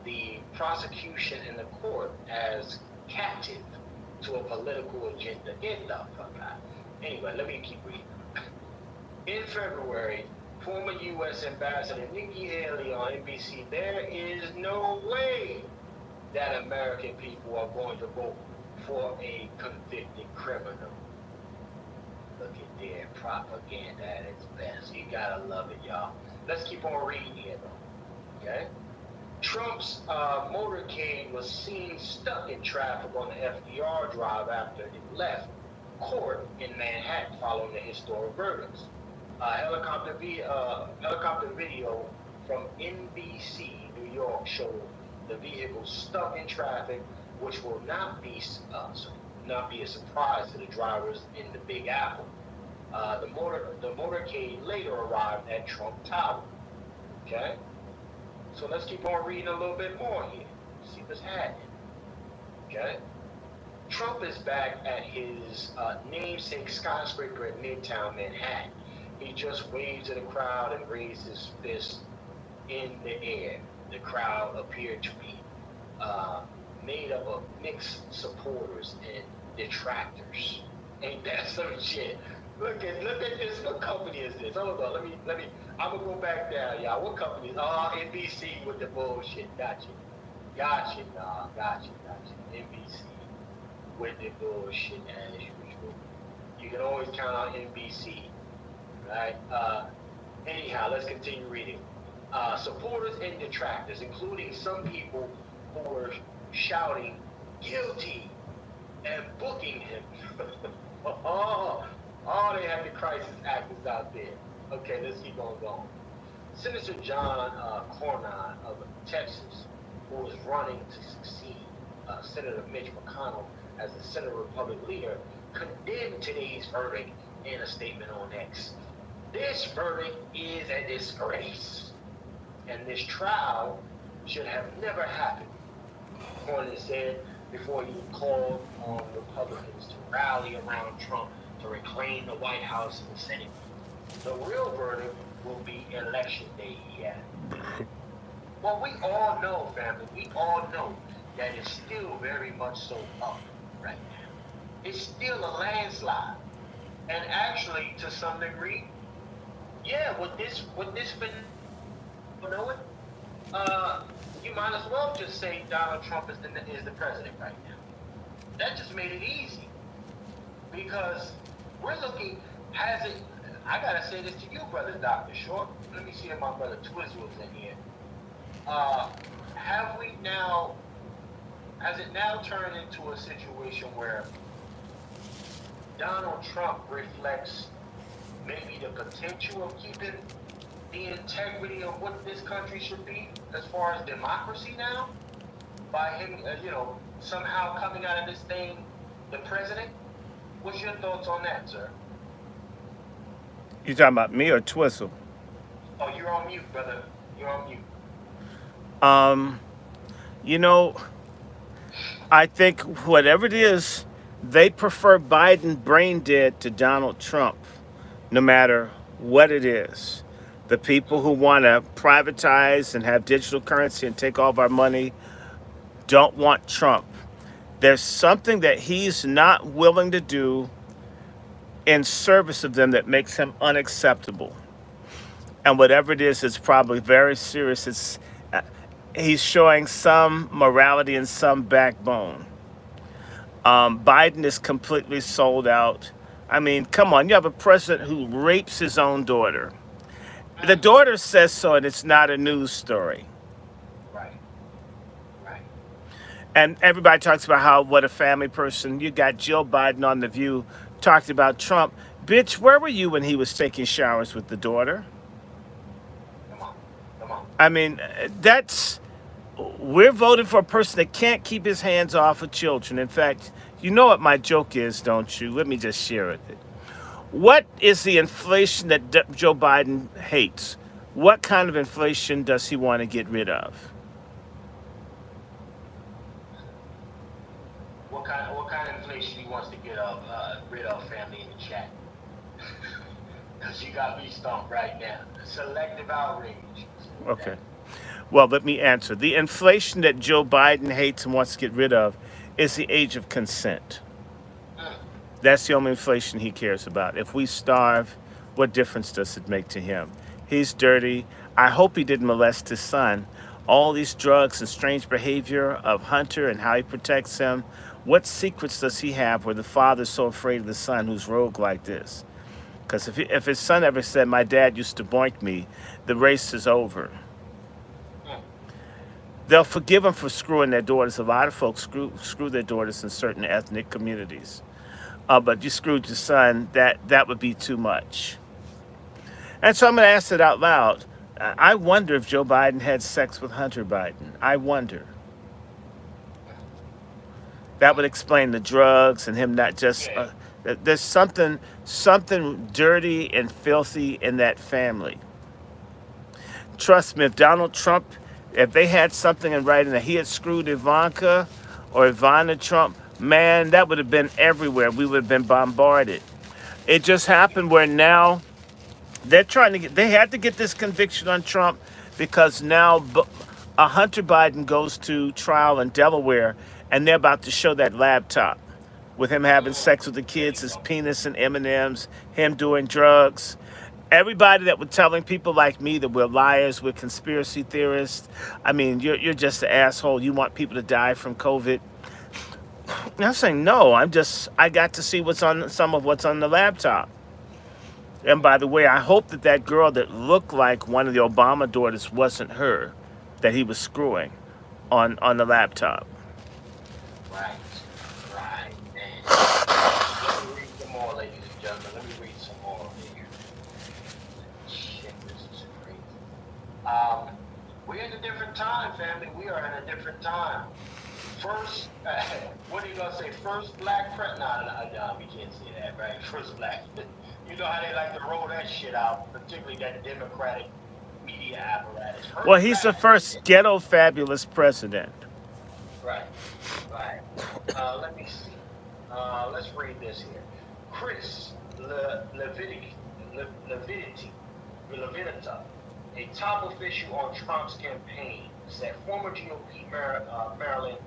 the prosecution in the court as captive to a political agenda. Get the fuck out. Anyway, let me keep reading. In February, former U.S. Ambassador Nikki Haley on NBC, there is no way that American people are going to vote for a convicted criminal. Look at their propaganda at its best. You gotta love it, y'all. Let's keep on reading here, though. Okay? Trump's motorcade was seen stuck in traffic on the FDR Drive after it left court in Manhattan following the historic verdicts. Helicopter video from NBC New York showed the vehicle stuck in traffic, which will not be a surprise to the drivers in the Big Apple. The motorcade later arrived at Trump Tower. Okay, so let's keep on reading a little bit more here. See what's happening. Okay, Trump is back at his namesake skyscraper in Midtown Manhattan. He just waved to the crowd and raised his fist in the air. The crowd appeared to be made up of mixed supporters and detractors. Ain't that some shit? Look at this. What company is this? Hold on. Let me. I'm gonna go back down, y'all. What company is? Oh, NBC with the bullshit. Gotcha. Nah. Gotcha. NBC with the bullshit as usual. You can always count on NBC, right? Anyhow, let's continue reading. Supporters and detractors, including some people who were shouting guilty and booking him. They had the crisis actors out there. Okay, let's keep on going. Senator John Cornyn of Texas, who was running to succeed Senator Mitch McConnell as the Senate Republican leader, condemned today's verdict in a statement on X. This verdict is a disgrace, and this trial should have never happened, Cornyn said before he called on Republicans to rally around Trump to reclaim the White House and the Senate. The real verdict will be election day, he added. Well, we all know, family, we all know that it's still very much so up right now. It's still a landslide. And actually, to some degree, yeah, with this you might as well just say Donald Trump is the president right now. That just made it easy. Because we're looking, I gotta say this to you, brother Dr. Short. Let me see if my brother Twizzle is in here. Has it now turned into a situation where Donald Trump reflects maybe the potential of keeping the integrity of what this country should be as far as democracy now? By him, somehow coming out of this thing, the president? What's your thoughts on that, sir? You talking about me or Twizzle? Oh, you're on mute, brother. You're on mute. You know, I think whatever it is, they prefer Biden brain dead to Donald Trump, no matter what it is. The people who want to privatize and have digital currency and take all of our money don't want Trump. There's something that he's not willing to do in service of them that makes him unacceptable. And whatever it is, it's probably very serious. He's showing some morality and some backbone. Biden is completely sold out. I mean, come on, you have a president who rapes his own daughter. The daughter says so, and it's not a news story. Right. And everybody talks about what a family person. You got Jill Biden on The View talked about Trump. Bitch, where were you when he was taking showers with the daughter? Come on. I mean, we're voting for a person that can't keep his hands off of children. In fact, you know what my joke is, don't you? Let me just share it. What is the inflation that Joe Biden hates? What kind of inflation does he want to get rid of? What kind of inflation he wants to get rid of, family, in the chat? Because you got me stumped right now. Selective outrage. Okay. Well, let me answer. The inflation that Joe Biden hates and wants to get rid of is the age of consent. That's the only inflation he cares about. If we starve, what difference does it make to him? He's dirty. I hope he didn't molest his son. All these drugs and strange behavior of Hunter and how he protects him. What secrets does he have where the father's so afraid of the son who's rogue like this? Because if his son ever said, my dad used to boink me, the race is over. They'll forgive him for screwing their daughters. A lot of folks screw their daughters in certain ethnic communities. But you screwed your son, that would be too much. And so I'm going to ask it out loud. I wonder if Joe Biden had sex with Hunter Biden. I wonder. That would explain the drugs and him not just... there's something dirty and filthy in that family. Trust me, if Donald Trump, if they had something in writing that he had screwed Ivanka or Ivana Trump, man, that would have been everywhere. We would have been bombarded. It just happened where now they had to get this conviction on Trump because now Hunter Biden goes to trial in Delaware, and they're about to show that laptop with him having sex with the kids, his penis and M&Ms, him doing drugs. Everybody that was telling people like me that we're liars, we're conspiracy theorists. I mean, you're just an asshole. You want people to die from COVID. And I'm saying no. I got to see what's on some of what's on the laptop. And by the way, I hope that that girl that looked like one of the Obama daughters wasn't her, that he was screwing on the laptop. Right, right, man. Let me read some more, ladies and gentlemen. Let me read some more here. Shit, this is crazy. We're in a different time, family. We are in a different time. First, what are you gonna say? First black president? No, we can't say that, right? First black. You know how they like to roll that shit out, particularly that Democratic media apparatus. Well, he's the first ghetto fabulous president. Right, right. Let me see. Let's read this here. Chris Levitta, a top official on Trump's campaign, said former GOP Maryland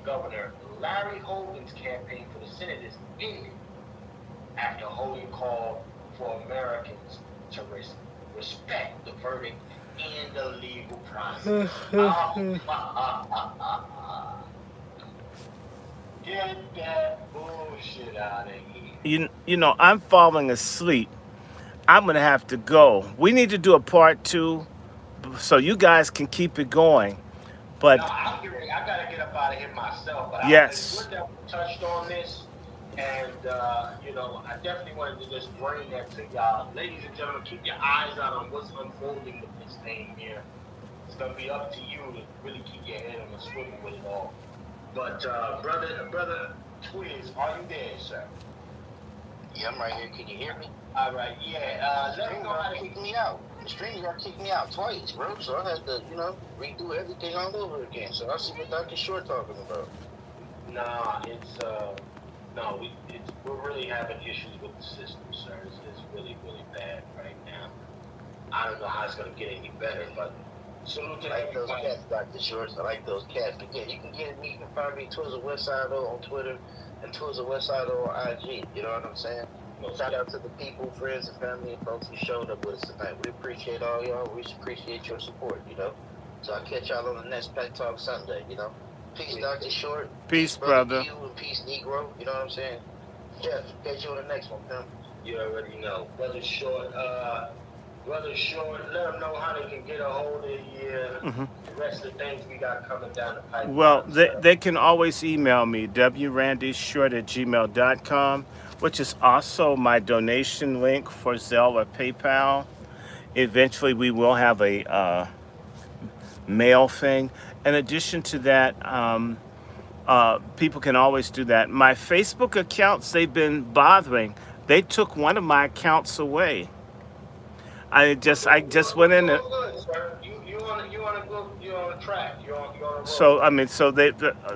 Governor Larry Hogan's campaign for the Senate is ending after Hogan called for Americans to respect the verdict in the legal process. Get that bullshit out of here. You know, I'm falling asleep. I'm going to have to go. We need to do a part 2 so you guys can keep it going. But no, I gotta get up out of here myself. But yes. It's good that we touched on this. And, you know, I definitely wanted to just bring that to y'all. Ladies and gentlemen, keep your eyes out on what's unfolding with this thing here. It's going to be up to you to really keep your head on the swivel with it all. But, brother Twiz, are you there, sir? Yeah, I'm right here. Can you hear me? All right, yeah. Let me know how to kick me out. The stream got kicked me out twice, bro. So I had to, redo everything all over again. So I see what DrRandyShort talking about. Nah, we're really having issues with the system, sir. It's really, really bad right now. I don't know how it's gonna get any better, but salute to those cats, DrRandyShort. I like those cats. But yeah, you can get me. You can find me Twizzle Westside on Twitter and Twizzle Westside on IG. You know what I'm saying? Shout out to the people, friends, and family, and folks who showed up with us tonight. We appreciate all y'all. We appreciate your support. So I'll catch y'all on the next Pack Talk Sunday. Peace, DrRandyShort. Peace, brother. You and peace, Negro. You know what I'm saying? Jeff, catch you on the next one, pimp. You already know. Brother Short, let them know how they can get a hold of you. The rest of the things we got coming down the pipe. Well, they can always email me, wrandyshort@gmail.com, which is also my donation link for Zelle or PayPal. Eventually, we will have a mail thing. In addition to that, people can always do that. My Facebook accounts, they've been bothering. They took one of my accounts away. I just went in. Good, sir. You on a track. You're on a road.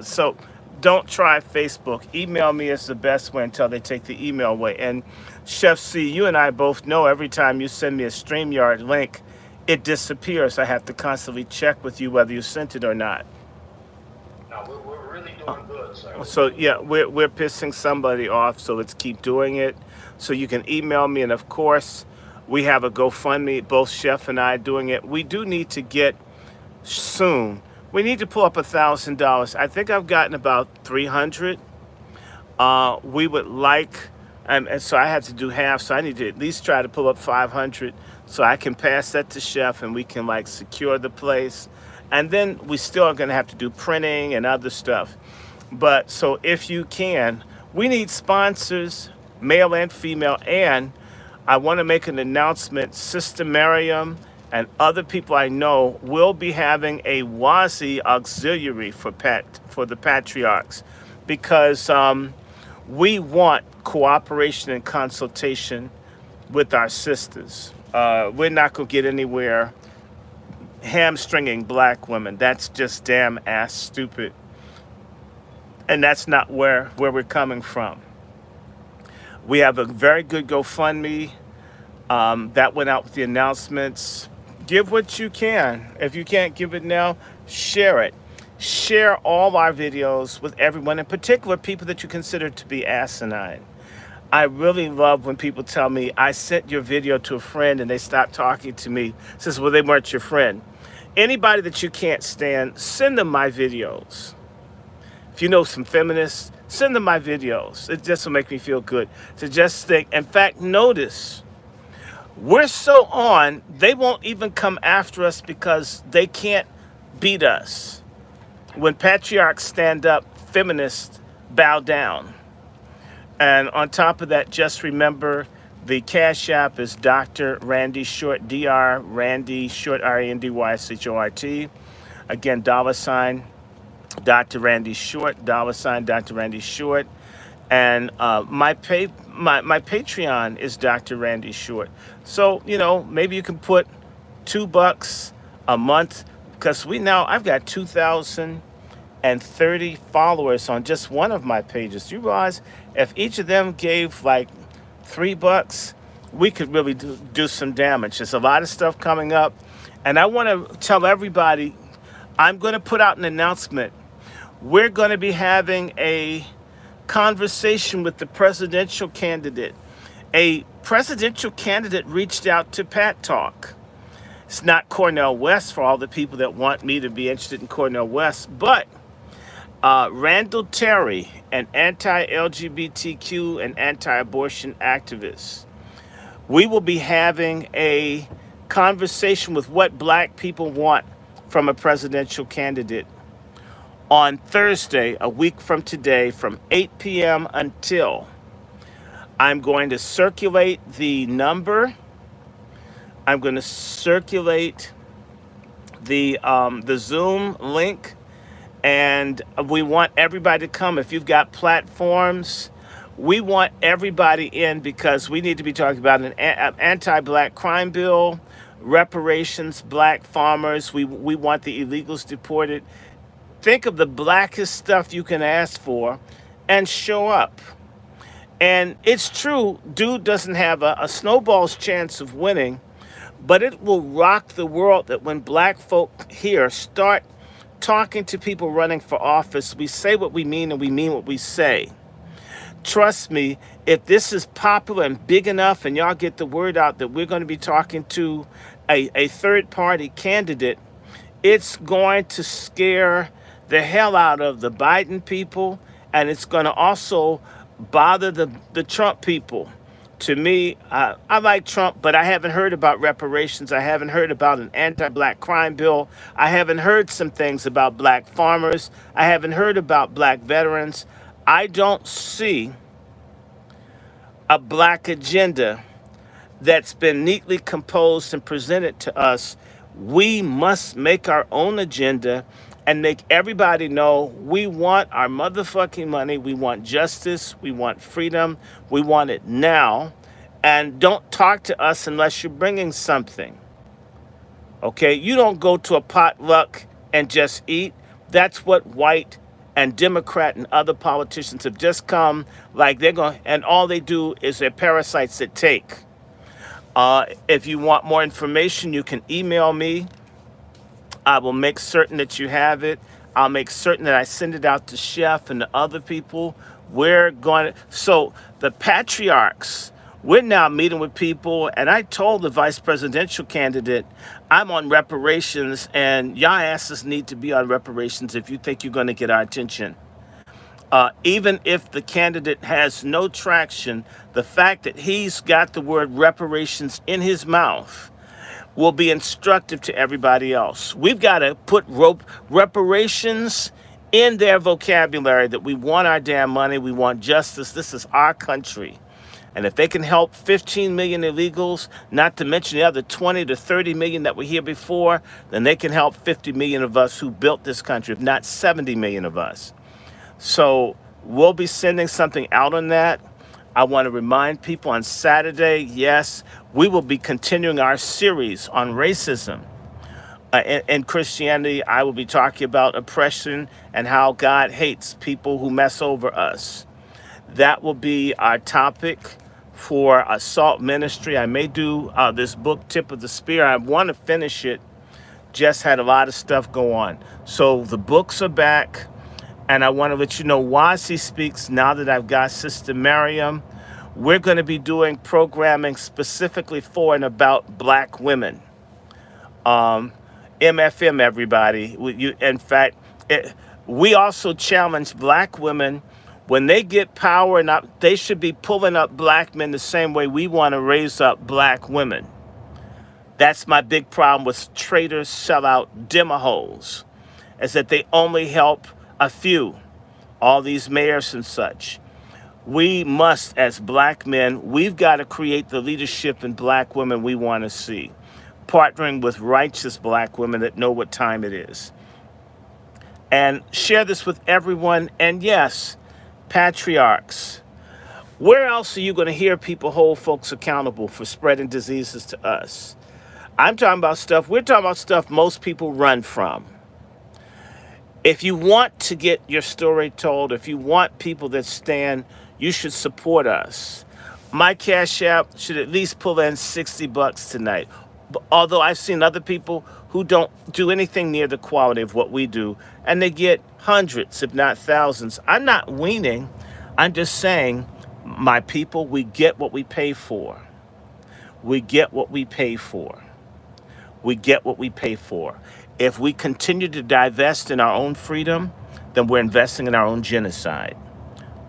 So don't try Facebook. Email me is the best way until they take the email away. And Chef C, you and I both know every time you send me a StreamYard link, it disappears. I have to constantly check with you whether you sent it or not. No, we're really doing good, sir. So yeah, we're pissing somebody off, so let's keep doing it. So you can email me, and of course, we have a GoFundMe, both Chef and I doing it. We do need to get soon. We need to pull up $1,000. I think I've gotten about 300. We would like, and so I have to do half, so I need to at least try to pull up 500 so I can pass that to Chef and we can secure the place. And then we still are gonna have to do printing and other stuff. But so if you can, we need sponsors, male and female, and I wanna make an announcement. Sister Miriam and other people I know will be having a WASI auxiliary for the patriarchs, because we want cooperation and consultation with our sisters. We're not gonna get anywhere hamstringing black women. That's just damn ass stupid. And that's not where we're coming from. We have a very good GoFundMe that went out with the announcements. Give what you can. If you can't give it now, share it. Share all our videos with everyone, in particular people that you consider to be asinine. I really love when people tell me, I sent your video to a friend and they stopped talking to me. Says, well, they weren't your friend. Anybody that you can't stand, send them my videos. If you know some feminists, send them my videos. It just will make me feel good to just think. In fact, notice, we're so on, they won't even come after us because they can't beat us. When patriarchs stand up, feminists bow down. And on top of that, just remember the Cash App is Dr. Randy Short, Dr. Randy Short, RandyShort. Again, $ Dr. Randy Short, $ Dr. Randy Short. And my Patreon is Dr. Randy Short. So, maybe you can put $2 a month, because I've got 2,030 followers on just one of my pages. Do you realize if each of them gave like $3, we could really do some damage. There's a lot of stuff coming up. And I want to tell everybody, I'm going to put out an announcement. We're going to be having a conversation with the presidential candidate. A presidential candidate reached out to Pat Talk. It's not Cornel West, for all the people that want me to be interested in Cornel West, but Randall Terry, an anti-LGBTQ and anti-abortion activist. We will be having a conversation with what black people want from a presidential candidate on Thursday, a week from today, from 8 p.m. until. I'm going to circulate the number. I'm going to circulate the Zoom link, and we want everybody to come. If you've got platforms, we want everybody in, because we need to be talking about an anti-black crime bill, reparations, black farmers. We want the illegals deported. Think of the blackest stuff you can ask for and show up. And it's true, dude doesn't have a snowball's chance of winning, but it will rock the world that when black folk here start talking to people running for office, we say what we mean and we mean what we say. Trust me, if this is popular and big enough and y'all get the word out that we're going to be talking to a third-party candidate, it's going to scare the hell out of the Biden people, and it's going to also bother the Trump people. To me, I like Trump, but I haven't heard about reparations. I haven't heard about an anti-black crime bill. I haven't heard some things about black farmers. I haven't heard about black veterans. I don't see a black agenda that's been neatly composed and presented to us. We must make our own agenda and make everybody know we want our motherfucking money. We want justice. We want freedom. We want it now. And don't talk to us unless you're bringing something. Okay? You don't go to a potluck and just eat. That's what white and Democrat and other politicians have just come, like they're going, and all they do is they're parasites that take. If you want more information, you can email me. I will make certain that you have it. I'll make certain that I send it out to Chef and the other people. So the patriarchs, we're now meeting with people, and I told the vice presidential candidate, I'm on reparations, and y'all asses need to be on reparations if you think you're going to get our attention. Even if the candidate has no traction, the fact that he's got the word reparations in his mouth will be instructive to everybody else. We've got to put reparations in their vocabulary, that we want our damn money, we want justice, this is our country. And if they can help 15 million illegals, not to mention the other 20 to 30 million that were here before, then they can help 50 million of us who built this country, if not 70 million of us. So we'll be sending something out on that. I want to remind people on Saturday, yes, we will be continuing our series on racism. In Christianity, I will be talking about oppression and how God hates people who mess over us. That will be our topic for Assault Ministry. I may do this book, Tip of the Spear. I want to finish it. Just had a lot of stuff go on. So the books are back. And I want to let you know why she speaks now that I've got Sister Miriam. We're going to be doing programming specifically for and about black women. MFM, everybody. In fact, we also challenge black women when they get power, and they should be pulling up black men the same way we want to raise up black women. That's my big problem with traitors, sellout, demaholes, is that they only help a few, all these mayors and such. We must, as black men, we've got to create the leadership in black women we want to see, partnering with righteous black women that know what time it is. And share this with everyone. And yes, patriarchs, where else are you going to hear people hold folks accountable for spreading diseases to us? We're talking about stuff most people run from. If you want to get your story told, if you want people that stand, you should support us. My Cash App should at least pull in $60 tonight. Although I've seen other people who don't do anything near the quality of what we do, and they get hundreds, if not thousands. I'm not weaning. I'm just saying, my people, we get what we pay for. We get what we pay for. We get what we pay for. If we continue to divest in our own freedom, then we're investing in our own genocide.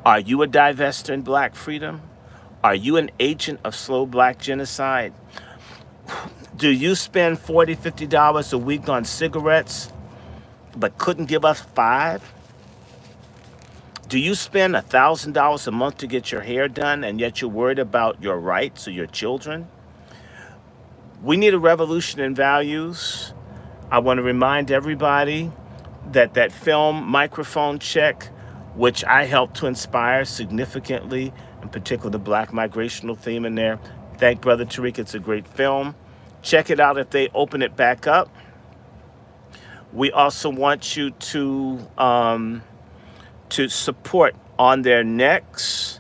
Are you a divester in black freedom? Are you an agent of slow black genocide? Do you spend $40, $50 a week on cigarettes, but couldn't give us $5? Do you spend $1,000 a month to get your hair done, and yet you're worried about your rights or your children? We need a revolution in values. I want to remind everybody that that film, Microphone Check, which I helped to inspire significantly, in particular the black migrational theme in there. Thank Brother Tariq, it's a great film. Check it out if they open it back up. We also want you to support On Their Necks.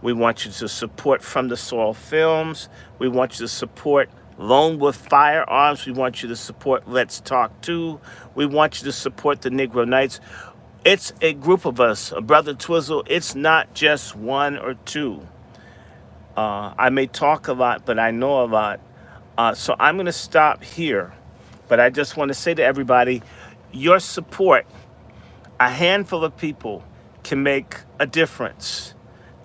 We want you to support From the Soil Films. We want you to support Lone Wolf Firearms. We want you to support Let's Talk Too. We want you to support the Negro Knights. It's a group of us, Brother Twizzle. It's not just one or two. I may talk a lot, but I know a lot. So I'm going to stop here. But I just want to say to everybody, your support, a handful of people, can make a difference.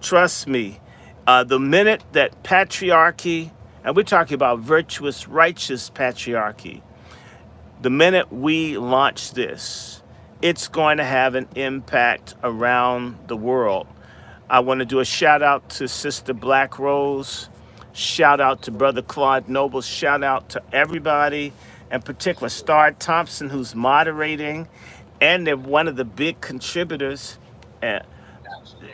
Trust me, the minute that patriarchy, and we're talking about virtuous, righteous patriarchy, the minute we launch this, it's going to have an impact around the world. I want to do a shout out to Sister Black Rose, shout out to Brother Claude Noble, shout out to everybody, in particular Star Thompson, who's moderating, and they're one of the big contributors.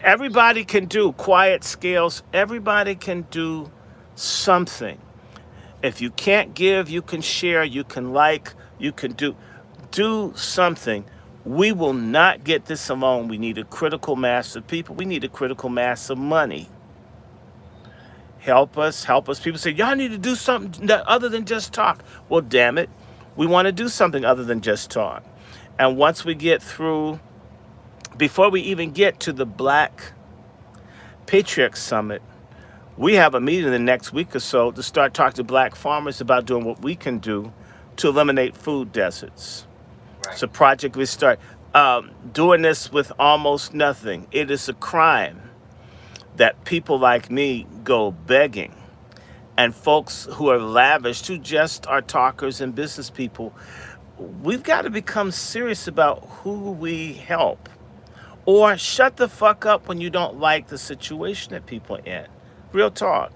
Everybody can do quiet scales. Everybody can do something. If you can't give, you can share, you can like, you can do something. We will not get this alone. We need a critical mass of people. We need a critical mass of money. Help us, help us. People say, y'all need to do something other than just talk. Well, damn it. We want to do something other than just talk. And once we get through, before we even get to the Black Patriarch Summit, we have a meeting the next week or so to start talking to black farmers about doing what we can do to eliminate food deserts. Right. It's a project we start doing this with almost nothing. It is a crime that people like me go begging, and folks who are lavish, who just are talkers and business people. We've got to become serious about who we help, or shut the fuck up when you don't like the situation that people are in. Real talk.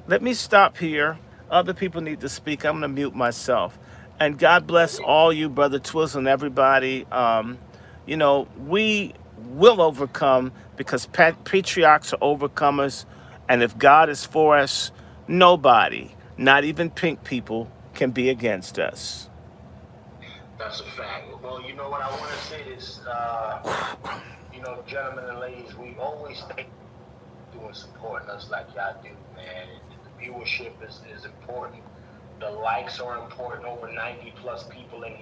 Let me stop here. Other people need to speak. I'm going to mute myself. And God bless all you, Brother Twizzle, and everybody. We will overcome, because patriarchs are overcomers. And if God is for us, nobody, not even pink people, can be against us. That's a fact. Well, you know what I want to say is, gentlemen and ladies, we always think and supporting us like y'all do, man. The viewership is important. The likes are important. Over 90 plus people in here.